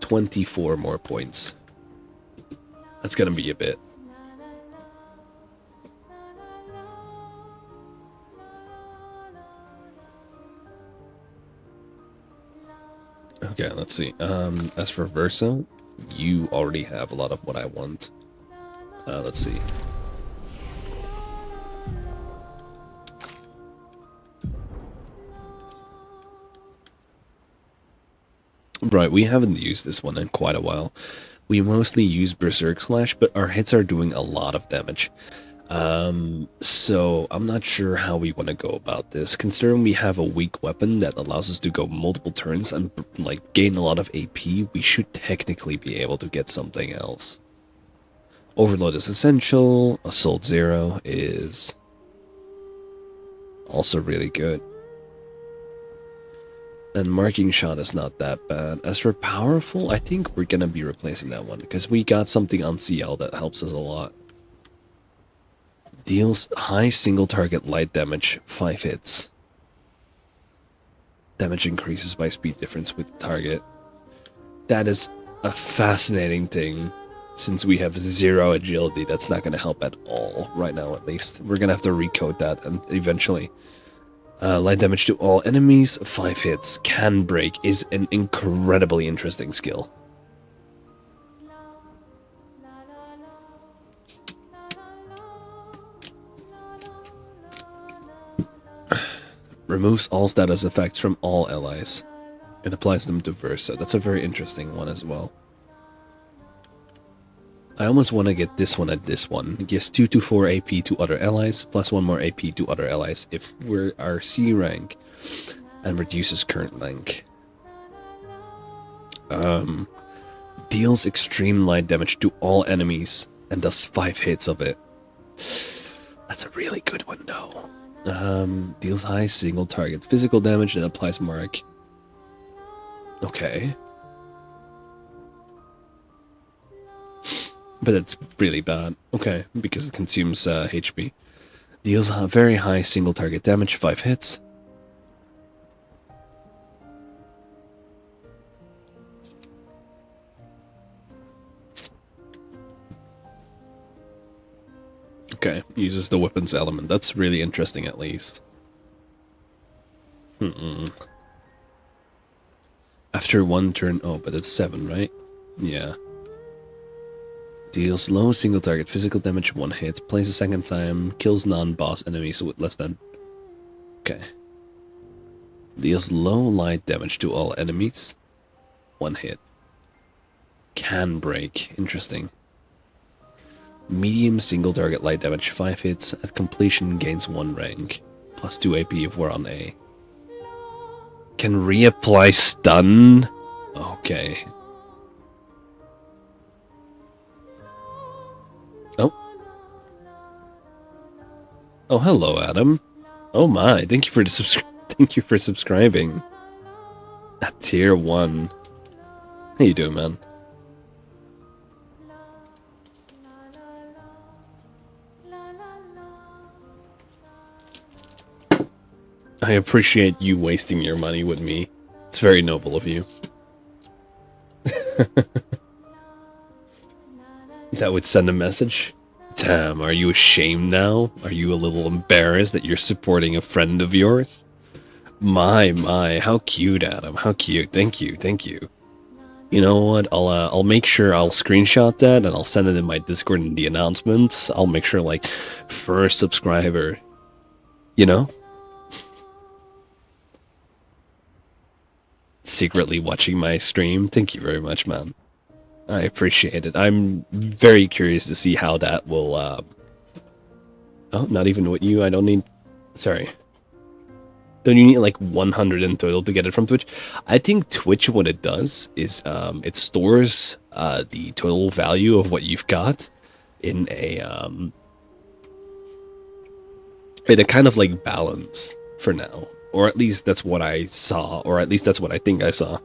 S1: 24 more points. That's gonna be a bit. Okay, let's see. As for Versa, you already have a lot of what I want. Let's see. Right, we haven't used this one in quite a while. We mostly use Berserk Slash, but our hits are doing a lot of damage. So I'm not sure how we want to go about this. Considering we have a weak weapon that allows us to go multiple turns and like gain a lot of AP, we should technically be able to get something else. Overload is essential. Assault 0 is also really good. And Marking Shot is not that bad. As for Powerful, I think we're gonna be replacing that one because we got something on CL that helps us a lot. Deals high single target light damage, 5 hits. Damage increases by speed difference with the target. That is a fascinating thing. Since we have 0 agility, that's not going to help at all, right now at least. We're going to have to recode that and eventually. Light damage to all enemies, 5 hits. Can break is an incredibly interesting skill. Removes all status effects from all allies. It applies them to Versa. That's a very interesting one as well. I almost want to get this one at this one. It gives 2 to 4 AP to other allies, plus 1 more AP to other allies if we're our C rank, and reduces current rank. Deals extreme light damage to all enemies and does 5 hits of it. That's a really good one though. Deals high single target physical damage and applies mark. Okay. But it's really bad. Okay, because it consumes HP. Deals very high single target damage, 5 hits. Okay, uses the weapons element. That's really interesting at least. After 1 turn... Oh, but it's 7, right? Yeah. Deals low single target physical damage, 1 hit. Plays a second time. Kills non-boss enemies with less than... Okay. Deals low light damage to all enemies. 1 hit. Can break. Interesting. Medium single target light damage, 5 hits. At completion gains 1 rank. Plus 2 AP if we're on A. Can reapply stun? Okay. Oh. Oh, hello, Adam. Oh my, thank you for subscribing. At tier 1. How you doing, man? I appreciate you wasting your money with me. It's very noble of you. That would send a message. Damn, are you ashamed now? Are you a little embarrassed that you're supporting a friend of yours? My, how cute, Adam. How cute. Thank you, thank you. You know what? I'll make sure I'll screenshot that and I'll send it in my Discord in the announcement. I'll make sure, like, first subscriber. You know? Secretly watching my stream. Thank you very much, man. I appreciate it. I'm very curious to see how that will, Oh, not even with you. I don't need... Sorry. Don't you need, like, 100 in total to get it from Twitch? I think Twitch, what it does is, it stores, the total value of what you've got in a kind of, like, balance for now. Or at least that's what I saw, or at least that's what I think I saw.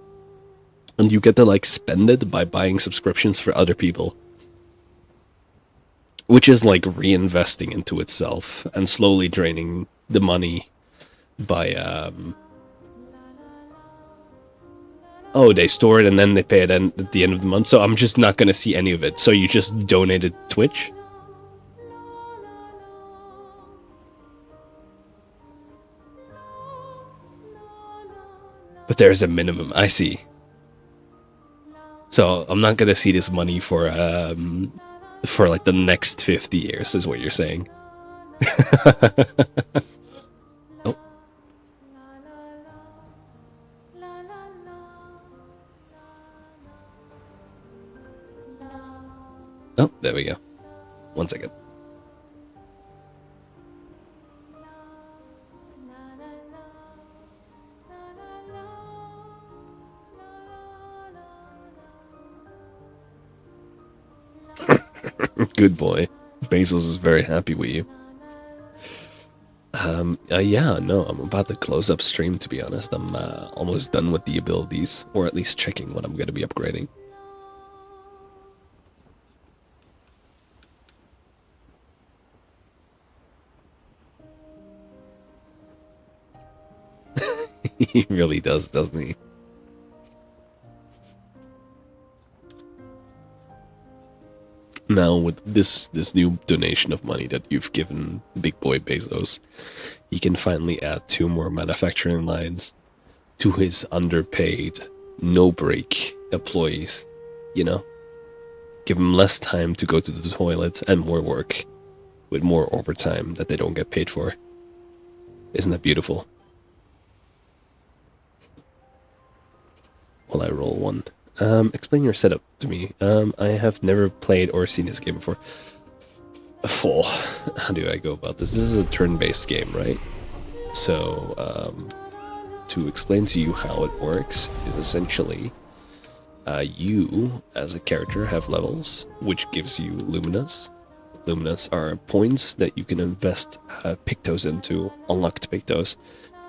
S1: And you get to, like, spend it by buying subscriptions for other people. Which is, like, reinvesting into itself and slowly draining the money by, Oh, they store it and then they pay it at the end of the month, so I'm just not gonna see any of it. So you just donated Twitch? But there's a minimum, I see. So I'm not gonna see this money for like the next 50 years, is what you're saying. Oh. Oh, there we go. 1 second. Good boy. Bezos is very happy with you. Yeah, no, I'm about to close up stream, to be honest. I'm almost done with the abilities, or at least checking what I'm going to be upgrading. He really does, doesn't he? Now, with this new donation of money that you've given Big Boy Bezos, he can finally add 2 more manufacturing lines to his underpaid, no-break employees, you know? Give them less time to go to the toilet and more work, with more overtime that they don't get paid for. Isn't that beautiful? I roll one? Explain your setup to me. I have never played or seen this game before. Full. How do I go about this? This is a turn-based game, right? So, to explain to you how it works is essentially you, as a character, have levels, which gives you luminas. Luminas are points that you can invest pictos into, unlocked pictos.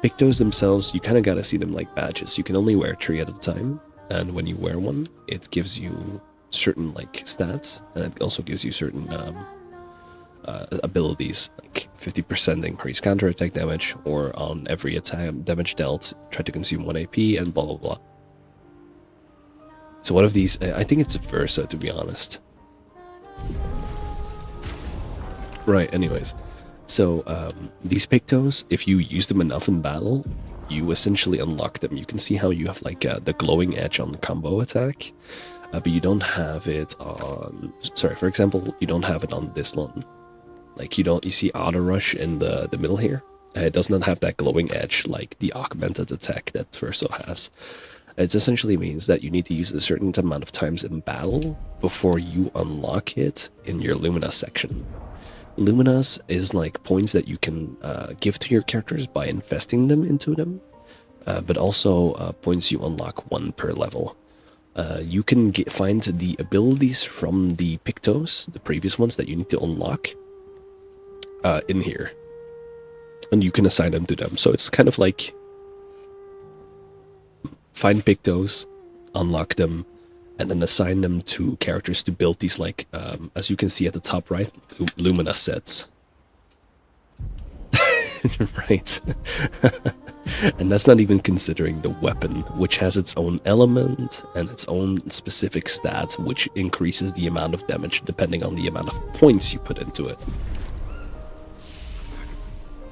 S1: Pictos themselves, you kind of gotta see them like badges. You can only wear 3 at a time, and when you wear one, it gives you certain like stats, and it also gives you certain abilities, like 50% increased counterattack damage, or on every attack damage dealt, try to consume 1 AP, and blah blah blah. So one of these, I think it's Versa, to be honest. Right, anyways. So, these pictos, if you use them enough in battle, you essentially unlock them. You can see how you have like the glowing edge on the combo attack, but you don't have it on... Sorry, for example, you don't have it on this one. Like, you see auto rush in the middle here? It does not have that glowing edge like the augmented attack that Verso has. It essentially means that you need to use a certain amount of times in battle before you unlock it in your Lumina section. Luminas is like points that you can give to your characters by investing them into them, but also points you unlock 1 per level. You can find the abilities from the Pictos, the previous ones that you need to unlock, in here. And you can assign them to them. So it's kind of like find Pictos, unlock them, and then assign them to characters to build these, like, as you can see at the top right, Lumina sets. Right. And that's not even considering the weapon, which has its own element and its own specific stats, which increases the amount of damage depending on the amount of points you put into it.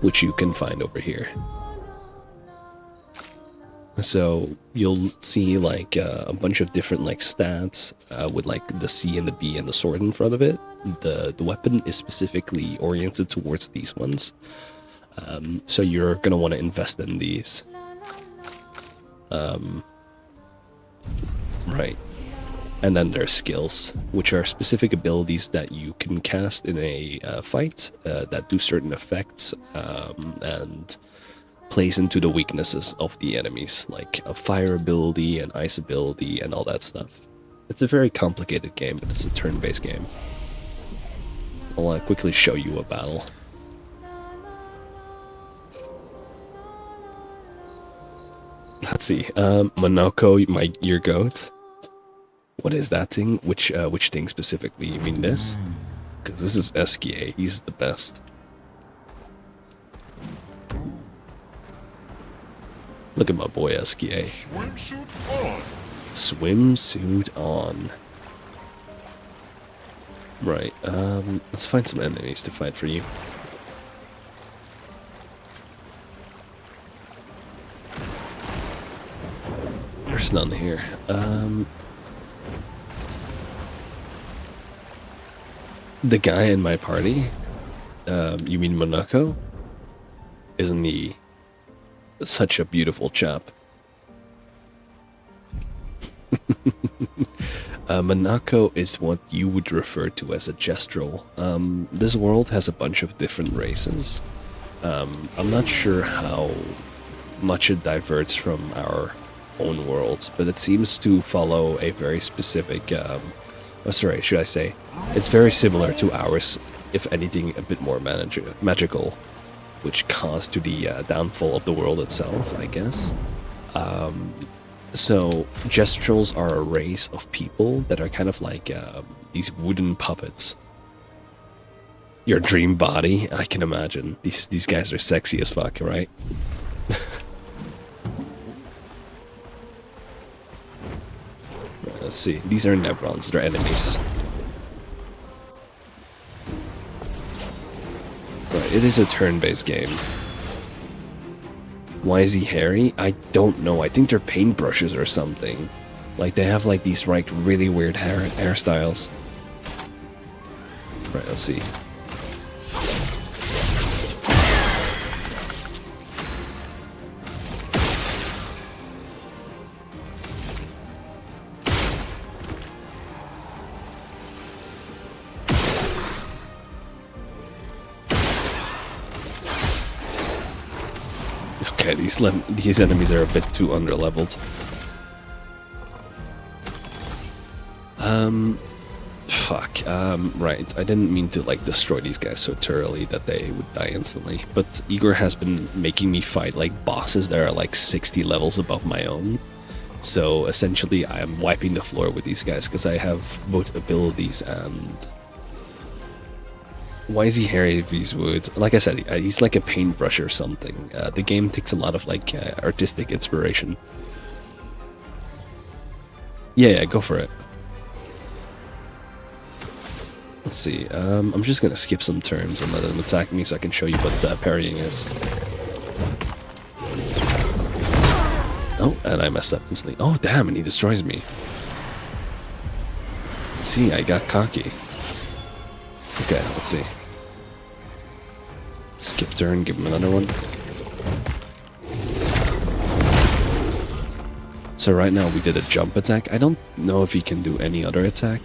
S1: Which you can find over here. So you'll see like a bunch of different like stats with like the C and the B and the sword in front of it. The weapon is specifically oriented towards these ones. So you're gonna want to invest in these. Right. And then there's skills, which are specific abilities that you can cast in a fight that do certain effects and plays into the weaknesses of the enemies, like a fire ability, an ice ability, and all that stuff. It's a very complicated game, but it's a turn-based game. I'll quickly show you a battle. Let's see, Monoko, your goat. What is that thing? Which thing specifically? You mean this? Because this is SKA, he's the best. Look at my boy SKA.
S4: Swimsuit on.
S1: Swimsuit on. Right, let's find some enemies to fight for you. There's none here. The guy in my party, you mean Monoko? Isn't he such a beautiful chap? Monoko is what you would refer to as a gestural. This world has a bunch of different races. I'm not sure how much it diverts from our own worlds, but it seems to follow a very specific, should I say, it's very similar to ours, if anything a bit more magical, which caused to the downfall of the world itself, I guess. So, gestrals are a race of people that are kind of like these wooden puppets. Your dream body, I can imagine. These guys are sexy as fuck, right? Let's see, these are Nevrons, they're enemies. Right, it is a turn-based game. Why is he hairy? I don't know, I think they're paintbrushes or something. Like, they have like these like really weird hairstyles. Right, let's see. Yeah, these enemies are a bit too underleveled. Fuck. Right. I didn't mean to like destroy these guys so thoroughly that they would die instantly. But Igor has been making me fight like bosses that are like 60 levels above my own. So essentially, I am wiping the floor with these guys because I have both abilities and. Why is he Harry if he's wood? Like I said, he's like a paintbrush or something. The game takes a lot of like artistic inspiration. Yeah, go for it. Let's see. I'm just gonna skip some turns and let him attack me so I can show you what parrying is. Oh, and I messed up instantly. Oh, damn, and he destroys me. See, I got cocky. Okay, let's see. Skip turn, give him another one. So right now we did a jump attack. I don't know if he can do any other attack.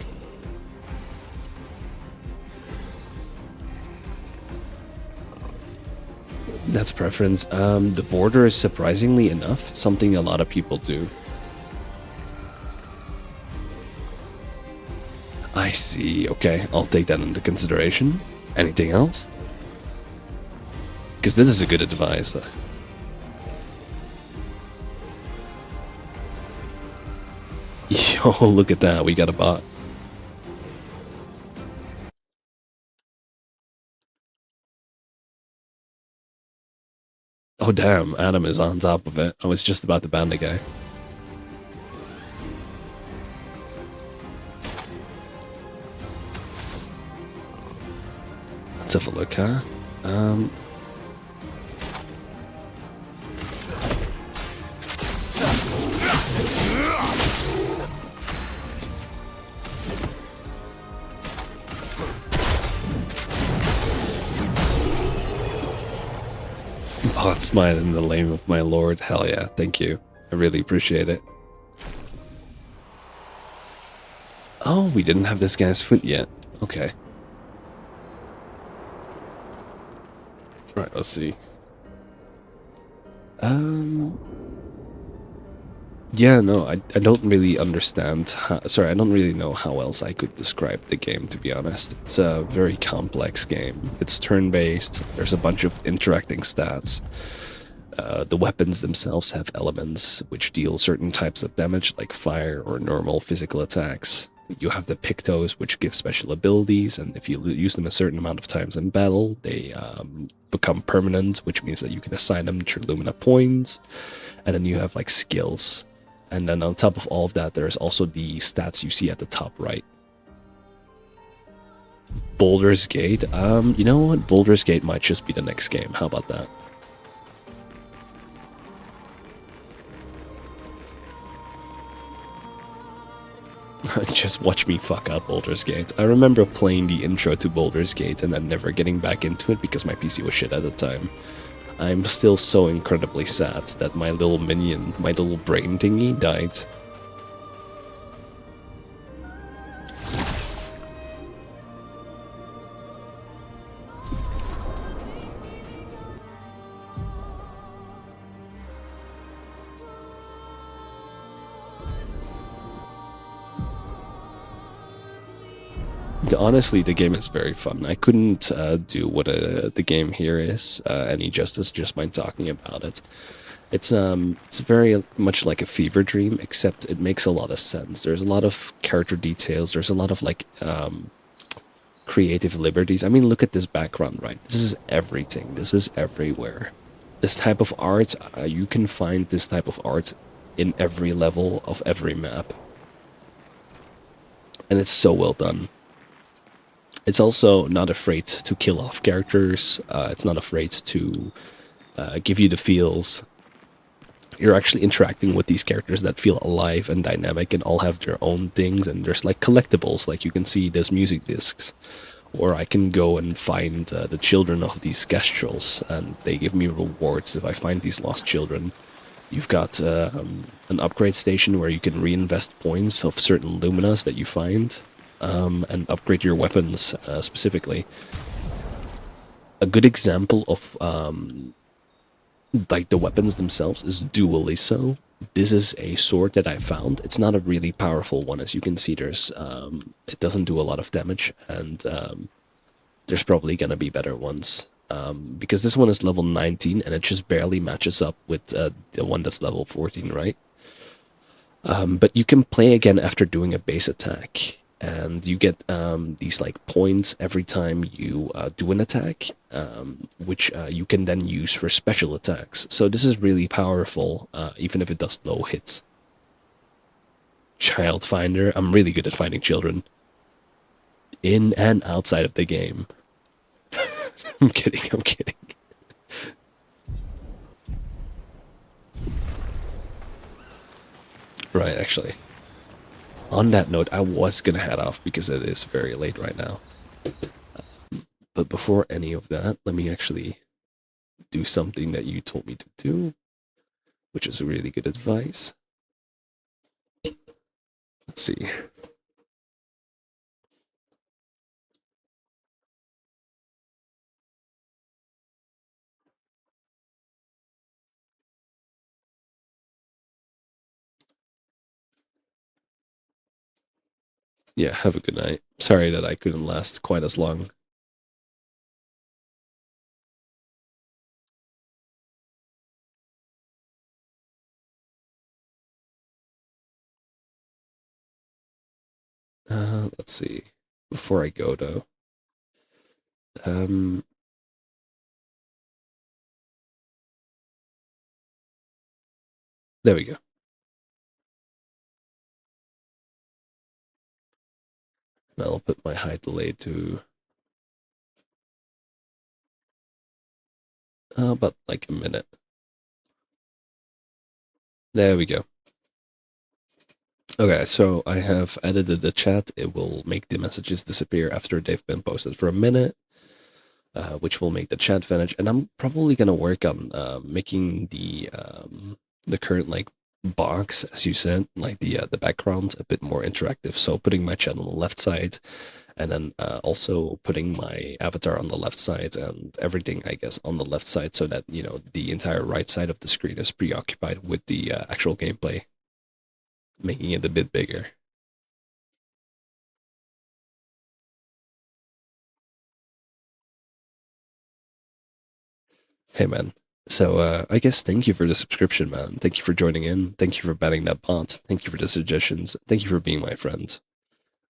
S1: That's preference. The border is surprisingly enough something a lot of people do. I see. Okay, I'll take that into consideration. Anything else? Because this is a good advice. Yo, look at that. We got a bot. Oh damn, Adam is on top of it. I was just about to ban the guy. Let's have a look, huh? Bot smile in the name of my lord. Hell yeah, thank you. I really appreciate it. Oh, we didn't have this guy's foot yet. Okay. Right, let's see. Yeah, no, I don't really understand how, sorry, I don't really know how else I could describe the game, to be honest. It's a very complex game. It's turn-based, there's a bunch of interacting stats. The weapons themselves have elements which deal certain types of damage, like fire or normal physical attacks. You have the Pictos, which give special abilities, and if you use them a certain amount of times in battle, they become permanent, which means that you can assign them to Lumina points. And then you have like skills. And then on top of all of that, there's also the stats you see at the top right. Baldur's Gate. You know what? Baldur's Gate might just be the next game. How about that? Just watch me fuck up Baldur's Gate. I remember playing the intro to Baldur's Gate and then never getting back into it because my PC was shit at the time. I'm still so incredibly sad that my little minion, my little brain thingy, died. Honestly, the game is very fun. I couldn't do what the game here is any justice just by talking about it. It's very much like a fever dream, except it makes a lot of sense. There's a lot of character details. There's a lot of like creative liberties. I mean, look at this background, right? This is everything. This is everywhere. This type of art, you can find this type of art in every level of every map. And it's so well done. It's also not afraid to kill off characters. It's not afraid to give you the feels. You're actually interacting with these characters that feel alive and dynamic and all have their own things. And there's like collectibles, like you can see there's music discs. Or I can go and find the children of these Kestrels, and they give me rewards if I find these lost children. You've got an upgrade station where you can reinvest points of certain luminas that you find. And upgrade your weapons specifically. A good example of like the weapons themselves is dually so. This is a sword that I found. It's not a really powerful one, as you can see. There's it doesn't do a lot of damage, and there's probably gonna be better ones. Because this one is level 19 and it just barely matches up with the one that's level 14, right? But you can play again after doing a base attack, and you get these like points every time you do an attack, which you can then use for special attacks. So this is really powerful, even if it does low hits. Child finder. I'm really good at finding children in and outside of the game. I'm kidding. I'm kidding. Right, actually. On that note, I was gonna head off because it is very late right now. But before any of that, let me actually do something that you told me to do, which is really good advice. Let's see. Yeah, have a good night. Sorry that I couldn't last quite as long. Let's see. Before I go though, there we go. And I'll put my high delay to about like a minute. There we go. Okay, so I have edited the chat. It will make the messages disappear after they've been posted for a minute, which will make the chat vanish. And I'm probably gonna work on making the current like box, as you said, like the background a bit more interactive. So putting my chat on the left side, and then also putting my avatar on the left side and everything, I guess, on the left side, so that you know the entire right side of the screen is preoccupied with the actual gameplay, making it a bit bigger. Hey man. So I guess thank you for the subscription, man. Thank you for joining in. Thank you for banning that bot. Thank you for the suggestions. Thank you for being my friend.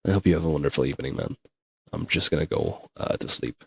S1: I hope you have a wonderful evening, man. I'm just gonna go to sleep.